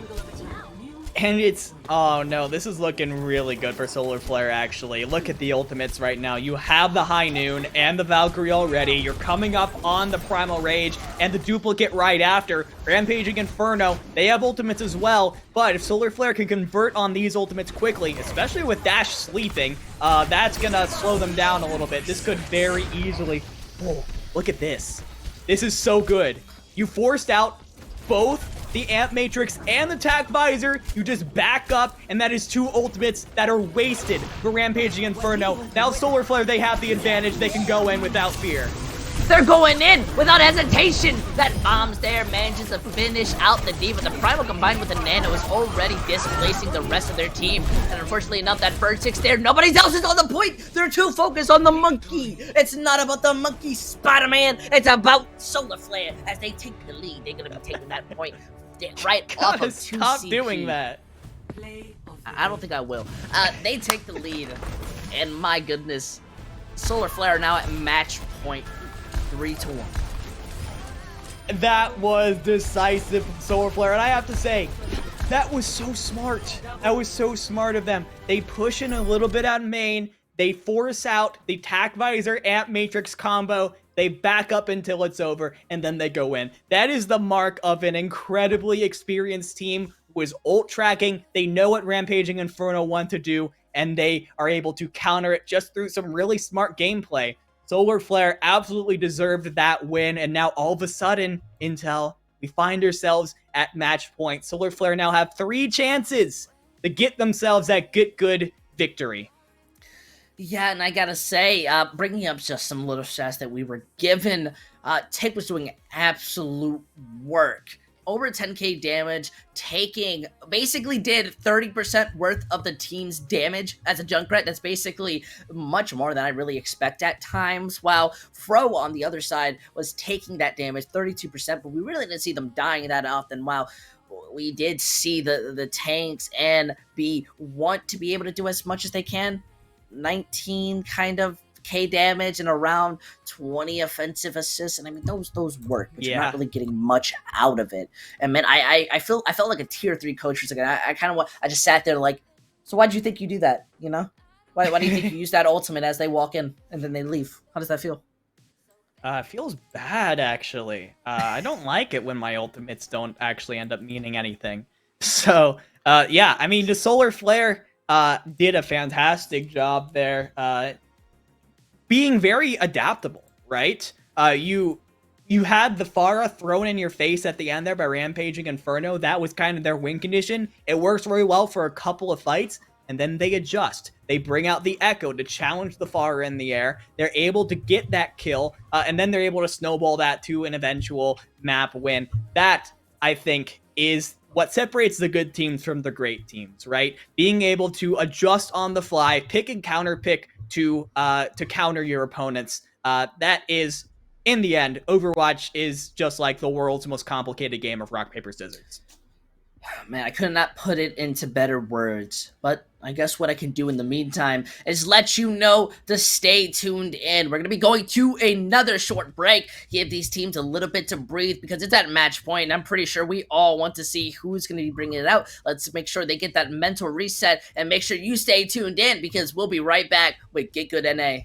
And it's, oh no, this is looking really good for Solar Flare, actually. Look at the ultimates right now. You have the High Noon and the Valkyrie already. You're coming up on the Primal Rage and the duplicate right after. Rampaging Inferno, they have ultimates as well. But if Solar Flare can convert on these ultimates quickly, especially with Dash sleeping, that's gonna slow them down a little bit. This could very easily, oh, look at this. This is so good. You forced out both the Amp Matrix and the Tac Visor. You just back up, and that is 2 ultimates that are wasted for Rampaging Inferno. Now Solar Flare, they have the advantage. They can go in without fear. They're going in without hesitation. That bomb's there, manages to finish out the D, but the Primal combined with the Nano is already displacing the rest of their team. And unfortunately enough, that Bird 6 there, nobody else is on the point. They're too focused on the monkey. It's not about the monkey, Spider-Man. It's about Solar Flare. As they take the lead, they're going to be taking that point right off of 2 Stop CP. doing that. I don't think I will. They take the lead, and my goodness, Solar Flare now at match point. 3-1. That was decisive from Solar Flare, and I have to say, that was so smart. That was so smart of them. They push in a little bit on main, they force out the Tac Visor Amp Matrix combo, they back up until it's over, and then they go in. That is the mark of an incredibly experienced team who is ult tracking. They know what Rampaging Inferno want to do, and they are able to counter it just through some really smart gameplay. Solar Flare absolutely deserved that win, and now all of a sudden, Intel, we find ourselves at match point. Solar Flare now have 3 chances to get themselves that GitGud victory. Yeah, and I gotta say, bringing up just some little stats that we were given, Tick was doing absolute work. Over 10k damage, basically did 30% worth of the team's damage as a Junkrat. That's basically much more than I really expect at times, while Fro on the other side was taking that damage, 32%, but we really didn't see them dying that often, while we did see the tanks and B want to be able to do as much as they can. 19 kind of K damage and around 20 offensive assists, and I mean those work, but you're not really getting much out of it. And man, I felt like a tier 3 coach for a second. I just sat there like, so why do you think you do that? You know, why do you think you use that ultimate as they walk in and then they leave? How does that feel? It feels bad, actually. I don't like it when my ultimates don't actually end up meaning anything. So yeah, I mean, the Solar Flare did a fantastic job there. Being very adaptable, right? You had the Pharah thrown in your face at the end there by Rampaging Inferno. That was kind of their win condition. It works very well for a couple of fights, and then they adjust. They bring out the Echo to challenge the Pharah in the air. They're able to get that kill, and then they're able to snowball that to an eventual map win. That, I think, is what separates the good teams from the great teams, right? Being able to adjust on the fly, pick and counter pick to counter your opponents. That is, in the end, Overwatch is just like the world's most complicated game of rock, paper, scissors. Man, I could not put it into better words, but I guess what I can do in the meantime is let you know to stay tuned in. We're going to be going to another short break, give these teams a little bit to breathe because it's at match point, and I'm pretty sure we all want to see who's going to be bringing it out. Let's make sure they get that mental reset, and make sure you stay tuned in because we'll be right back with Get Good NA.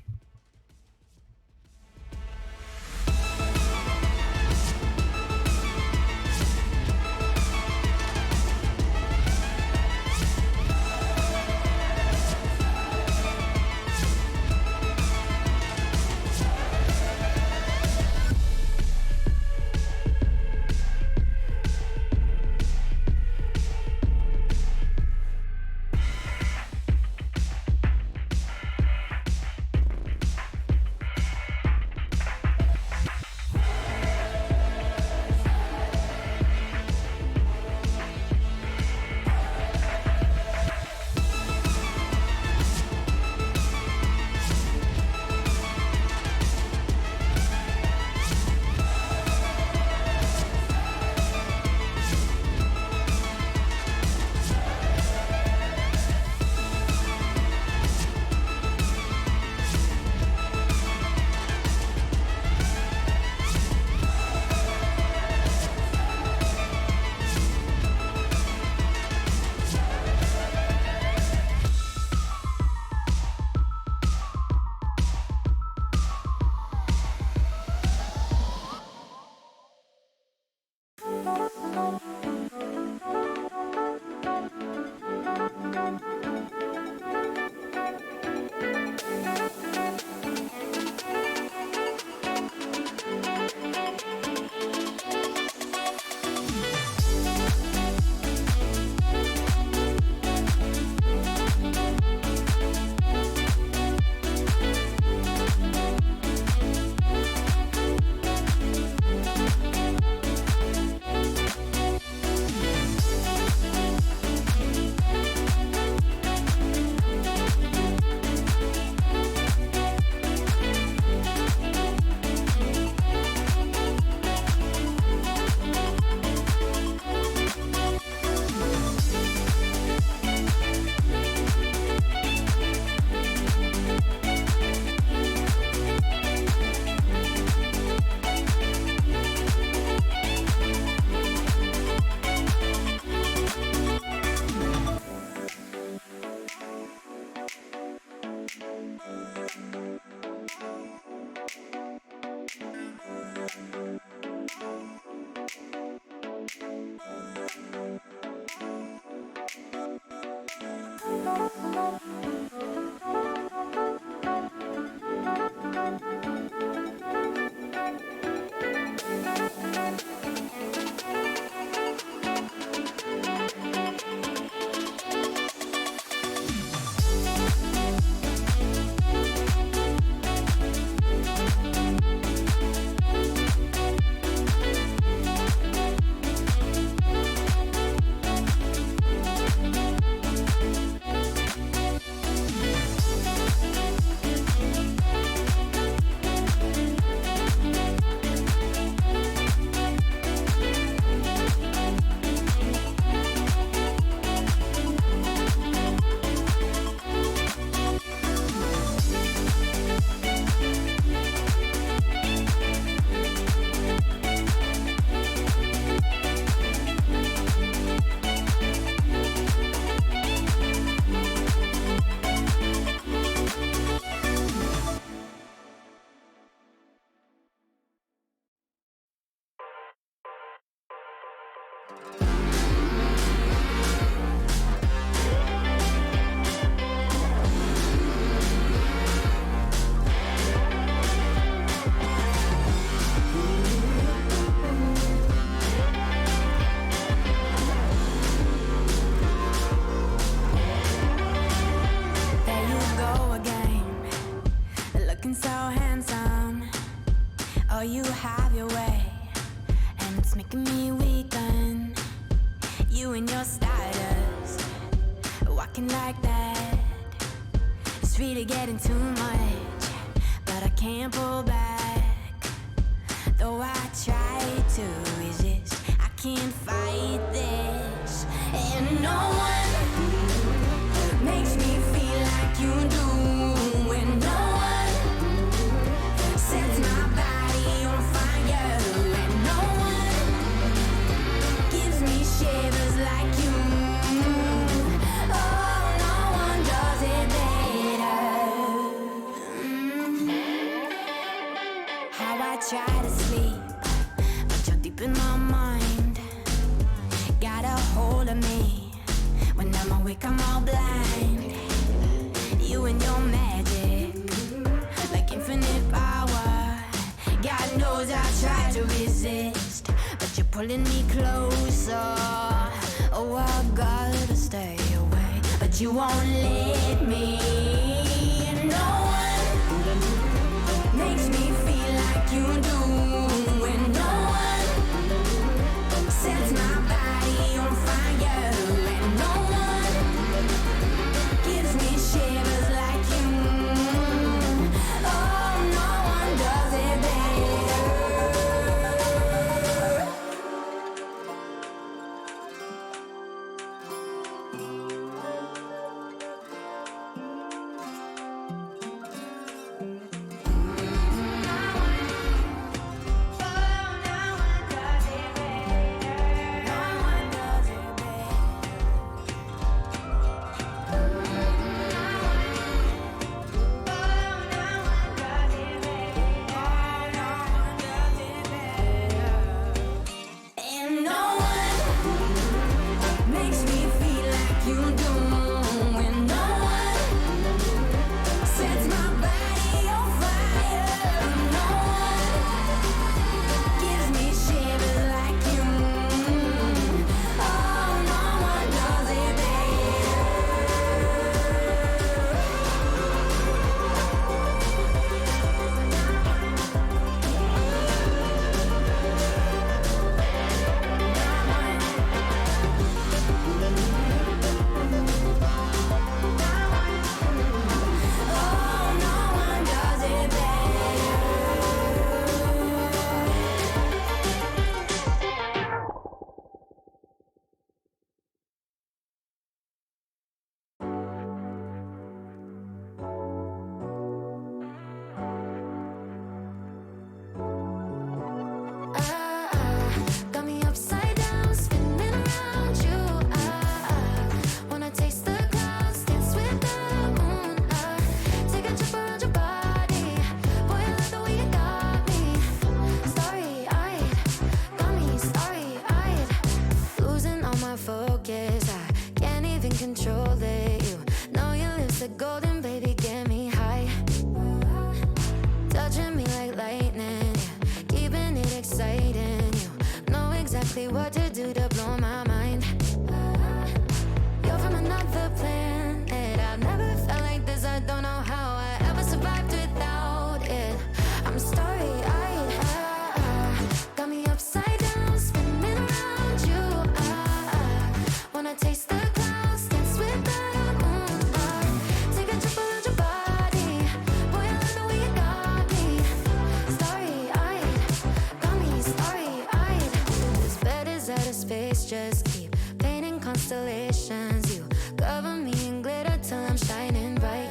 There you go again, looking so handsome. Oh, you have your way, and it's making me weaken. You and your stardust, walking like that. It's really getting too much, but I can't pull back. Though I try to resist, I can't fight this. And no one makes me feel like you do. And no one sets my body on fire. And no one gives me shivers like you. Oh, no one does it better. How I try to sleep, but you're deep in my mind. Got a hold of me. When I'm awake, I'm all blind. You and your magic, like infinite power. God knows I try to resist, but you're pulling me closer. Oh, I gotta stay away, but you won't let me. No one makes me feel like you do. And no one sets my body on fire. And no one gives me shivers like you. Oh, no one does it better. And no one makes me feel like you do. And no one sets my body on fire. No one gives me shivers like you. Oh, no one does it Oh, no one does it better. Got me upside down, spinning around you. Wanna taste the clouds, dance with the moon. Take a trip around your body. Boy, I love the way you got me. Starry-eyed, got me starry-eyed. Losing all my focus, I can't even control it. You know your lips are golden, baby, get me high. Touching me like lightning, yeah, keeping it exciting. You know exactly what to do to blow my mind. You're from another planet. I've never felt like this. I don't know how I ever survived without it. I'm starry-eyed. Got me upside down, spinning around you. Wanna taste the clouds, dance with the moon. Take a trip around your body. Boy, I love the way you got me. Starry-eyed, got me starry-eyed. This bed is out of space, just keep painting constellations. You cover me in glitter till I'm shining bright.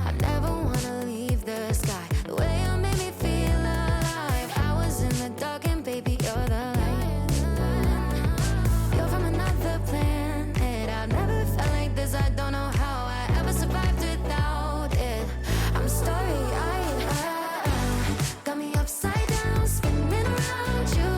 I never wanna leave the sky. The way you made me feel alive. I was in the dark and baby, you're the light. You're from another planet. I've never felt like this. I don't know how I ever survived without it. I'm starry-eyed. Got me upside down, spinning around you.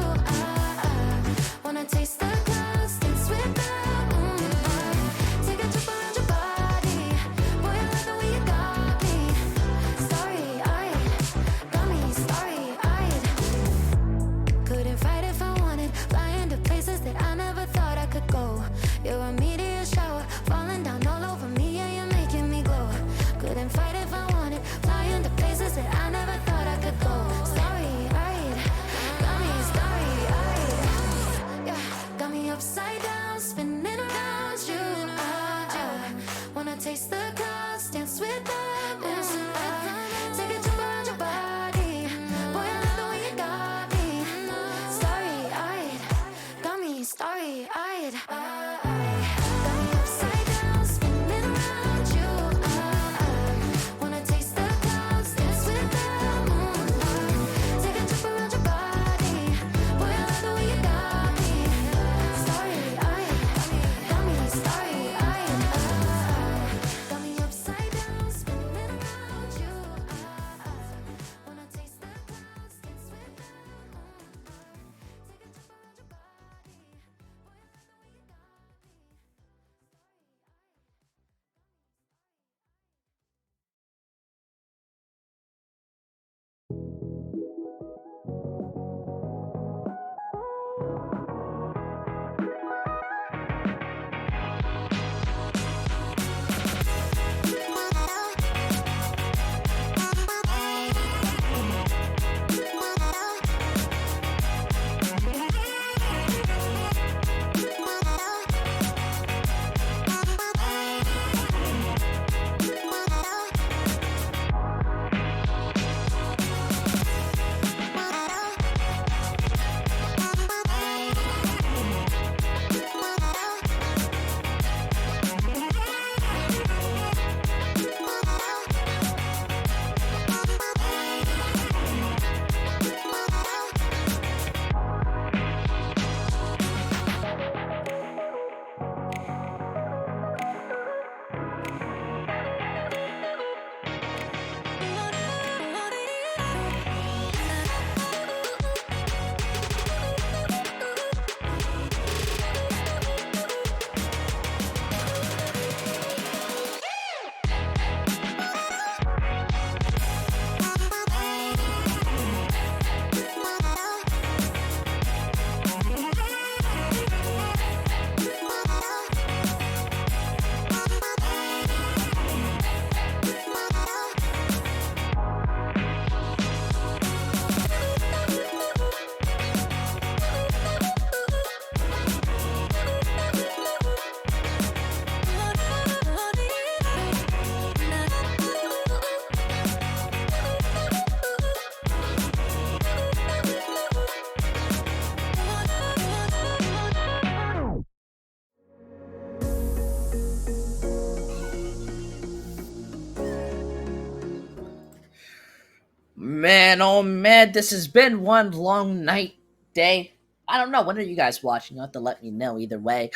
Man, oh man, this has been one long night, day. I don't know. When are you guys watching? You'll have to let me know either way.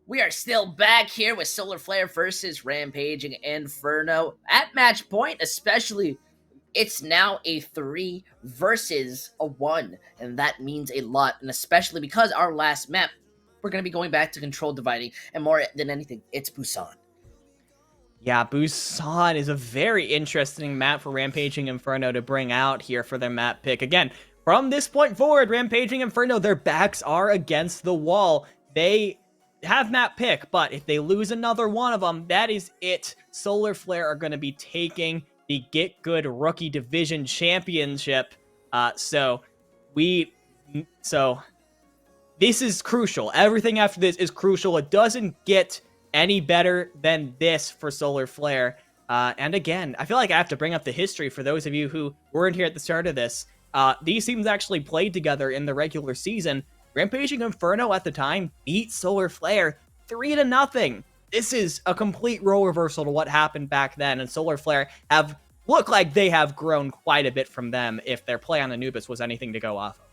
We are still back here with Solar Flare versus Rampaging Inferno at match point, especially. It's now a 3 versus a 1, and that means a lot, and especially because our last map, we're going to be going back to control dividing, and more than anything, it's Busan. Yeah, Busan is a very interesting map for Rampaging Inferno to bring out here for their map pick. Again, from this point forward, Rampaging Inferno, their backs are against the wall. They have map pick, but if they lose another one of them, that is it. Solar Flare are going to be taking the GitGud Rookie Division Championship. So this is crucial. Everything after this is crucial. It doesn't get any better than this for Solar Flare. And again, I feel like I have to bring up the history for those of you who weren't here at the start of this. These teams actually played together in the regular season. Rampaging Inferno at the time beat Solar Flare 3-0. This is a complete role reversal to what happened back then, and Solar Flare have looked like they have grown quite a bit from them if their play on Anubis was anything to go off of.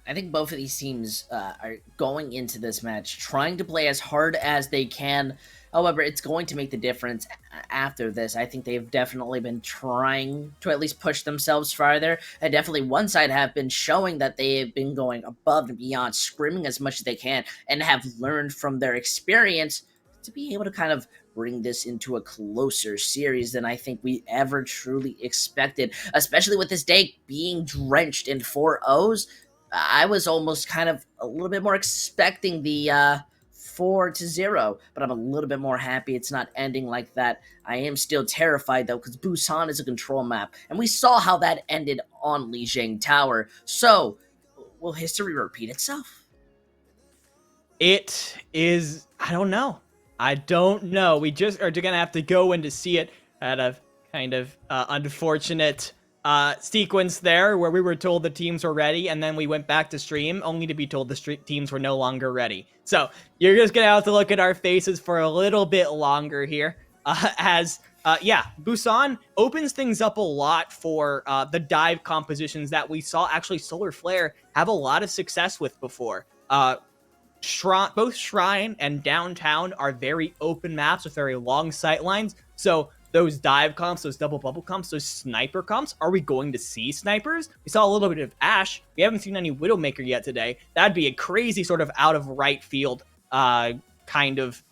I think both of these teams are going into this match trying to play as hard as they can. However, it's going to make the difference after this. I think they've definitely been trying to at least push themselves farther. And definitely one side have been showing that they have been going above and beyond, screaming as much as they can, and have learned from their experience to be able to kind of bring this into a closer series than I think we ever truly expected. Especially with this day being drenched in 4-0s. I was almost kind of a little bit more expecting the 4-0, but I'm a little bit more happy it's not ending like that. I am still terrified, though, because Busan is a control map, and we saw how that ended on Lijiang Tower. So, will history repeat itself? It is, I don't know. We just are going to have to go in to see it at a kind of unfortunate sequence there where we were told the teams were ready, and then we went back to stream only to be told the teams were no longer ready. So you're just gonna have to look at our faces for a little bit longer here Busan opens things up a lot for the dive compositions that we saw actually Solar Flare have a lot of success with before. Both Shrine and Downtown are very open maps with very long sight lines, so those dive comps, those double bubble comps, those sniper comps, are we going to see snipers? We saw a little bit of Ash. We haven't seen any Widowmaker yet today. That'd be a crazy sort of out of right field kind of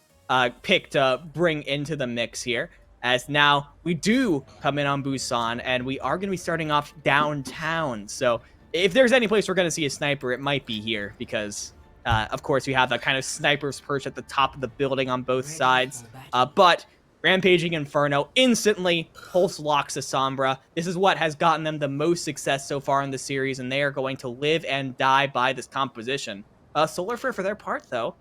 pick to bring into the mix here. As now we do come in on Busan, and we are going to be starting off Downtown. So if there's any place we're going to see a sniper, it might be here because, of course, we have that kind of sniper's perch at the top of the building on both sides. But Rampaging Inferno instantly pulse locks a Sombra. This is what has gotten them the most success so far in the series, and they are going to live and die by this composition. Solar Flare, for their part, though,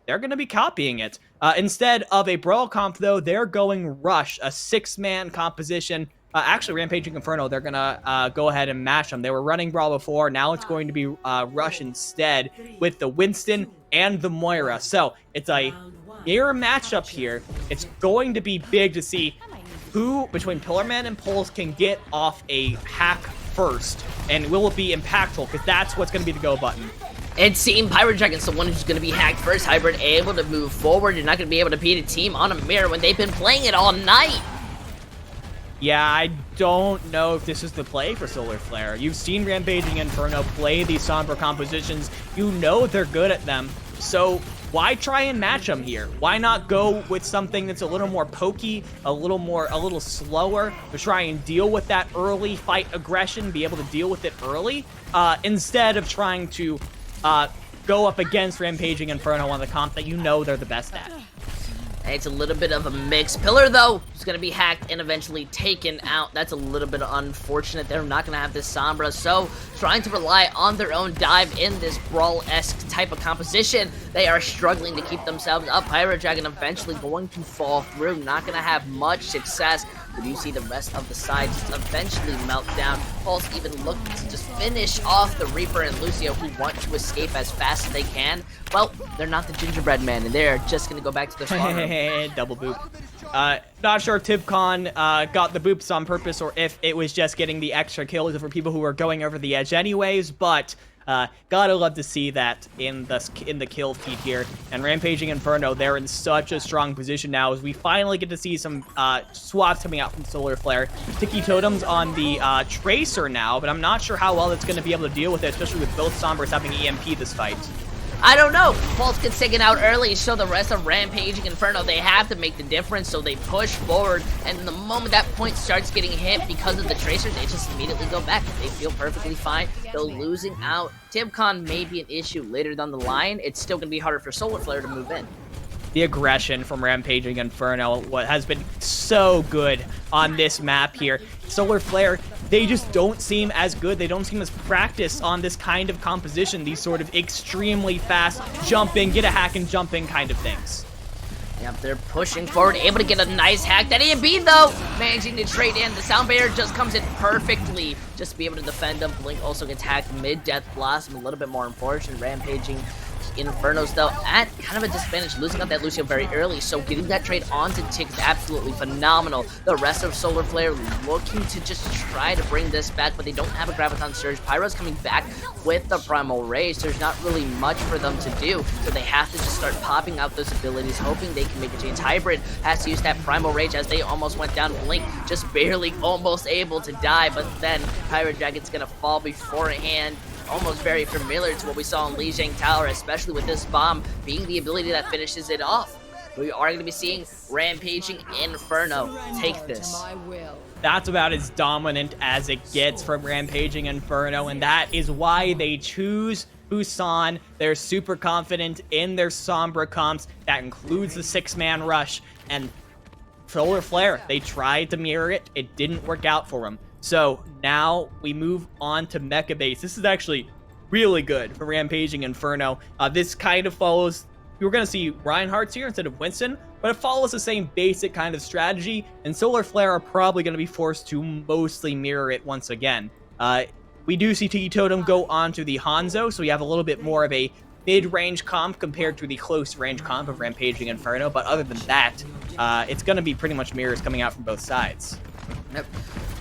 they're going to be copying it. Instead of a Brawl comp, though, they're going Rush, a 6-man composition. Actually, Rampaging Inferno, they're going to go ahead and match them. They were running Brawl before. Now it's going to be Rush instead with the Winston and the Moira. So it's a mirror matchup here. It's going to be big to see who between Pillarman and Pulse can get off a hack first, and will it be impactful, because that's what's going to be the go button. And seeing Pirate Dragon's the one who's going to be hacked first. Hybrid able to move forward. You're not going to be able to beat a team on a mirror when they've been playing it all night. Yeah, I don't know if this is the play for Solar Flare. You've seen Rampaging Inferno play these Sombra compositions. You know they're good at them. So why try and match them here? Why not go with something that's a little more pokey, a little slower, to try and deal with that early fight aggression, be able to deal with it early, instead of trying to go up against Rampaging Inferno on the comp that you know they're the best at. It's a little bit of a mix. Pillar, though, is going to be hacked and eventually taken out. That's a little bit unfortunate. They're not going to have this Sombra, so trying to rely on their own dive in this Brawl-esque type of composition, they are struggling to keep themselves up. Pirate Dragon eventually going to fall through. Not going to have much success. We do see the rest of the side just eventually melt down. Pulse even looking to just finish off the Reaper and Lucio, who want to escape as fast as they can. Well, they're not the gingerbread man, and they're just going to go back to their spawn room. Double boop. Not sure if TibCon got the boops on purpose or if it was just getting the extra kills for people who were going over the edge anyways, but gotta love to see that in the kill feed here. And Rampaging Inferno, they're in such a strong position now as we finally get to see some swaps coming out from Solar Flare. Tiki Totem's on the Tracer now, but I'm not sure how well it's going to be able to deal with it, especially with both Sombras having EMP this fight. I don't know. Pulse gets taken out early, so the rest of Rampaging Inferno, they have to make the difference, so they push forward, and the moment that point starts getting hit because of the Tracer, they just immediately go back. They feel perfectly fine. They're losing out. TibCon may be an issue later down the line. It's still going to be harder for Solar Flare to move in. The aggression from Rampaging Inferno has been so good on this map here. Solar Flare, they just don't seem as good. They don't seem as practiced on this kind of composition, these sort of extremely fast jumping, get a hack and jumping kind of things. Yep, they're pushing forward, able to get a nice hack. That EMP, though, managing to trade in. The Sound Barrier just comes in perfectly just to be able to defend them. Blink also gets hacked mid-Death Blossom, a little bit more unfortunate. Rampaging Infernos, though, at kind of a disadvantage, losing out that Lucio very early, so getting that trade onto Tick is absolutely phenomenal. The rest of Solar Flare looking to just try to bring this back, but they don't have a Graviton Surge. Pyro's coming back with the Primal Rage. There's not really much for them to do, so they have to just start popping out those abilities, hoping they can make a change. Hybrid has to use that Primal Rage as they almost went down. Blink just barely almost able to die, but then Pyro Dragon's gonna fall beforehand. Almost very familiar to what we saw in Lijiang Tower, especially with this bomb being the ability that finishes it off. We are going to be seeing Rampaging Inferno take this. That's about as dominant as it gets from Rampaging Inferno, and that is why they choose Busan. They're super confident in their Sombra comps. That includes the 6-man rush, and Solar Flare, they tried to mirror it. It didn't work out for them. So now we move on to Mecha Base. This is actually really good for Rampaging Inferno. This kind of follows, we're going to see Reinhardt's here instead of Winston, but it follows the same basic kind of strategy, and Solar Flare are probably going to be forced to mostly mirror it once again. We do see Tiki Totem go on to the Hanzo, so we have a little bit more of a mid-range comp compared to the close-range comp of Rampaging Inferno, but other than that, it's going to be pretty much mirrors coming out from both sides. Yep.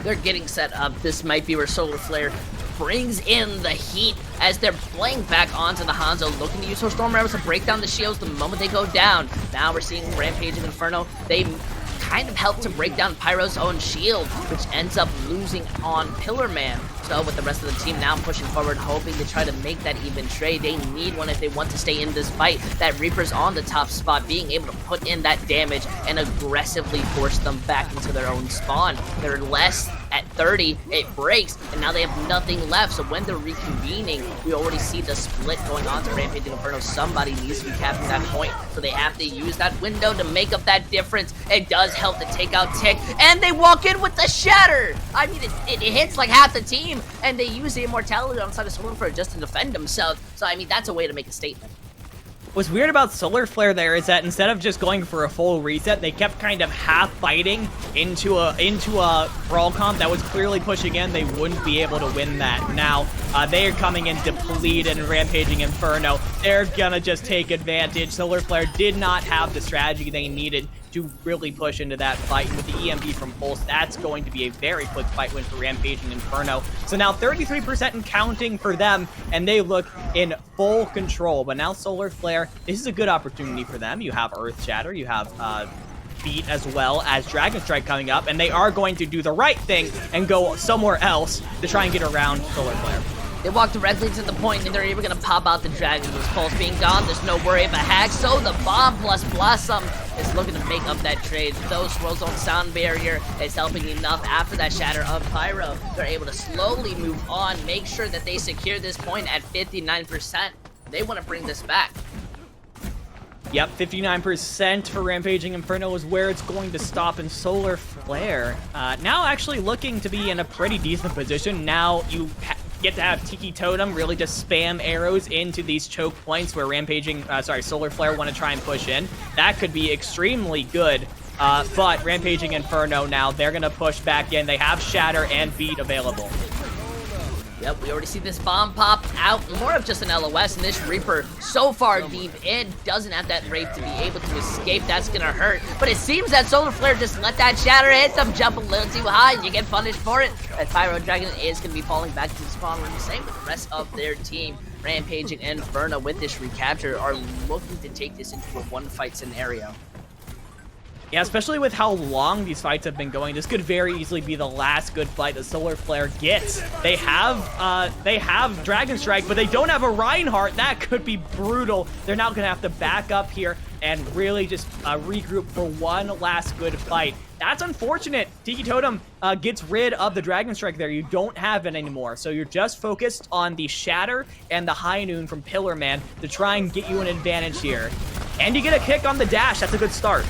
They're getting set up. This might be where Solar Flare brings in the heat as they're playing back onto the Hanzo, looking to use her Storm Rebels to break down the shields the moment they go down. Now we're seeing Rampaging Inferno. They kind of help to break down Pyro's own shield, which ends up losing on Pillar Man. So with the rest of the team now pushing forward, hoping to try to make that even trade. They need one if they want to stay in this fight. That Reaper's on the top spot, being able to put in that damage and aggressively force them back into their own spawn. They're less at 30, it breaks, and now they have nothing left. So when they're reconvening, we already see the split going on to Rampaging Inferno. Somebody needs to be capping that point, so they have to use that window to make up that difference. It does help to take out Tick, and they walk in with the Shatter. I mean, it hits like half the team, and they use the Immortality on the side of Solar Flare just to defend themselves. So I mean, that's a way to make a statement. What's weird about Solar Flare there is that instead of just going for a full reset, they kept kind of half fighting into a brawl comp that was clearly pushing in. They wouldn't be able to win that. Now, they are coming in depleted and Rampaging Inferno. They're gonna just take advantage. Solar Flare did not have the strategy they needed to really push into that fight. And with the EMP from Pulse, that's going to be a very quick fight win for Rampaging Inferno. So now 33% and counting for them, and they look in full control. But now Solar Flare, this is a good opportunity for them. You have Earth Shatter, you have Beat as well as Dragon Strike coming up, and they are going to do the right thing and go somewhere else to try and get around Solar Flare. They walk directly to the point, and they're even going to pop out the Dragon. With Pulse being gone, there's no worry of a hack, so the Bomb plus Blossom is looking to make up that trade. Those Swirls on Sound Barrier is helping enough after that Shatter of Pyro. They're able to slowly move on, make sure that they secure this point at 59%. They want to bring this back. Yep, 59% for Rampaging Inferno is where it's going to stop in Solar Flare. Now actually looking to be in a pretty decent position. Now you get to have Tiki Totem really just spam arrows into these choke points where Solar Flare want to try and push in. That could be extremely good But Rampaging Inferno now, they're going to push back in. They have Shatter and Beat available. Yep, we already see this bomb pop out. More of just an LOS, and this Reaper so far deep in doesn't have that Wraith to be able to escape. That's gonna hurt. But it seems that Solar Flare just let that Shatter hit them jump a little too high, and you get punished for it. That Pyro Dragon is gonna be falling back to the spawn room. Same with the rest of their team. Rampaging and Inferno with this recapture are looking to take this into a one-fight scenario. Yeah, especially with how long these fights have been going, this could very easily be the last good fight that Solar Flare gets. They have Dragon Strike, but they don't have a Reinhardt. That could be brutal. They're now gonna have to back up here and really just regroup for one last good fight. That's unfortunate. Tiki Totem gets rid of the Dragon Strike there. You don't have it anymore. So you're just focused on the Shatter and the High Noon from Pillar Man to try and get you an advantage here. And you get a kick on the dash. That's a good start.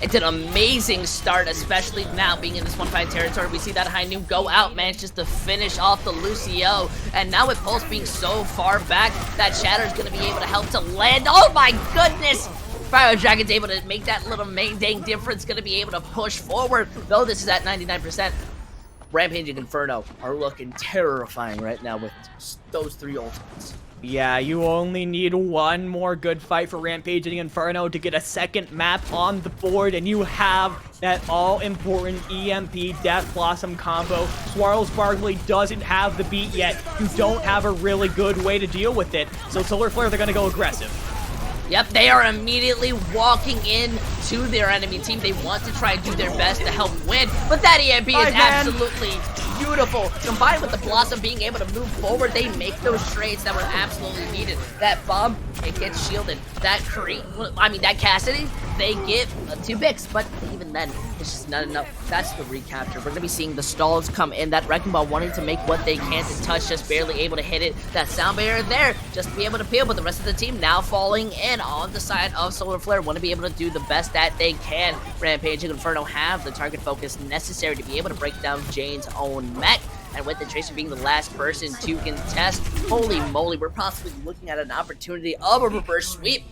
It's an amazing start, especially now being in this one-fight territory. We see that High Noon go out, manage just to finish off the Lucio. And now with Pulse being so far back, that Shatter's going to be able to help to land. Oh my goodness! Pyro Dragon's able to make that little dang difference, going to be able to push forward. Though this is at 99%. Rampaging Inferno are looking terrifying right now with those 3 ultimates. Yeah, you only need one more good fight for Rampaging Inferno to get a second map on the board, and you have that all-important EMP Death Blossom combo. Swirls Barkley doesn't have the beat yet. You don't have a really good way to deal with it, so Solar Flare, they're going to go aggressive. Yep, they are immediately walking in to their enemy team. They want to try and do their best to help win, but that EMP is absolutely beautiful. Combined with the Blossom being able to move forward, they make those trades that were absolutely needed. That bomb, it gets shielded. That that Cassidy, they get 2 picks, but even then, it's just not enough. That's the recapture. We're going to be seeing the stalls come in. That Wrecking Ball wanting to make what they can to touch, just barely able to hit it. That Sound Barrier there, just to be able to peel, but the rest of the team now falling in on the side of Solar Flare. Want to be able to do the best that they can. Rampaging Inferno have the target focus necessary to be able to break down Jane's own mech. And with the Tracer being the last person to contest, holy moly, we're possibly looking at an opportunity of a reverse sweep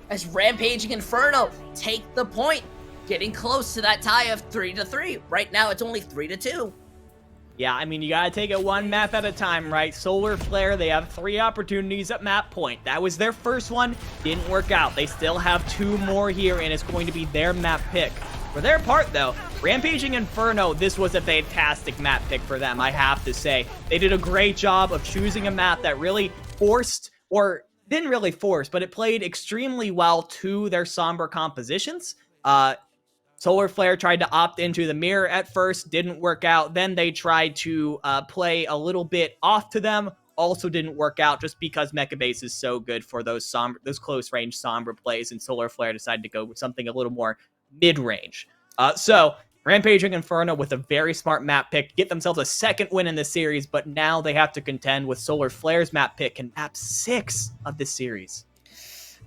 as Rampaging Inferno take the point, getting close to that tie of 3-3. Right now, it's only 3-2. Yeah, I mean, you gotta take it one map at a time, right? Solar Flare, they have 3 opportunities at map point. That was their first one, didn't work out. They still have 2 more here, and it's going to be their map pick. For their part, though, Rampaging Inferno, this was a fantastic map pick for them, I have to say. They did a great job of choosing a map that really forced, or didn't really force, but it played extremely well to their somber compositions. Solar Flare tried to opt into the mirror at first, didn't work out. Then they tried to play a little bit off to them, also didn't work out just because Mecha Base is so good for those close range Sombra plays, and Solar Flare decided to go with something a little more mid-range. So Rampaging Inferno with a very smart map pick, get themselves a second win in the series, but now they have to contend with Solar Flare's map pick in map 6 of this series.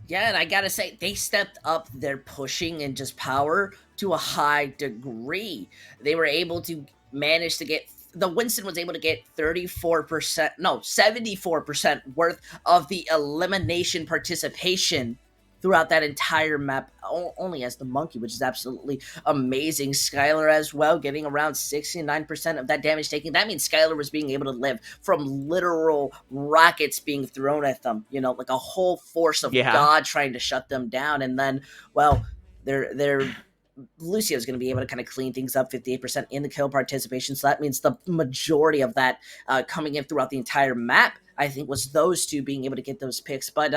Yeah, and I gotta say, they stepped up their pushing and just power to a high degree. They were able to manage to get, the Winston was able to get 74% worth of the elimination participation throughout that entire map, only as the Monkey, which is absolutely amazing. Skylar as well, getting around 69% of that damage taken. That means Skylar was being able to live from literal rockets being thrown at them, you know, like a whole force of God trying to shut them down. And then, well, they're Lucio's going to be able to kind of clean things up, 58% in the kill participation. So that means the majority of that coming in throughout the entire map, I think, was those 2 being able to get those picks. But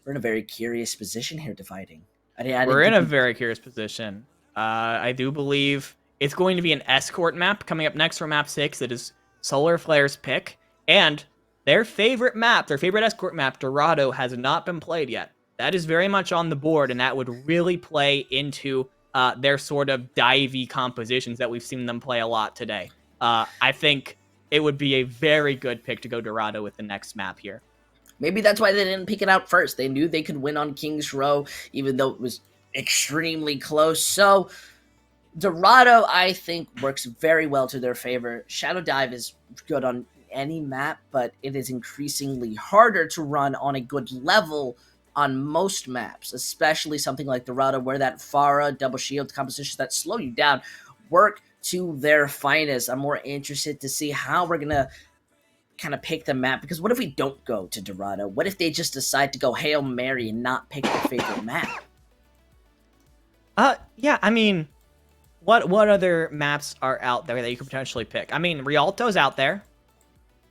we're in a very curious position here dividing. We're in a very curious position. I do believe it's going to be an escort map coming up next for map 6. It is Solar Flare's pick. And their favorite map, their favorite escort map, Dorado, has not been played yet. That is very much on the board, and that would really play into their sort of divey compositions that we've seen them play a lot today. I think it would be a very good pick to go Dorado with the next map here. Maybe that's why they didn't pick it out first. They knew they could win on King's Row, even though it was extremely close. So, Dorado, I think, works very well to their favor. Shadow Dive is good on any map, but it is increasingly harder to run on a good level on most maps, especially something like Dorado, where that Pharah double shield compositions that slow you down work to their finest. I'm more interested to see how we're gonna kind of pick the map, because what if we don't go to Dorado? What if they just decide to go Hail Mary and not pick their favorite map? Yeah, I mean, what other maps are out there that you could potentially pick? I mean, Rialto's out there.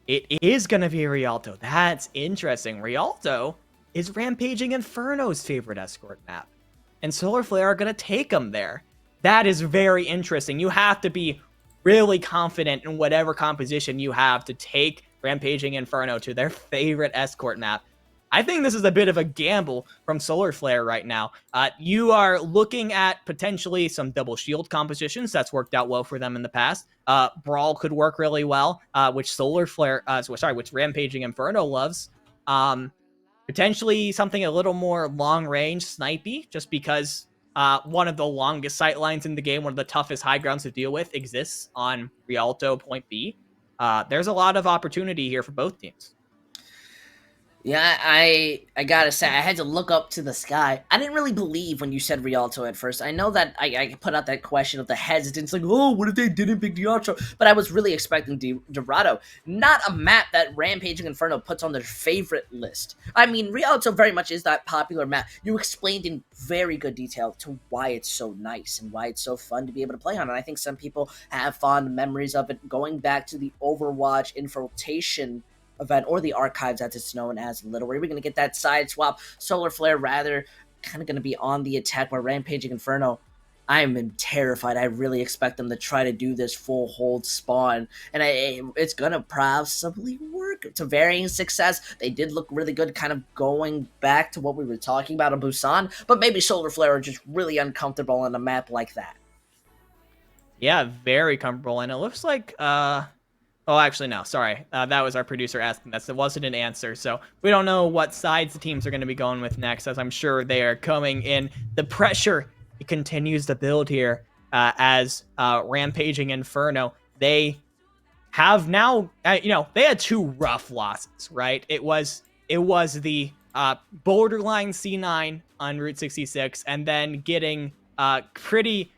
It is gonna be Rialto. That's interesting. Rialto is Rampaging Inferno's favorite escort map, and Solar Flare are gonna take them there. That is very interesting. You have to be really confident in whatever composition you have to take Rampaging Inferno to their favorite escort map. I think this is a bit of a gamble from Solar Flare right now. You are looking at potentially some double shield compositions. That's worked out well for them in the past. Brawl could work really well, which Solar Flare, which Rampaging Inferno loves. Potentially something a little more long range, snipey, just because one of the longest sight lines in the game, one of the toughest high grounds to deal with, exists on Rialto Point B. There's a lot of opportunity here for both teams. Yeah, I gotta say, I had to look up to the sky. I didn't really believe when you said Rialto at first. I know that I put out that question of the hesitance, like, oh, what if they didn't pick Rialto? But I was really expecting Dorado, not a map that Rampaging Inferno puts on their favorite list. I mean, Rialto very much is that popular map. You explained in very good detail to why it's so nice and why it's so fun to be able to play on. And I think some people have fond memories of it going back to the Overwatch Infiltration event, or the archives as it's known as, little, where we're going to get that side swap. Solar Flare rather kind of going to be on the attack, where Rampaging Inferno, I am terrified. I really expect them to try to do this full hold spawn, and it's going to possibly work to varying success. They did look really good, kind of going back to what we were talking about in Busan, but maybe Solar Flare are just really uncomfortable on a map like that. Yeah, very comfortable, and it looks like oh, actually, no, sorry. That was our producer asking that. So it wasn't an answer. So we don't know what sides the teams are going to be going with next, as I'm sure they are coming in. The pressure, it continues to build here as Rampaging Inferno. They have now, they had two rough losses, right? It was the borderline C9 on Route 66, and then getting pretty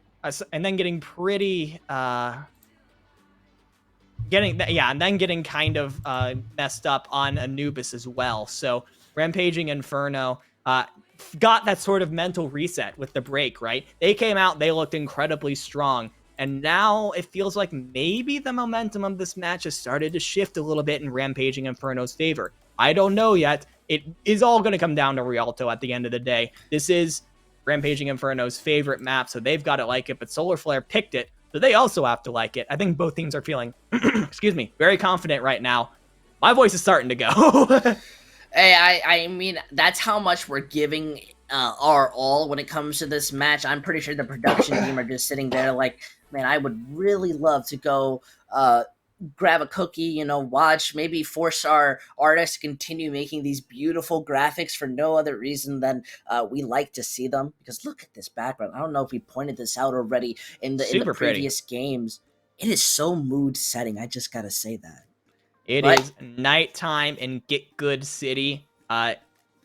kind of messed up on Anubis as well. So Rampaging Inferno got that sort of mental reset with the break, right? They came out, they looked incredibly strong, and now it feels like maybe the momentum of this match has started to shift a little bit in Rampaging Inferno's favor. I don't know yet. It is all going to come down to Rialto at the end of the day. This is Rampaging Inferno's favorite map, so they've got to like it, but Solar Flare picked it, so they also have to like it. I think both teams are feeling, very confident right now. My voice is starting to go. Hey, I mean, that's how much we're giving our all when it comes to this match. I'm pretty sure the production team are just sitting there like, man, I would really love to go grab a cookie, watch, maybe force our artists to continue making these beautiful graphics for no other reason than we like to see them. Because look at this background. I don't know if we pointed this out already in the previous games. It is so mood setting. I just gotta say that. It is nighttime in GitGud City,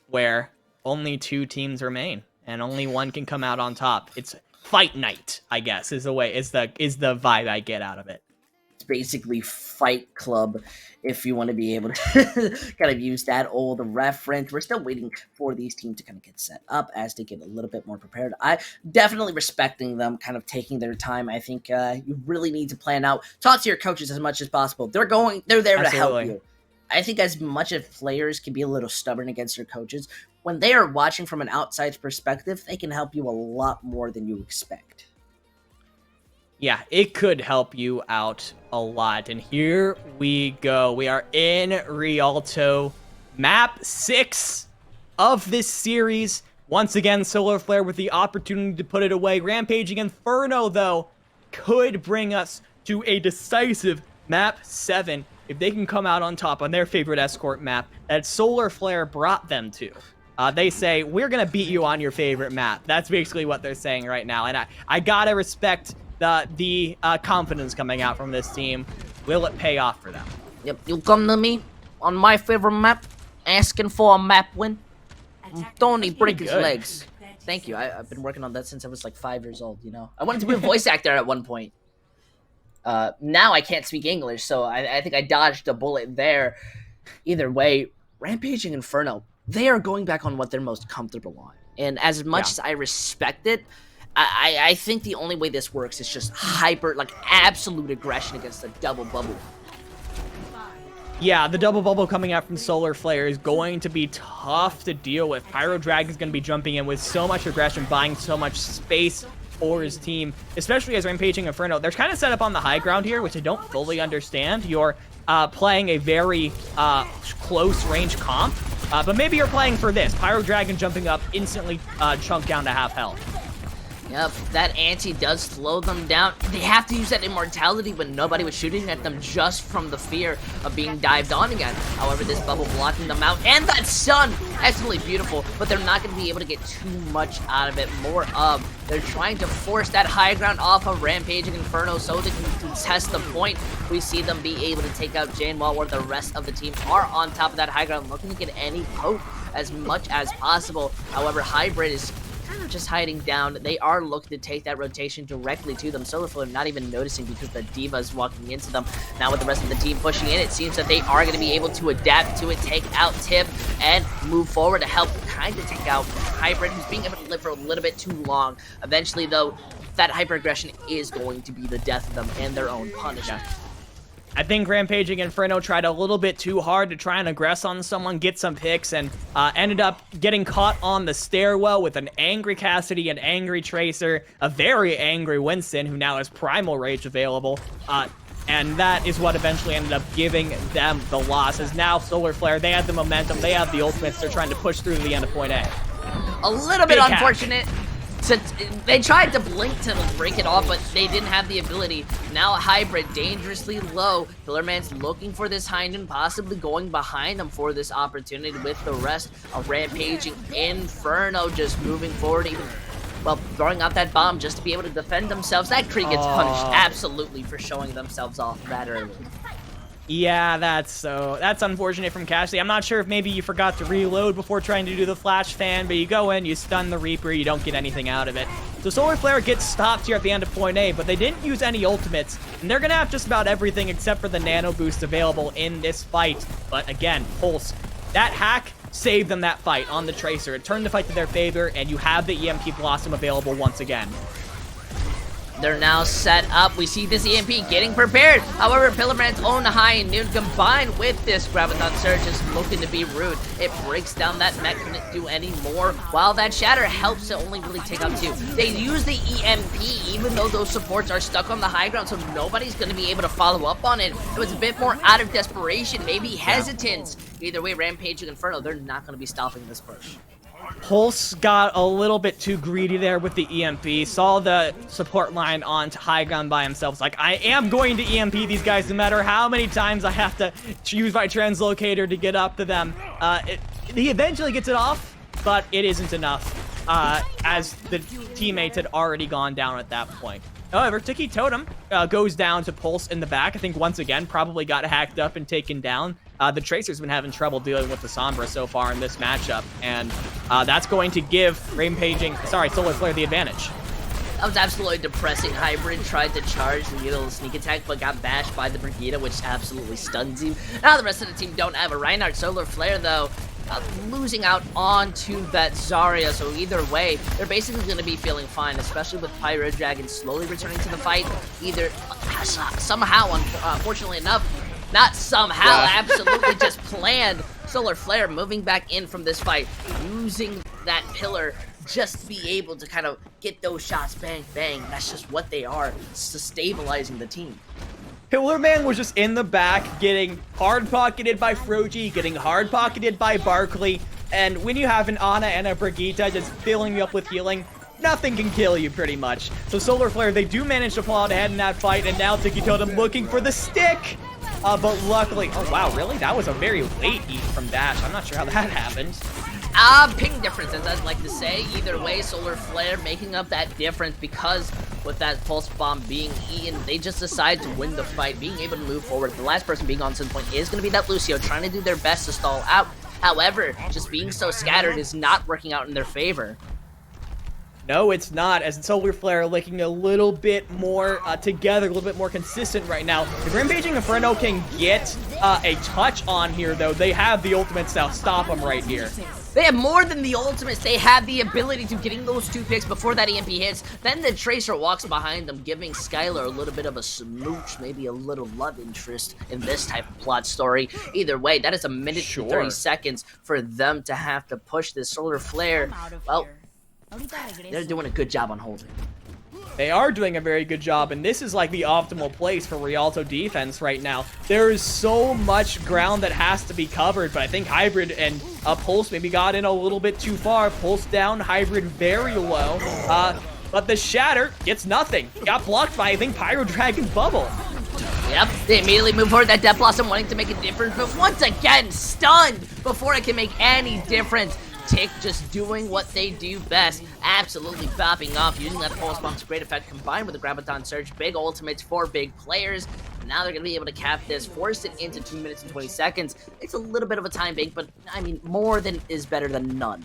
where only two teams remain, and only one can come out on top. It's fight night, I guess, is the vibe I get out of it. It's basically Fight Club, if you want to be able to kind of use that old reference. We're still waiting for these teams to kind of get set up as they get a little bit more prepared. I definitely respecting them kind of taking their time. I think you really need to plan out, talk to your coaches as much as possible. They're there to help you. I think as much as players can be a little stubborn against their coaches, when they are watching from an outside perspective, they can help you a lot more than you expect. Yeah, it could help you out a lot. And here we go. We are in Rialto, map 6 of this series. Once again, Solar Flare with the opportunity to put it away. Rampaging Inferno, though, could bring us to a decisive map 7 if they can come out on top on their favorite escort map that Solar Flare brought them to. They say, we're going to beat you on your favorite map. That's basically what they're saying right now. And I gotta respect the confidence coming out from this team. Will it pay off for them? Yep, you'll come to me on my favorite map, asking for a map win. Tony break his good. legs. Thank you. I've been working on that since I was like 5 years old, you know? I wanted to be a voice actor at one point. Now I can't speak English, so I think I dodged a bullet there. Either way, Rampaging Inferno, they are going back on what they're most comfortable on. And as much as I respect it, I think the only way this works is just hyper, like absolute aggression against the double bubble. Yeah, the double bubble coming out from Solar Flare is going to be tough to deal with. Pyro Dragon's going to be jumping in with so much aggression, buying so much space for his team, especially as Rampaging Inferno. They're kind of set up on the high ground here, which I don't fully understand. You're playing a very close range comp, but maybe you're playing for this. Pyro Dragon jumping up, instantly chunk down to half health. Yep, that anti does slow them down. They have to use that immortality when nobody was shooting at them just from the fear of being dived on again. However, this bubble blocking them out, and that sun, absolutely beautiful, but they're not going to be able to get too much out of it. More of, they're trying to force that high ground off of Rampaging Inferno so they can contest the point. We see them be able to take out Jane while the rest of the team are on top of that high ground, looking to get any poke as much as possible. However, Hybrid is kind of just hiding down. They are looking to take that rotation directly to them. Solar Flare not even noticing because the D.Va is walking into them. Now with the rest of the team pushing in, it seems that they are going to be able to adapt to it, take out Tip, and move forward to help kind of take out Hybrid, who's being able to live for a little bit too long. Eventually, though, that hyper aggression is going to be the death of them and their own punishment. I think Rampaging Inferno tried a little bit too hard to try and aggress on someone, get some picks, and ended up getting caught on the stairwell with an angry Cassidy, an angry Tracer, a very angry Winston, who now has Primal Rage available, and that is what eventually ended up giving them the loss, as now Solar Flare, they had the momentum, they have the ultimates, they're trying to push through to the end of point A. A little bit Big unfortunate. So they tried to blink to break it off, but they didn't have the ability. Now a Hybrid dangerously low. Pillarman's looking for this Hinden, possibly going behind them for this opportunity with the rest of Rampaging Inferno just moving forward, even, well, throwing out that bomb just to be able to defend themselves. That Kree gets punished absolutely for showing themselves off that early. Yeah, that's unfortunate from Cassidy. I'm not sure if maybe you forgot to reload before trying to do the flash fan, but you go in, you stun the Reaper, you don't get anything out of it. So Solar Flare gets stopped here at the end of point A, but they didn't use any ultimates, and they're gonna have just about everything except for the nano boost available in this fight. But again, Pulse, that hack saved them that fight on the Tracer. It turned the fight to their favor, and you have the EMP Blossom available once again. They're now set up. We see this EMP getting prepared. However, Pillarman's own high and noon combined with this Graviton Surge is looking to be rude. It breaks down that mech, couldn't do any more. While that Shatter helps to only really take out 2. They use the EMP even though those supports are stuck on the high ground, so nobody's going to be able to follow up on it. It was a bit more out of desperation, maybe hesitance. Either way, Rampaging Inferno, they're not going to be stopping this push. Pulse got a little bit too greedy there with the EMP, saw the support line on high ground by himself. It's like, I am going to EMP these guys no matter how many times I have to use my translocator to get up to them. He eventually gets it off, but it isn't enough, as the teammates had already gone down at that point. However, Tiki Totem goes down to Pulse in the back. I think once again, probably got hacked up and taken down. The Tracer's been having trouble dealing with the Sombra so far in this matchup, and that's going to give Solar Flare the advantage. That was absolutely depressing. Hybrid tried to charge the little sneak attack, but got bashed by the Brigida, which absolutely stuns you. Now the rest of the team don't have a Reinhardt. Solar Flare, though, losing out onto that Zarya, so either way, they're basically going to be feeling fine, especially with Pyro Dragon slowly returning to the fight. Either somehow, unfortunately enough, not somehow, absolutely just planned. Solar Flare moving back in from this fight, using that pillar just to be able to kind of get those shots, bang, bang. That's just what they are, stabilizing the team. Pillarman was just in the back, getting hard-pocketed by Froji, getting hard-pocketed by Barkley, and when you have an Ana and a Brigitte just filling you up with healing, nothing can kill you, pretty much. So Solar Flare, they do manage to pull out ahead in that fight, and now Tiki Totem looking for the stick! But luckily, oh wow, really? That was a very late eat from Dash. I'm not sure how that happened. Ping difference, as I'd like to say. Either way, Solar Flare making up that difference because with that Pulse Bomb being eaten, they just decide to win the fight, being able to move forward. The last person being on 7 point is going to be that Lucio, trying to do their best to stall out. However, just being so scattered is not working out in their favor. No, it's not, as Solar Flare looking a little bit more together, a little bit more consistent right now. If Rampaging Inferno can get a touch on here, though, they have the ultimates to stop them right here. They have more than the ultimates. They have the ability to getting those 2 picks before that EMP hits. Then the Tracer walks behind them, giving Skylar a little bit of a smooch, maybe a little love interest in this type of plot story. Either way, that is a minute and 30 seconds for them to have to push this Solar Flare. Well, they're doing a good job on holding. They are doing a very good job, and this is like the optimal place for Rialto defense right now. There is so much ground that has to be covered, but I think Hybrid and Pulse maybe got in a little bit too far. Pulse down, Hybrid very low, but the Shatter gets nothing. Got blocked by, I think, Pyro Dragon Bubble. Yep, they immediately move forward that Death Blossom wanting to make a difference, but once again, stunned before it can make any difference. Tick just doing what they do best, absolutely bopping off, using that Pulse Bomb's great effect combined with the Graviton Surge, big ultimates for big players. Now they're going to be able to cap this, force it into 2 minutes and 20 seconds. It's a little bit of a time bank, but I mean, more than is better than none.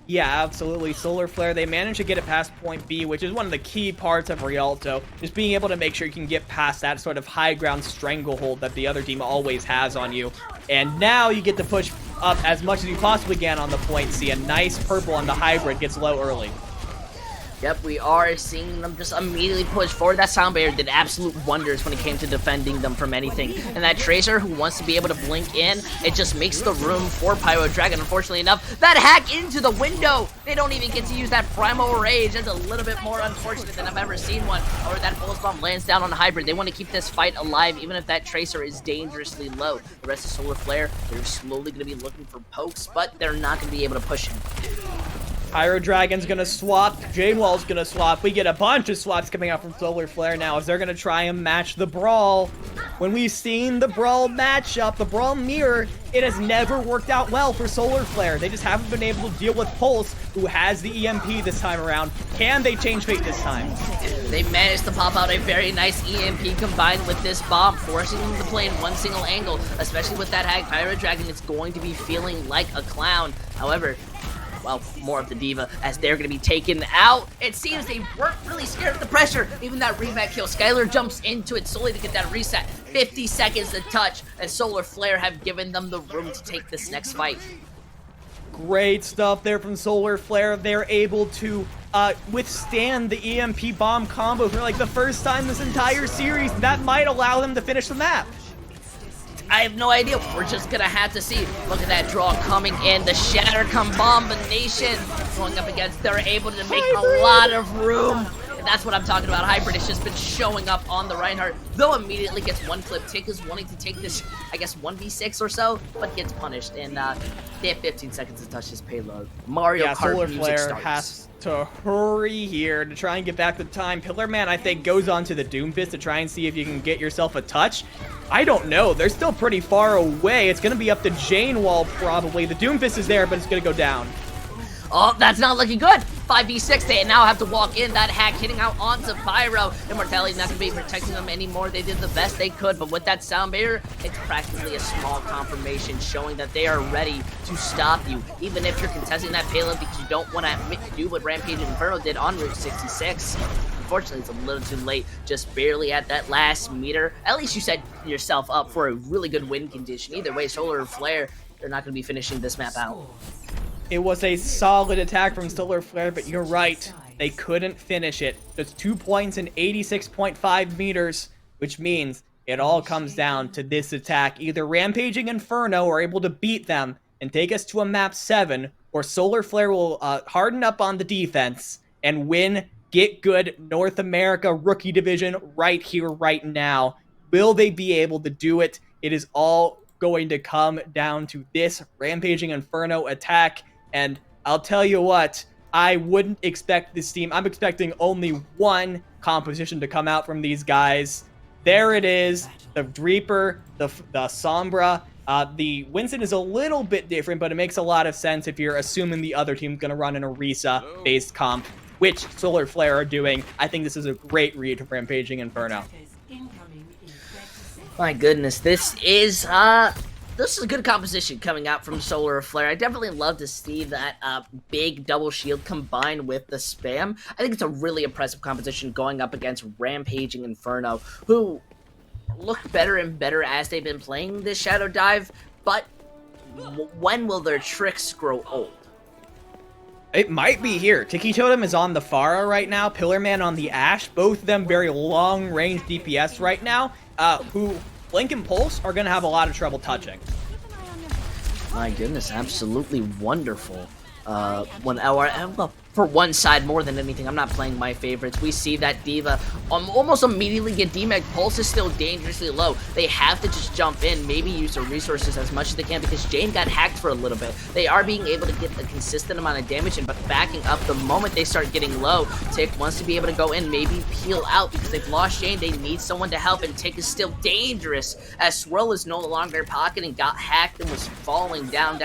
Yeah, absolutely. Solar Flare, they managed to get it past point B, which is one of the key parts of Rialto. Just being able to make sure you can get past that sort of high ground stranglehold that the other team always has on you. And now you get to push up as much as you possibly can on the point C. A nice purple on the Hybrid gets low early. Yep, we are seeing them just immediately push forward. That Sound Barrier did absolute wonders when it came to defending them from anything. And that Tracer who wants to be able to blink in, it just makes the room for Pyro Dragon. Unfortunately enough, that hack into the window! They don't even get to use that Primal Rage. That's a little bit more unfortunate than I've ever seen one. Or that Pulse Bomb lands down on the Hybrid. They want to keep this fight alive, even if that Tracer is dangerously low. The rest of Solar Flare, they're slowly going to be looking for pokes, but they're not going to be able to push him. Pyro Dragon's gonna swap, Janewall's gonna swap. We get a bunch of swaps coming out from Solar Flare now as they're gonna try and match the Brawl. When we've seen the Brawl matchup, the Brawl mirror, it has never worked out well for Solar Flare. They just haven't been able to deal with Pulse, who has the EMP this time around. Can they change fate this time? They managed to pop out a very nice EMP combined with this bomb, forcing them to play in one single angle, especially with that hack. Pyro Dragon is going to be feeling like a clown. However, well, more of the Diva as they're going to be taken out. It seems they weren't really scared of the pressure. Even that revac kill, Skylar jumps into it solely to get that reset. 50 seconds to touch, and Solar Flare have given them the room to take this next fight. Great stuff there from Solar Flare. They're able to withstand the EMP bomb combo for like the first time this entire series. That might allow them to finish the map. I have no idea. We're just gonna have to see. Look at that draw coming in. The Shatter combination going up against. They're able to make a lot of room. And that's what I'm talking about. Hybrid has just been showing up on the Reinhardt, though immediately gets one clip. Tick is wanting to take this, I guess, 1v6 or so, but gets punished. And they have 15 seconds to touch his payload. Mario Kart Solar music Flare starts. has to hurry here to try and get back the time. Pillar Man, I think, goes on to the Doomfist to try and see if you can get yourself a touch. I don't know. They're still pretty far away. It's going to be up to Janewall, probably. The Doomfist is there, but it's going to go down. Oh, that's not looking good. 5v6, they now have to walk in. That hack hitting out onto Pyro. Immortality's not going to be protecting them anymore. They did the best they could, but with that Sound Barrier, it's practically a small confirmation showing that they are ready to stop you. Even if you're contesting that payload because you don't want to do what Rampaging Inferno did on Route 66. Unfortunately, it's a little too late, just barely at that last meter. At least you set yourself up for a really good win condition. Either way, Solar Flare, they're not going to be finishing this map out. It was a solid attack from Solar Flare, but you're right. They couldn't finish it. Just 2 points and 86.5 meters, which means it all comes down to this attack. Either Rampaging Inferno are able to beat them and take us to a map 7, or Solar Flare will harden up on the defense and win GitGud North America Rookie Division right here, right now. Will they be able to do it? It is all going to come down to this Rampaging Inferno attack. And I'll tell you what, I wouldn't expect this team. I'm expecting only one composition to come out from these guys. There it is, the Reaper, the Sombra. The Winston is a little bit different, but it makes a lot of sense if you're assuming the other team's going to run an Orisa-based comp, which Solar Flare are doing. I think this is a great read from Rampaging Inferno. My goodness, this is the this is a good composition coming out from Solar Flare. I definitely love to see that big double shield combined with the spam. I think it's a really impressive composition going up against Rampaging Inferno, who look better and better as they've been playing this Shadow Dive, but when will their tricks grow old? It might be here. Tiki Totem is on the Pharah right now, Pillarman on the Ashe, both of them very long-range DPS right now, who Blink and Pulse are going to have a lot of trouble touching. My goodness, absolutely wonderful. For one side, more than anything, I'm not playing my favorites. We see that D.Va almost immediately get demeg. Pulse is still dangerously low. They have to just jump in, maybe use their resources as much as they can, because Jane got hacked for a little bit. They are being able to get a consistent amount of damage in, but backing up the moment they start getting low. Tick wants to be able to go in, maybe peel out, because they've lost Jane. They need someone to help, and Tick is still dangerous, as Swirl is no longer pocketing, got hacked and was falling down.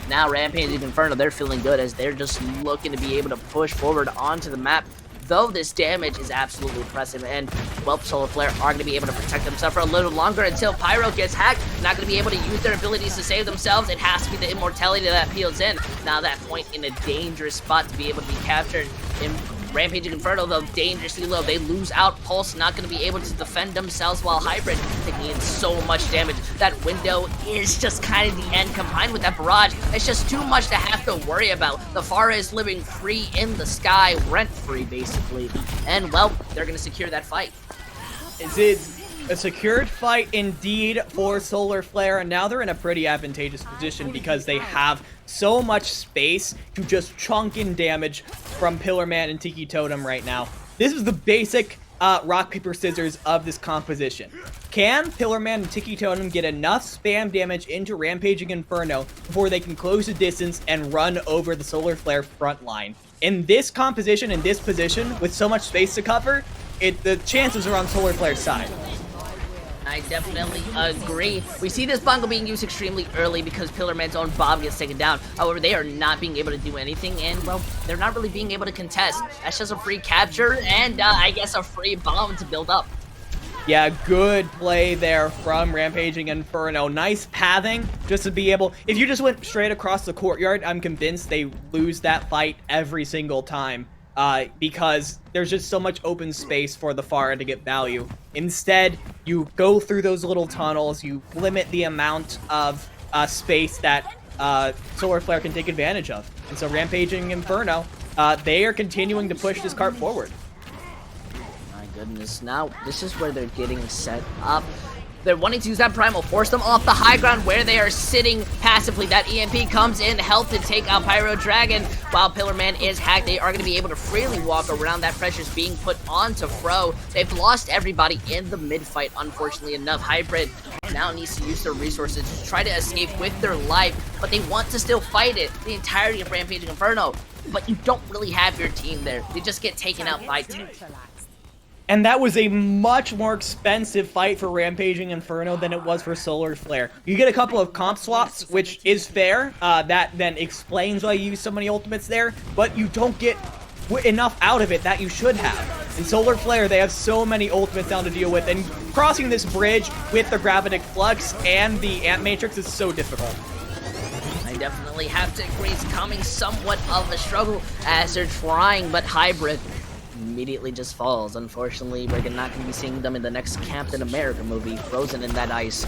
Now Rampaging Inferno, they're feeling good as they're just looking to be able to push forward onto the map. Though this damage is absolutely impressive, and well, Solar Flare are going to be able to protect themselves for a little longer until Pyro gets hacked. Not going to be able to use their abilities to save themselves. It has to be the immortality that peels in. Now that point in a dangerous spot to be able to be captured. In Rampaging Inferno, though, dangerously low. They lose out. Pulse not going to be able to defend themselves, while Hybrid taking in so much damage. That window is just kind of the end. Combined with that barrage, it's just too much to have to worry about. The Pharah is living free in the sky, rent-free, basically. And, well, they're going to secure that fight. Is it a secured fight indeed for Solar Flare, and now they're in a pretty advantageous position because they have so much space to just chunk in damage from Pillarman and Tiki Totem right now. This is the basic rock, paper, scissors of this composition. Can Pillarman and Tiki Totem get enough spam damage into Rampaging Inferno before they can close the distance and run over the Solar Flare front line? In this composition, in this position, with so much space to cover, the chances are on Solar Flare's side. I definitely agree. We see this bongo being used extremely early because Pillarman's own Bob gets taken down. However, they are not being able to do anything, and, well, they're not really being able to contest. That's just a free capture and, I guess, a free bomb to build up. Yeah, good play there from Rampaging Inferno. Nice pathing just to be able... If you just went straight across the courtyard, I'm convinced they lose that fight every single time. Because there's just so much open space for the Pharah to get value. Instead, you go through those little tunnels, you limit the amount of space that Solar Flare can take advantage of. And so Rampaging Inferno, they are continuing to push this cart forward. My goodness, now this is where they're getting set up. They're wanting to use that Primal, force them off the high ground where they are sitting passively. That EMP comes in, help to take out Pyro Dragon. While Pillarman is hacked, they are going to be able to freely walk around. That pressure's being put onto Fro. They've lost everybody in the mid-fight, unfortunately enough. Hybrid now needs to use their resources to try to escape with their life, but they want to still fight it, the entirety of Rampaging Inferno. But you don't really have your team there. They just get taken out by Tick. And that was a much more expensive fight for Rampaging Inferno than it was for Solar Flare. You get a couple of comp swaps, which is fair. That then explains why you use so many ultimates there, but you don't get enough out of it that you should have. In Solar Flare, they have so many ultimates down to deal with, and crossing this bridge with the Gravitic Flux and the Ant Matrix is so difficult. I definitely have to agree, it's coming somewhat of a struggle as they're trying, but Hybrid immediately just falls. Unfortunately, we're not going to be seeing them in the next Captain America movie, frozen in that ice.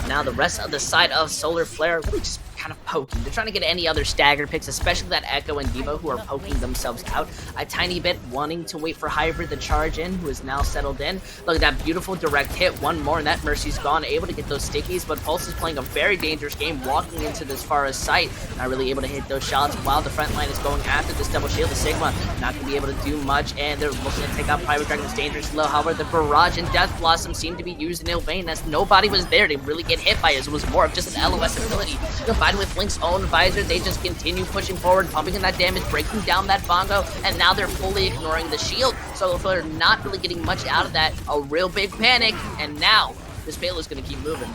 Now the rest of the side of Solar Flare, really just kind of poking. They're trying to get any other stagger picks, especially that Echo and D.Va, who are poking themselves out a tiny bit, wanting to wait for Hybrid to charge in, who is now settled in. Look at that beautiful direct hit. One more, and that Mercy's gone, able to get those stickies, but Pulse is playing a very dangerous game, walking into this Pharah's sight, not really able to hit those shots, while the front line is going after this double shield. The Sigma not going to be able to do much, and they're looking to take out Pyro Dragon. It's dangerous low. However, the Barrage and Death Blossom seem to be used in ill vain, as nobody was there to really get hit by it. It was more of just an LOS ability. Combined with Blink's own visor, they just continue pushing forward, pumping in that damage, breaking down that bongo, and now they're fully ignoring the shield. So they're not really getting much out of that. A real big panic, and now this payload's going to keep moving.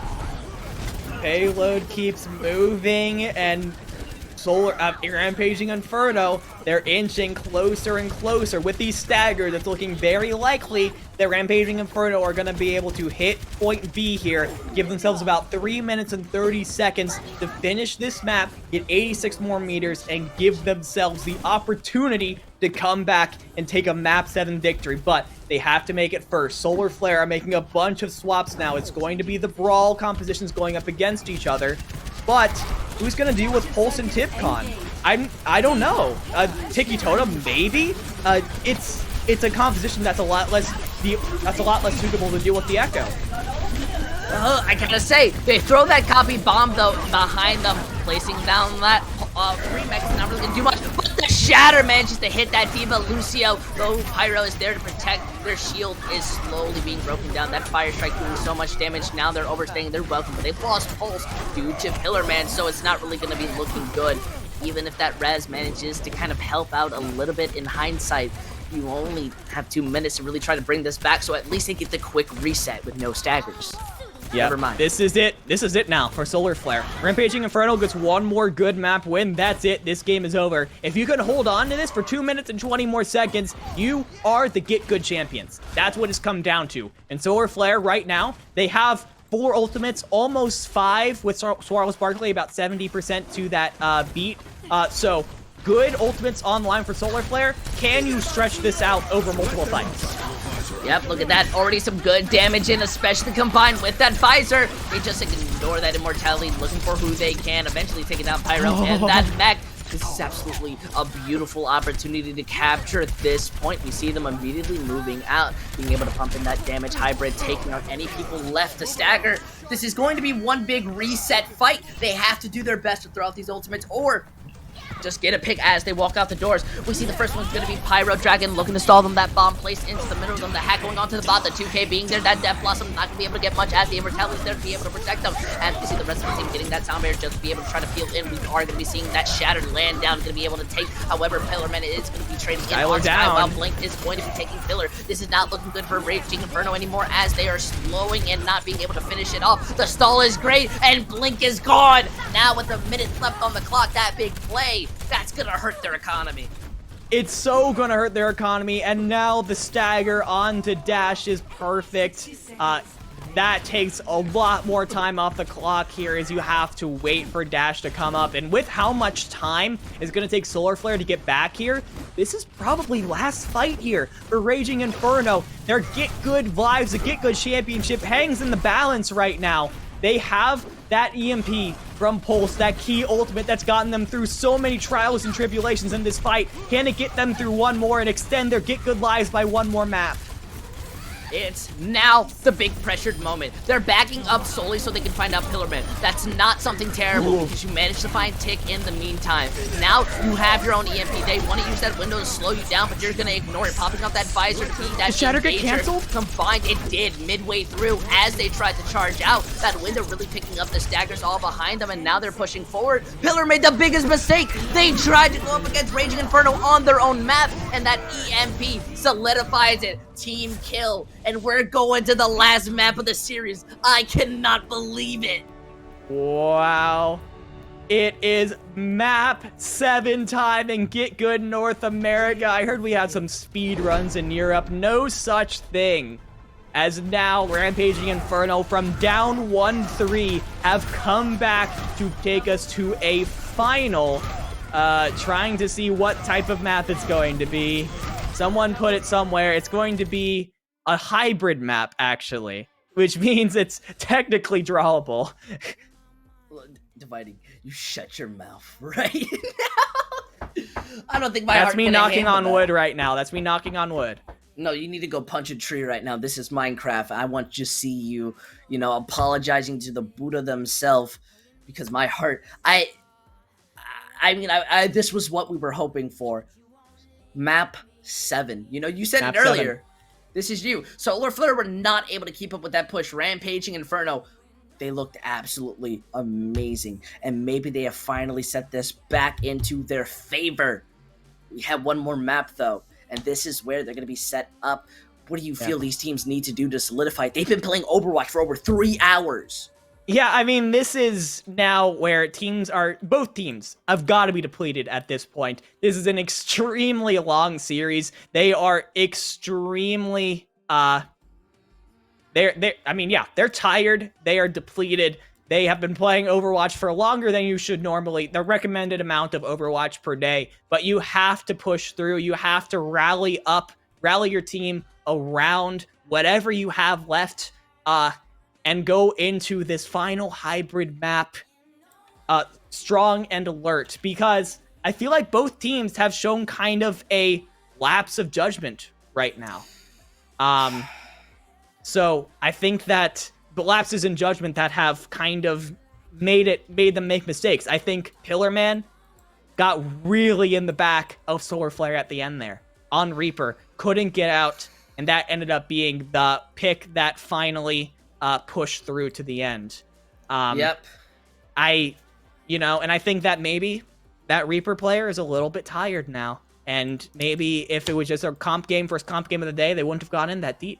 Payload keeps moving, and Rampaging Inferno, they're inching closer and closer. With these staggers, it's looking very likely that Rampaging Inferno are going to be able to hit point B here, give themselves about 3 minutes and 30 seconds to finish this map, get 86 more meters, and give themselves the opportunity to come back and take a map 7 victory. But they have to make it first. Solar Flare are making a bunch of swaps now. It's going to be the Brawl compositions going up against each other. But who's going to deal with Pulse and Tipcon? I don't know. Tiki Totem, maybe? It's a composition that's a lot less suitable to deal with the Echo. I gotta say, they throw that copy bomb though behind them, placing down that remix is not really gonna do much. But the Shatter manages to hit that D.Va Lucio, though Pyro is there to protect. Their shield is slowly being broken down. That Fire Strike doing so much damage. Now they're overstaying their welcome, but they've lost Pulse due to Pillar Man, so it's not really gonna be looking good. Even if that Res manages to kind of help out a little bit in hindsight, you only have 2 minutes to really try to bring this back, so at least they get the quick reset with no staggers. Yeah, never mind. This is it. This is it now for Solar Flare. Rampaging Inferno gets one more good map win. That's it. This game is over. If you can hold on to this for 2 minutes and 20 more seconds, you are the GitGud champions. That's what it's come down to. And Solar Flare right now, they have 4 ultimates, almost 5 with Swirl Sparkly, about 70% to that beat. So good ultimates online for Solar Flare. Can you stretch this out over multiple fights? Yep, look at that. Already some good damage in, especially combined with that visor. They just ignore that immortality, looking for who they can, eventually taking down Pyro and that mech. This is absolutely a beautiful opportunity to capture this point. We see them immediately moving out, being able to pump in that damage hybrid, taking out any people left to stagger. This is going to be one big reset fight. They have to do their best to throw out these ultimates, or just get a pick as they walk out the doors. We see the first one's going to be Pyro Dragon looking to stall them. That bomb placed into the middle of them. The hack going onto the bot. The 2K being there. That Death Blossom not going to be able to get much as the Immortality's there to be able to protect them. And we see the rest of the team getting that sound barrier just to be able to try to peel in. We are going to be seeing that Shattered land down. Going to be able to take. However, Pillarman is going to be trading in on Sky while Blink is going to be taking Pillar. This is not looking good for Raging Inferno anymore as they are slowing and not being able to finish it off. The stall is great and Blink is gone. Now with a minute left on the clock, that big play, that's going to hurt their economy. It's so gonna hurt their economy, and now the stagger onto Dash is perfect. That takes a lot more time off the clock here as you have to wait for Dash to come up. And with how much time it's going to take Solar Flare to get back here, this is probably last fight here for Raging Inferno. Their GitGud vibes, the GitGud championship hangs in the balance right now. They have that EMP from Pulse, that key ultimate that's gotten them through so many trials and tribulations in this fight. Can it get them through one more and extend their GitGud lives by one more map? It's now the big pressured moment. They're backing up solely so they can find out Pillarman. That's not something terrible because you managed to find Tick in the meantime. Now you have your own EMP. They want to use that window to slow you down, but you're going to ignore it. Popping up that visor key, that Did Shatter get canceled? Combined, it did midway through as they tried to charge out. That window really picking up the staggers all behind them, and now they're pushing forward. Pillar made the biggest mistake. They tried to go up against Raging Inferno on their own map, and that EMP solidifies it. Team kill. And we're going to the last map of the series. I cannot believe it. Wow. It is map 7 time in GitGud North America. I heard we had some speed runs in Europe. No such thing. As now Rampaging Inferno from down 1-3 have come back to take us to a final. Trying to see what type of map it's going to be. Someone put it somewhere. It's going to be a hybrid map, actually, which means it's technically drawable. Dividing, you shut your mouth right now. I don't think my That's heart me can knocking handle on that. wood right now. That's me knocking on wood. No, you need to go punch a tree right now. This is Minecraft. I want to see you, apologizing to the Buddha themselves because my heart. I mean, this was what we were hoping for. Map 7. You said Map it earlier. 7. This is you. Solar Flare were not able to keep up with that push. Rampaging Inferno, they looked absolutely amazing. And maybe they have finally set this back into their favor. We have one more map, though. And this is where they're going to be set up. What do you feel these teams need to do to solidify it? They've been playing Overwatch for over 3 hours. Yeah, I mean, this is now where both teams have got to be depleted at this point. This is an extremely long series. They are extremely, they're tired. They are depleted. They have been playing Overwatch for longer than you should normally. The recommended amount of Overwatch per day, but you have to push through. You have to rally your team around whatever you have left, and go into this final hybrid map strong and alert, because I feel like both teams have shown kind of a lapse of judgment right now. So I think that the lapses in judgment that have kind of made them make mistakes. I think Pillarman got really in the back of Solar Flare at the end there on Reaper, couldn't get out, and that ended up being the pick that finally push through to the end. Yep. And I think that maybe that Reaper player is a little bit tired now. And maybe if it was just a first comp game of the day, they wouldn't have gone in that deep.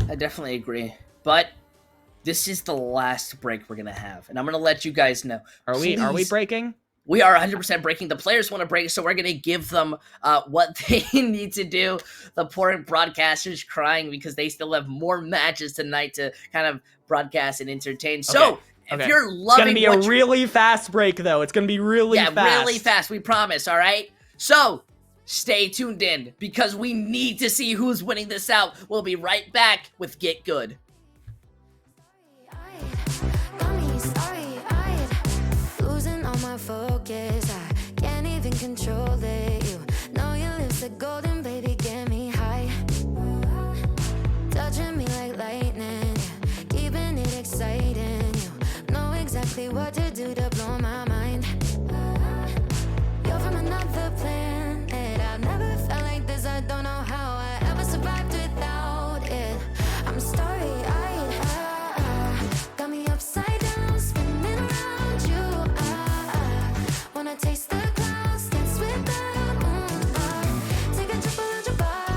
I definitely agree. But this is the last break we're going to have. And I'm going to let you guys know. Are we breaking? We are 100% breaking. The players want to break, so we're going to give them what they need to do. The poor broadcasters crying because they still have more matches tonight to kind of broadcast and entertain. So, if you're loving it's going to be a really fast break, though. It's going to be really fast. Yeah, really fast. We promise, all right? So, stay tuned in because we need to see who's winning this out. We'll be right back with Get Good. Focus, I can't even control it. You know your lips are golden, baby, get me high. Touching me like lightning, yeah. Keeping it exciting. You know exactly what to do to blow my mind. You're from another planet. I've never felt like this. I don't know how I ever survived without it. I'm starry-eyed, got me upside down, spinning around you. Wanna taste the clouds, dance with the moon. Take a trip around your body.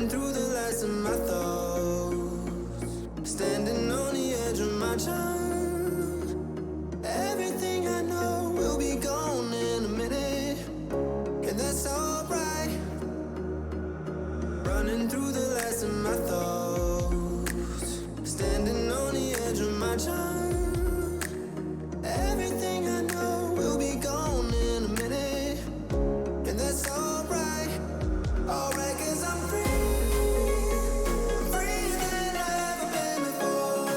Running through the last of my thoughts, standing on the edge of my time. Everything I know will be gone in a minute, and that's alright. Running through the last of my thoughts, standing on the edge of my time. Everything I know will be gone in a minute, and that's alright. Alright, 'cause I'm free, freer than I've ever been before.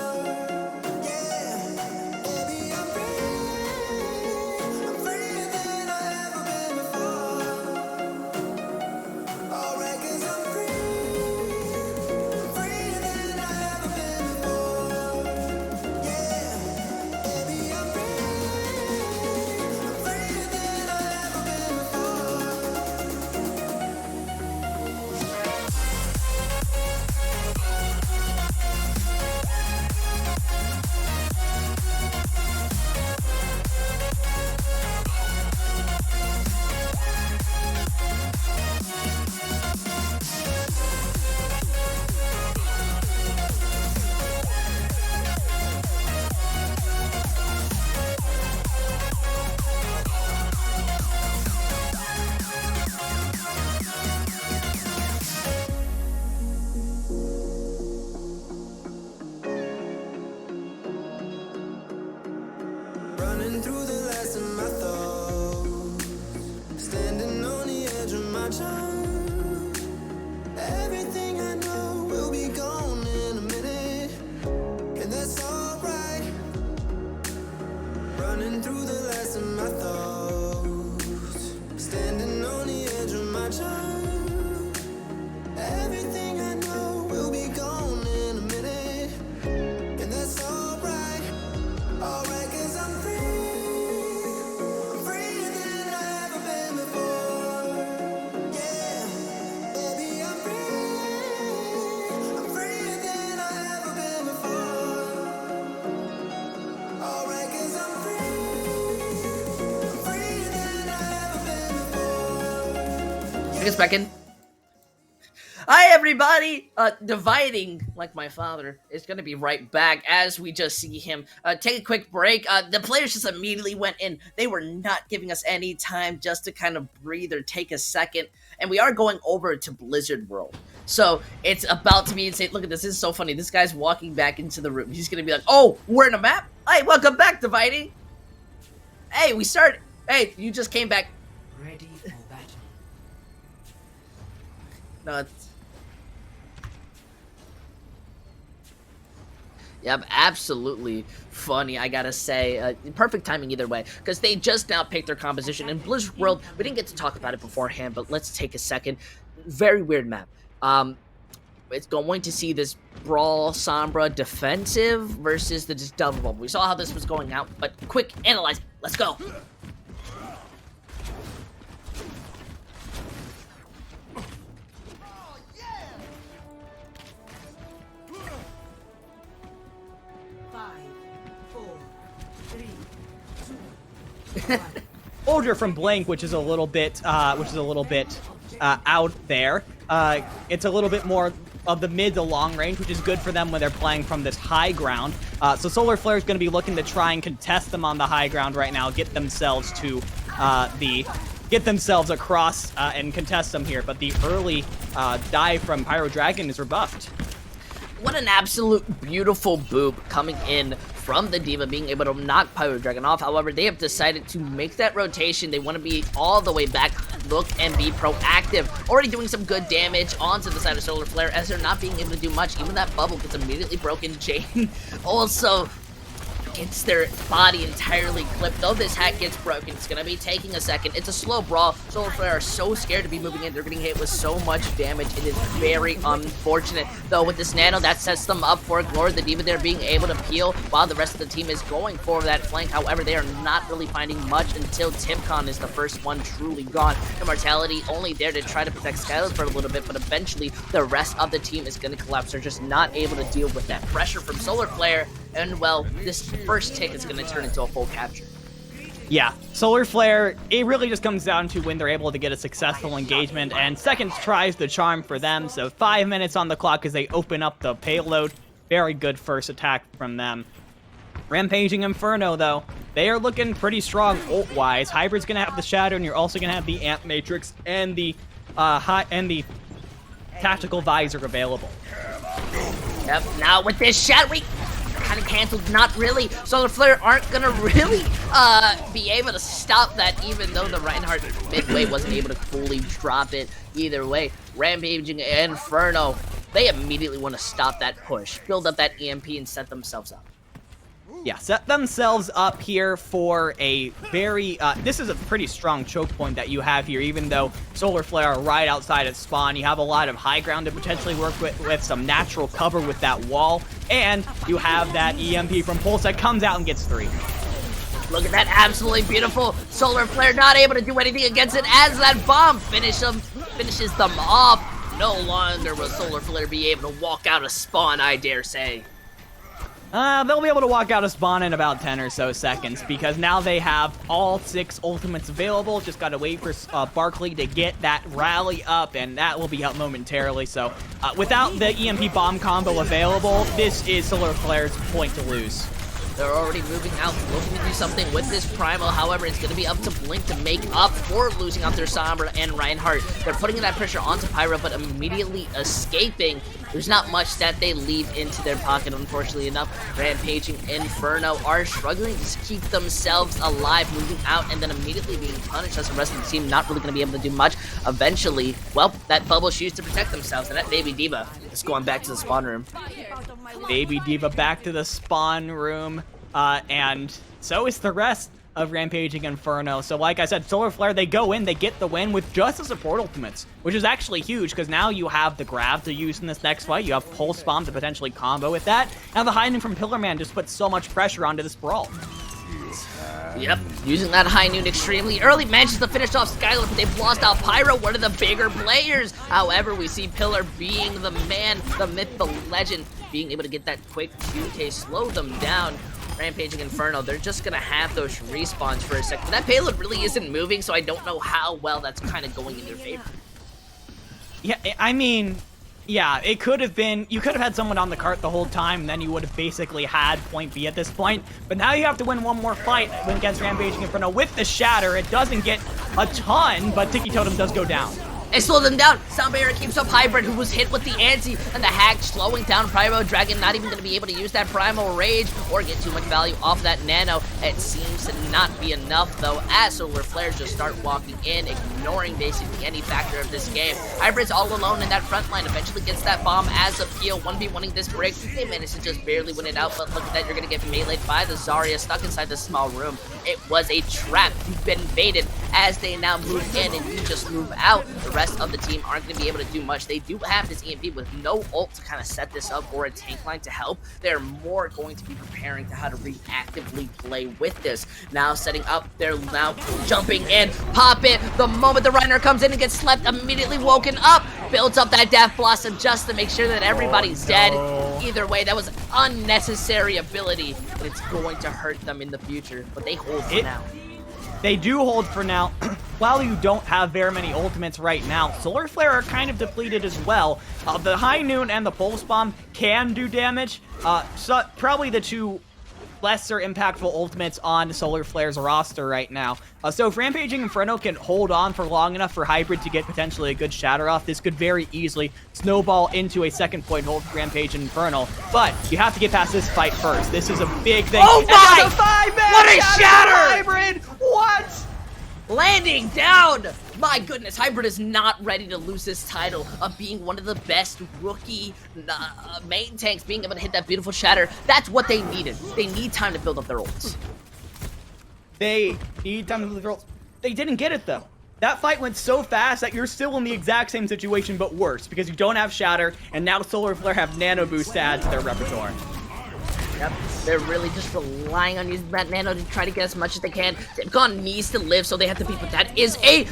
Yeah, baby, I'm freer than I've ever been before. Alright, 'cause I'm free, freer than I've ever been before. Yeah, baby, I'm freer than I've ever been before. Running through the last of my thoughts, standing on the edge of my time. Everything I know will be gone in a minute, and that's alright. Running through the last of my thoughts, standing on the edge of my time. Everything I know will be gone in a minute, and that's alright. Alright, 'cause I'm freer than I've ever been before. Yeah, baby, I'm freer than I've ever been before. Alright, 'cause I'm freer than I've ever been before. Bring us back in. Hi everybody! Dividing like my father is gonna be right back as we just see him take a quick break. The players just immediately went in. They were not giving us any time just to kind of breathe or take a second. And we are going over to Blizzard World. So it's about to be insane. Look at this. This is so funny. This guy's walking back into the room. He's gonna be like, oh, we're in a map? Hey, welcome back, Dividing. Hey, we started. Hey, you just came back. Ready for battle. No, it's... Yep, absolutely funny, I gotta say. Perfect timing either way, because they just now picked their composition. In Blizzard World, we didn't get to talk about it beforehand, but let's take a second. Very weird map. It's going to see this Brawl Sombra defensive versus the just double bubble. We saw how this was going out, but quick analyze. Let's go. Soldier from Blank, which is a little bit out there. It's a little bit more of the mid to long range, which is good for them when they're playing from this high ground. So Solar Flare is going to be looking to try and contest them on the high ground right now, get themselves to across and contest them here. But the early dive from Pyro Dragon is rebuffed. What an absolute beautiful boop coming in from the D.Va, being able to knock Pyro Dragon off. However, they have decided to make that rotation. They want to be all the way back, look and be proactive. Already doing some good damage onto the side of Solar Flare as they're not being able to do much. Even that bubble gets immediately broken. Jane also gets their body entirely clipped. Though this hat gets broken, it's going to be taking a second. It's a slow brawl. Solar Flare are so scared to be moving in. They're getting hit with so much damage. It is very unfortunate. Though with this nano, that sets them up for Glory. The D.Va there being able to peel while the rest of the team is going for that flank. However, they are not really finding much until Timcon is the first one truly gone. Immortality only there to try to protect Skylar for a little bit, but eventually the rest of the team is going to collapse. They're just not able to deal with that pressure from Solar Flare. And, well, this first tick is going to turn into a full capture. Yeah, Solar Flare, it really just comes down to when they're able to get a successful engagement, and seconds tries the charm for them, so 5 minutes on the clock as they open up the payload. Very good first attack from them. Rampaging Inferno, though, they are looking pretty strong ult-wise. Hybrid's gonna have the Shadow, and you're also gonna have the Amp Matrix and the Tactical Visor available. Yep, now with this shot, we kind of canceled, not really. Solar Flare aren't gonna really be able to stop that, even though the Reinhardt midway wasn't able to fully drop it. Either way, Rampaging Inferno, they immediately want to stop that push, build up that EMP, and set themselves up. Yeah, set themselves up here for a very, this is a pretty strong choke point that you have here, even though Solar Flare are right outside of spawn. You have a lot of high ground to potentially work with some natural cover with that wall, and you have that EMP from Pulse that comes out and gets 3. Look at that, absolutely beautiful. Solar Flare not able to do anything against it as that bomb finishes them off. No longer will Solar Flare be able to walk out of spawn, I dare say. They'll be able to walk out of spawn in about 10 or so seconds, because now they have all 6 ultimates available. Just gotta wait for Barkley to get that rally up, and that will be up momentarily. So, without the EMP bomb combo available, this is Solar Flare's point to lose. They're already moving out, looking to do something with this Primal. However, it's going to be up to Blink to make up for losing out their Sombra and Reinhardt. They're putting that pressure onto Pyro, but immediately escaping. There's not much that they leave into their pocket, unfortunately enough. Rampaging Inferno are struggling to just keep themselves alive, moving out, and then immediately being punished as the rest of the team not really going to be able to do much. Eventually, well, that bubble shoots to protect themselves, and that Baby Diva is going back to the spawn room. Baby Diva back to the spawn room, and so is the rest of Rampaging Inferno. So like I said, Solar Flare, they go in, they get the win with just the support ultimates, which is actually huge, because now you have the grab to use in this next fight, you have Pulse Bomb to potentially combo with that. Now the high noon from Pillar Man just puts so much pressure onto this brawl. Yep, using that high noon extremely early, manages to finish off Skylar, but they've lost out Pyro, one of the bigger players. However, we see Pillar being the man, the myth, the legend, being able to get that quick QK, slow them down. Rampaging Inferno, they're just gonna have those respawns for a second. That payload really isn't moving, so I don't know how well that's kind of going in their favor. Yeah, I mean, yeah, it could have been, you could have had someone on the cart the whole time, and then you would have basically had point B at this point. But now you have to win one more fight against Rampaging Inferno with the Shatter. It doesn't get a ton, but Tiki Totem does go down. They slow them down. Sound Barrier keeps up Hybrid, who was hit with the anti, and the hack slowing down Primo Dragon, not even going to be able to use that Primal Rage or get too much value off that Nano. It seems to not be enough, though, as Solar Flare just start walking in, ignoring basically any factor of this game. Hybrid's all alone in that front line, eventually gets that bomb as a peel, 1v1ing this break. They managed to just barely win it out, but look at that, you're going to get meleeed by the Zarya, stuck inside this small room. It was a trap. You've been baited as they now move in, and you just move out. The rest of the team aren't going to be able to do much. They do have this EMP with no ult to kind of set this up, or a tank line to help. They're more going to be preparing to how to reactively play with this. Now setting up, they're now jumping in, pop it. The moment the Reiner comes in and gets slept, immediately woken up, builds up that Death Blossom just to make sure that everybody's dead. Either way, that was unnecessary ability, and it's going to hurt them in the future, but they hold for now. They do hold for now. While you don't have very many ultimates right now, Solar Flare are kind of depleted as well. The High Noon and the Pulse Bomb can do damage. So probably the two lesser impactful ultimates on Solar Flare's roster right now. So if Rampaging Inferno can hold on for long enough for Hybrid to get potentially a good shatter off, this could very easily snowball into a second point hold for Rampaging Inferno. But you have to get past this fight first. This is a big thing. Oh my! And 5-man What a shatter! Hybrid! What? Landing down! My goodness, Hybrid is not ready to lose this title of being one of the best rookie main tanks, being able to hit that beautiful shatter. That's what they needed. They need time to build up their ults. They need time to build up their ults. They didn't get it, though. That fight went so fast that you're still in the exact same situation, but worse, because you don't have Shatter, and now Solar Flare have Nano Boost to add to their repertoire. Yep, they're really just relying on using that Nano to try to get as much as they can. Dipcon needs to live, so they have to beat, but that is a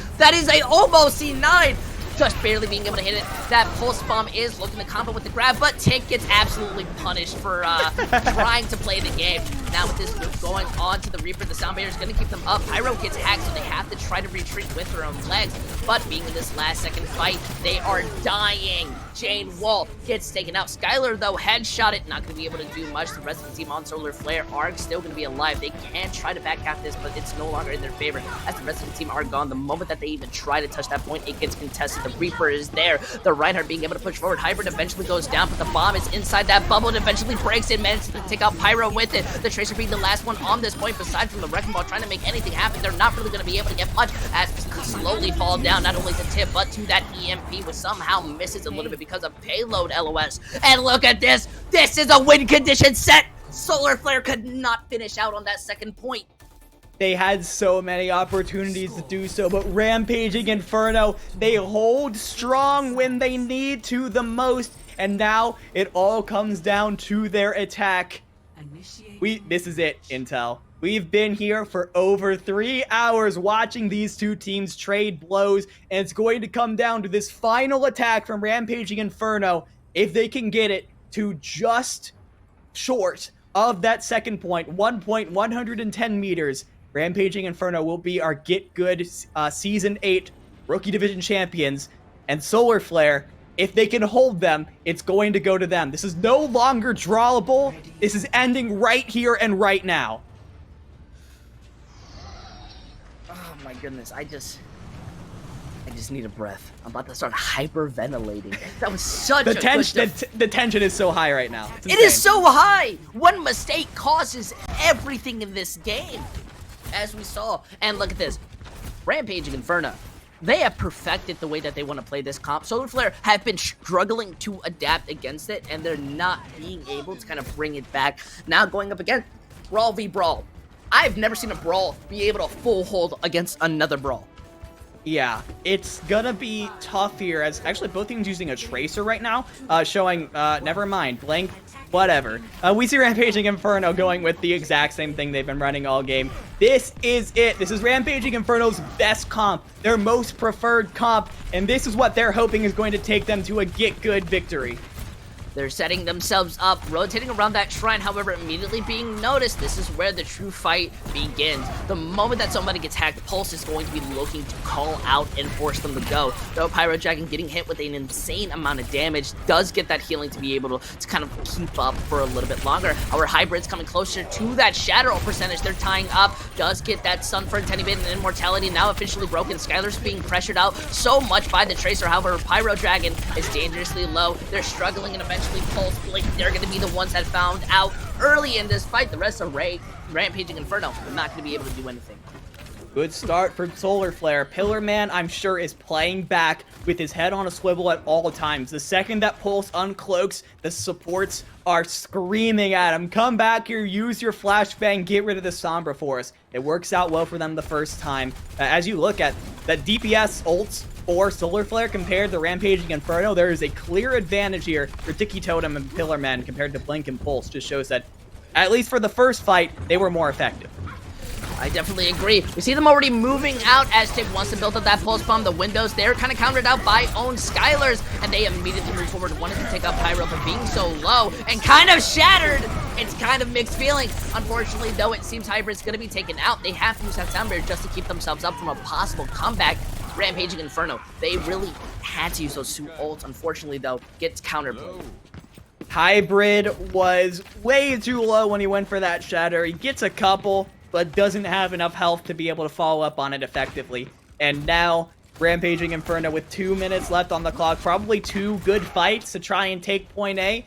almost C9! Just barely being able to hit it. That Pulse Bomb is looking to combo with the grab, but Tank gets absolutely punished for trying to play the game. Now with this move going on to the Reaper, the Sound Barrier is going to keep them up. Pyro gets hacked, so they have to try to retreat with their own legs. But being in this last second fight, they are dying. Jane Wall gets taken out. Skylar, though, headshot it. Not going to be able to do much. The rest of the team on Solar Flare are still going to be alive. They can try to back half this, but it's no longer in their favor as the rest of the team are gone. The moment that they even try to touch that point, it gets contested. The Reaper is there. The Reinhardt being able to push forward. Hybrid eventually goes down, but the bomb is inside that bubble and eventually breaks it. Manages to take out Pyro with it. The Tracer being the last one on this point, besides from the Wrecking Ball trying to make anything happen. They're not really going to be able to get much as they slowly fall down, not only to tip, but to that EMP, which somehow misses a little bit because of payload LOS. And look at this. This is a win condition set. Solar Flare could not finish out on that second point. They had so many opportunities to do so, but Rampaging Inferno, they hold strong when they need to the most, and now it all comes down to their attack. This is it, Intel. We've been here for over 3 hours watching these two teams trade blows, and it's going to come down to this final attack from Rampaging Inferno. If they can get it to just short of that second point, 1.110 meters, Rampaging Inferno will be our GitGud Season 8 Rookie Division Champions. And Solar Flare, if they can hold them, it's going to go to them. This is no longer drawable. This is ending right here and right now. Oh my goodness, I just need a breath. I'm about to start hyperventilating. That was such the tension is so high right now. It is so high. One mistake causes everything in this game, as we saw. And look at this, Rampaging Inferno. They have perfected the way that they want to play this comp. Solar Flare have been struggling to adapt against it, and they're not being able to kind of bring it back. Now going up against Brawl v Brawl. I've never seen a Brawl be able to full hold against another Brawl. Yeah, it's gonna be tough here, as actually both teams using a Tracer right now, showing, never mind, blank, whatever. We see Rampaging Inferno going with the exact same thing they've been running all game. This is it. This is Rampaging Inferno's best comp, their most preferred comp, and this is what they're hoping is going to take them to a GitGud victory. They're setting themselves up, rotating around that shrine, however, immediately being noticed. This is where the true fight begins. The moment that somebody gets hacked, Pulse is going to be looking to call out and force them to go. Though Pyro Dragon getting hit with an insane amount of damage does get that healing to be able to kind of keep up for a little bit longer. Our Hybrid's coming closer to that Shadow percentage. They're tying up, does get that stun for a tiny bit, and Immortality now officially broken. Skylar's being pressured out so much by the Tracer. However, Pyro Dragon is dangerously low. They're struggling, and eventually Pulse Blink, they're going to be the ones that found out early in this fight. The rest of Rampaging Inferno are not going to be able to do anything. Good start for Solar Flare. Pillar Man, I'm sure, is playing back with his head on a swivel at all times. The second that Pulse uncloaks, the supports are screaming at him. Come back here, use your flashbang, get rid of the Sombra Force. It works out well for them the first time. As you look at the DPS ults for Solar Flare compared to Rampaging Inferno, there is a clear advantage here for Dicky Totem and Pillar Man compared to Blink and Pulse. Just shows that, at least for the first fight, they were more effective. I definitely agree. We see them already moving out as Tip wants to build up that pulse bomb. The windows, they're kind of countered out by own Skylers, and they immediately move forward, wanting to take out Pyro, but being so low and kind of shattered. It's kind of mixed feelings. Unfortunately, though, it seems Hybrid's going to be taken out. They have to use that sound barrier just to keep themselves up from a possible comeback. Rampaging Inferno, they really had to use those two ults. Unfortunately, though, gets counterplayed. Hybrid was way too low when he went for that shatter. He gets a couple, but doesn't have enough health to be able to follow up on it effectively. And now, Rampaging Inferno with 2 minutes left on the clock. Probably two good fights to try and take point A.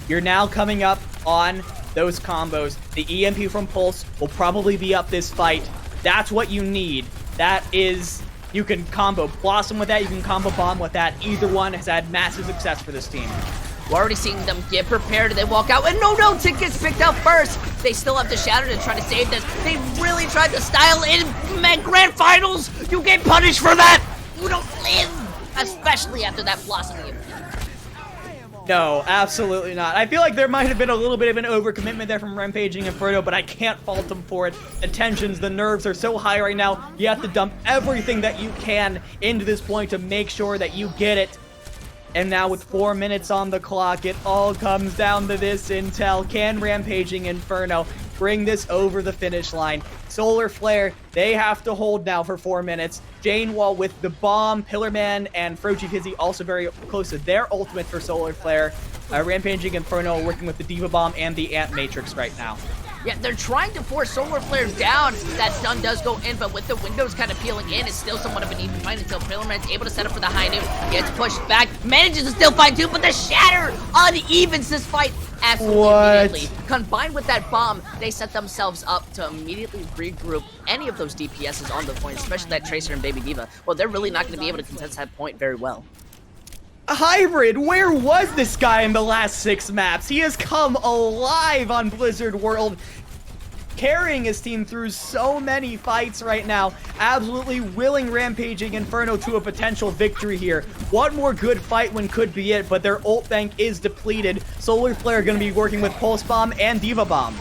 You're now coming up on those combos. The EMP from Pulse will probably be up this fight. That's what you need. That is... You can combo Blossom with that, you can combo Bomb with that. Either one has had massive success for this team. We're already seeing them get prepared. They walk out, and no, Tick gets picked out first. They still have the Shatter to try to save this. They really tried to style in Grand Finals. You get punished for that. You don't live, especially after that Blossom game. No, absolutely not. I feel like there might have been a little bit of an overcommitment there from Rampaging Inferno, but I can't fault them for it. The tensions, the nerves are so high right now. You have to dump everything that you can into this point to make sure that you get it. And now with 4 minutes on the clock, it all comes down to this intel. Can Rampaging Inferno bring this over the finish line? Solar Flare, they have to hold now for 4 minutes. Jane Wall with the bomb, Pillarman and Froji Fizzy also very close to their ultimate for Solar Flare. Rampaging Inferno working with the Diva Bomb and the Ant Matrix right now. Yeah, they're trying to force Solar Flare down. That stun does go in, but with the windows kind of peeling in, it's still somewhat of an even fight until Pillarman's able to set up for the high noon. Gets pushed back, manages to still fight too, but the shatter unevens this fight absolutely immediately. Combined with that bomb, they set themselves up to immediately regroup any of those DPSs on the point, especially that Tracer and Baby Diva. Well, they're really not going to be able to contest that point very well. Hybrid, where was this guy in the last 6 maps? He has come alive on Blizzard World, carrying his team through so many fights right now, absolutely willing Rampaging Inferno to a potential victory here. One more good fight win could be it, but their ult bank is depleted. Solar Flare going to be working with Pulse Bomb and Diva Bomb.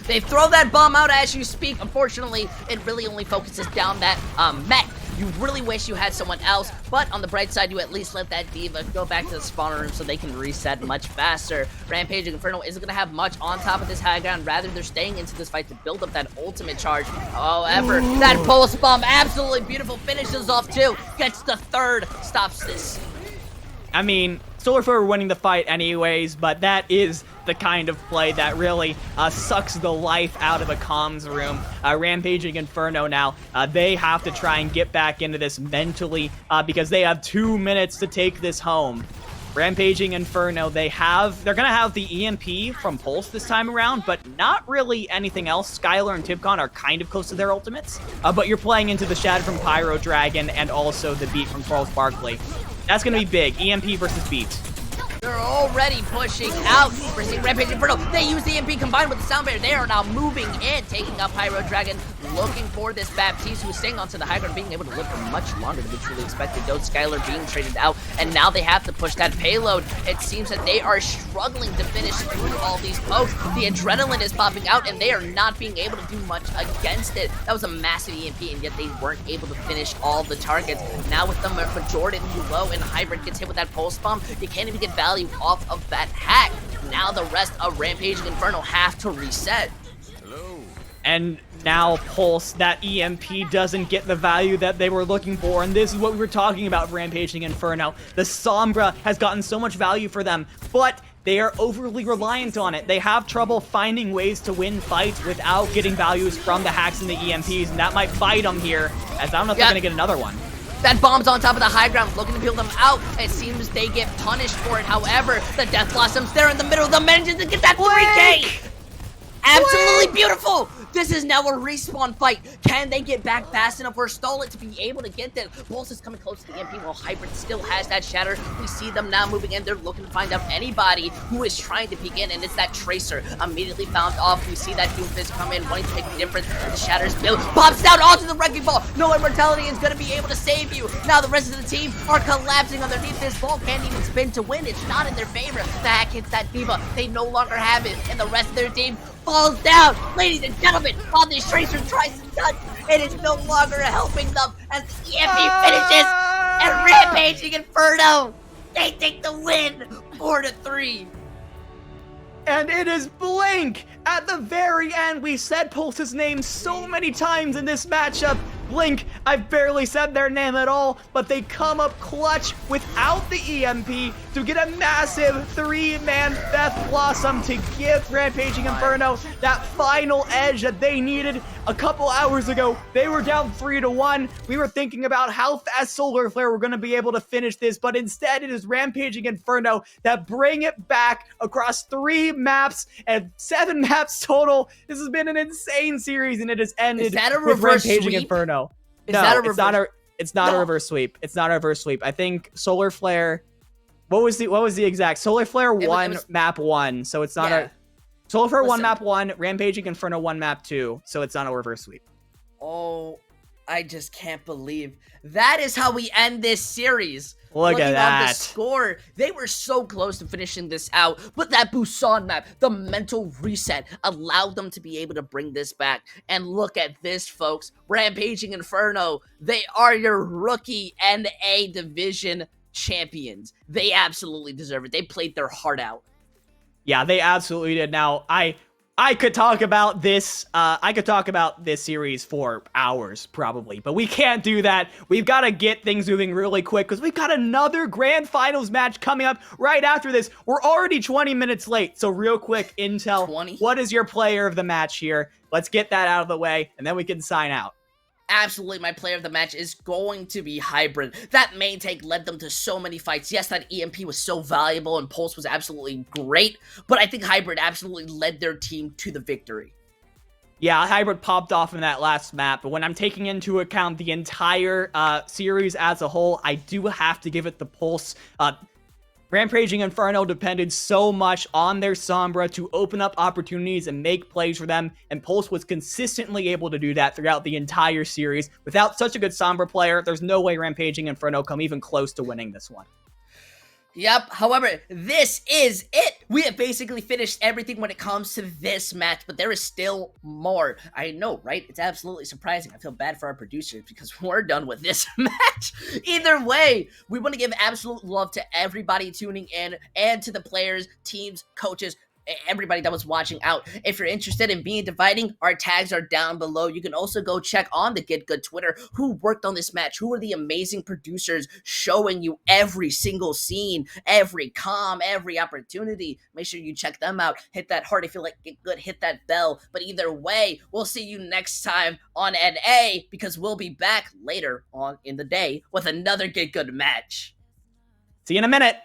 They throw that bomb out as you speak. Unfortunately, it really only focuses down that mech. You really wish you had someone else, but on the bright side, you at least let that Diva go back to the spawner room so they can reset much faster. Rampaging Inferno isn't going to have much on top of this high ground. Rather, they're staying into this fight to build up that ultimate charge. However, that Pulse Bomb, absolutely beautiful, finishes off too. Gets the third, stops this. I mean, Solar Flare were winning the fight anyways, but that is the kind of play that really sucks the life out of a comms room. Rampaging Inferno now, they have to try and get back into this mentally because they have 2 minutes to take this home. Rampaging Inferno, they're gonna have the EMP from Pulse this time around, but not really anything else. Skylar and Tibcon are kind of close to their ultimates, but you're playing into the Shadow from Pyro Dragon and also the Beat from Charles Barkley. That's gonna be big. EMP versus Beat. They're already pushing out. We're seeing Rampaging Inferno. They use the EMP combined with the Sound Barrier. They are now moving in, taking up Pyro Dragon, looking for this Baptiste who is staying onto the high ground, being able to live for much longer than we truly expected. Though Skylar being traded out, and now they have to push that payload. It seems that they are struggling to finish through all these pokes. The adrenaline is popping out, and they are not being able to do much against it. That was a massive EMP, and yet they weren't able to finish all the targets. Now with the majority low and Hybrid gets hit with that Pulse Bomb, you can't even get value off of that hack. Now the rest of Rampaging Inferno have to reset. And now Pulse, that EMP doesn't get the value that they were looking for, and this is what we were talking about for Rampaging Inferno. The Sombra has gotten so much value for them, but they are overly reliant on it. They have trouble finding ways to win fights without getting values from the hacks and the EMPs, and that might bite them here, as I don't know if they're gonna get another one. That bomb's on top of the high ground, looking to peel them out. It seems they get punished for it. However, the Death Blossoms there in the middle of the manages to get that 3K. Absolutely beautiful. This is now a respawn fight. Can they get back fast enough or stall it to be able to get this? Pulse is coming close to the EMP while Hybrid still has that shatter. We see them now moving in. They're looking to find out anybody who is trying to peek in, and it's that Tracer immediately found off. We see that Doomfist come in, wanting to make a difference. The shatters build, pops down onto the Wrecking Ball. No Immortality is going to be able to save you. Now the rest of the team are collapsing underneath this ball. Can't even spin to win. It's not in their favor. The hack hits that Diva. They no longer have it, and the rest of their team falls down. Ladies and gentlemen, while this Tracer tries to touch, it is no longer helping them as the EMP finishes and Rampaging Inferno, they take the win 4-3. And it is Blink! At the very end, we said Pulse's name so many times in this matchup. Blink, I've barely said their name at all, but they come up clutch without the EMP to get a massive 3-man Death Blossom to give Rampaging Inferno that final edge that they needed. A couple hours ago, they were down 3-1. We were thinking about how fast Solar Flare were going to be able to finish this, but instead it is Rampaging Inferno that bring it back across 3 maps and 7 maps total. This has been an insane series, and it has ended with Rampaging Inferno. It's not a reverse sweep. It's not a reverse sweep. I think Solar Flare. What was the exact? Solar Flare won map 1, so it's not a. Solar Flare won map 1. Rampaging Inferno won map 2, so it's not a reverse sweep. Oh, I just can't believe that is how we end this series. Look at that. On the score, they were so close to finishing this out, but that Busan map, the mental reset, allowed them to be able to bring this back. And look at this, folks. Rampaging Inferno, they are your rookie NA division champions. They absolutely deserve it. They played their heart out. Yeah, they absolutely did. Now, I could talk about this. I could talk about this series for hours, probably, but we can't do that. We've got to get things moving really quick because we've got another grand finals match coming up right after this. We're already 20 minutes late, so real quick, Intel, 20? What is your player of the match here? Let's get that out of the way, and then we can sign out. Absolutely, my player of the match is going to be Hybrid. That main tank led them to so many fights. Yes, that EMP was so valuable and Pulse was absolutely great, but I think Hybrid absolutely led their team to the victory. Yeah, Hybrid popped off in that last map, but when I'm taking into account the entire series as a whole, I do have to give it the Pulse. Rampaging Inferno depended so much on their Sombra to open up opportunities and make plays for them, and Pulse was consistently able to do that throughout the entire series. Without such a good Sombra player, there's no way Rampaging Inferno come even close to winning this one. Yep, however, this is it! We have basically finished everything when it comes to this match, but there is still more. I know, right? It's absolutely surprising. I feel bad for our producers because we're done with this match. Either way, we want to give absolute love to everybody tuning in and to the players, teams, coaches, everybody that was watching out. If you're interested in being dividing, our tags are down below. You can also go check on the GitGud Twitter who worked on this match, who are the amazing producers showing you every single scene, every every opportunity. Make sure you check them out. Hit that heart if you like GitGud, hit that bell. But either way, we'll see you next time on NA because we'll be back later on in the day with another GitGud match. See you in a minute.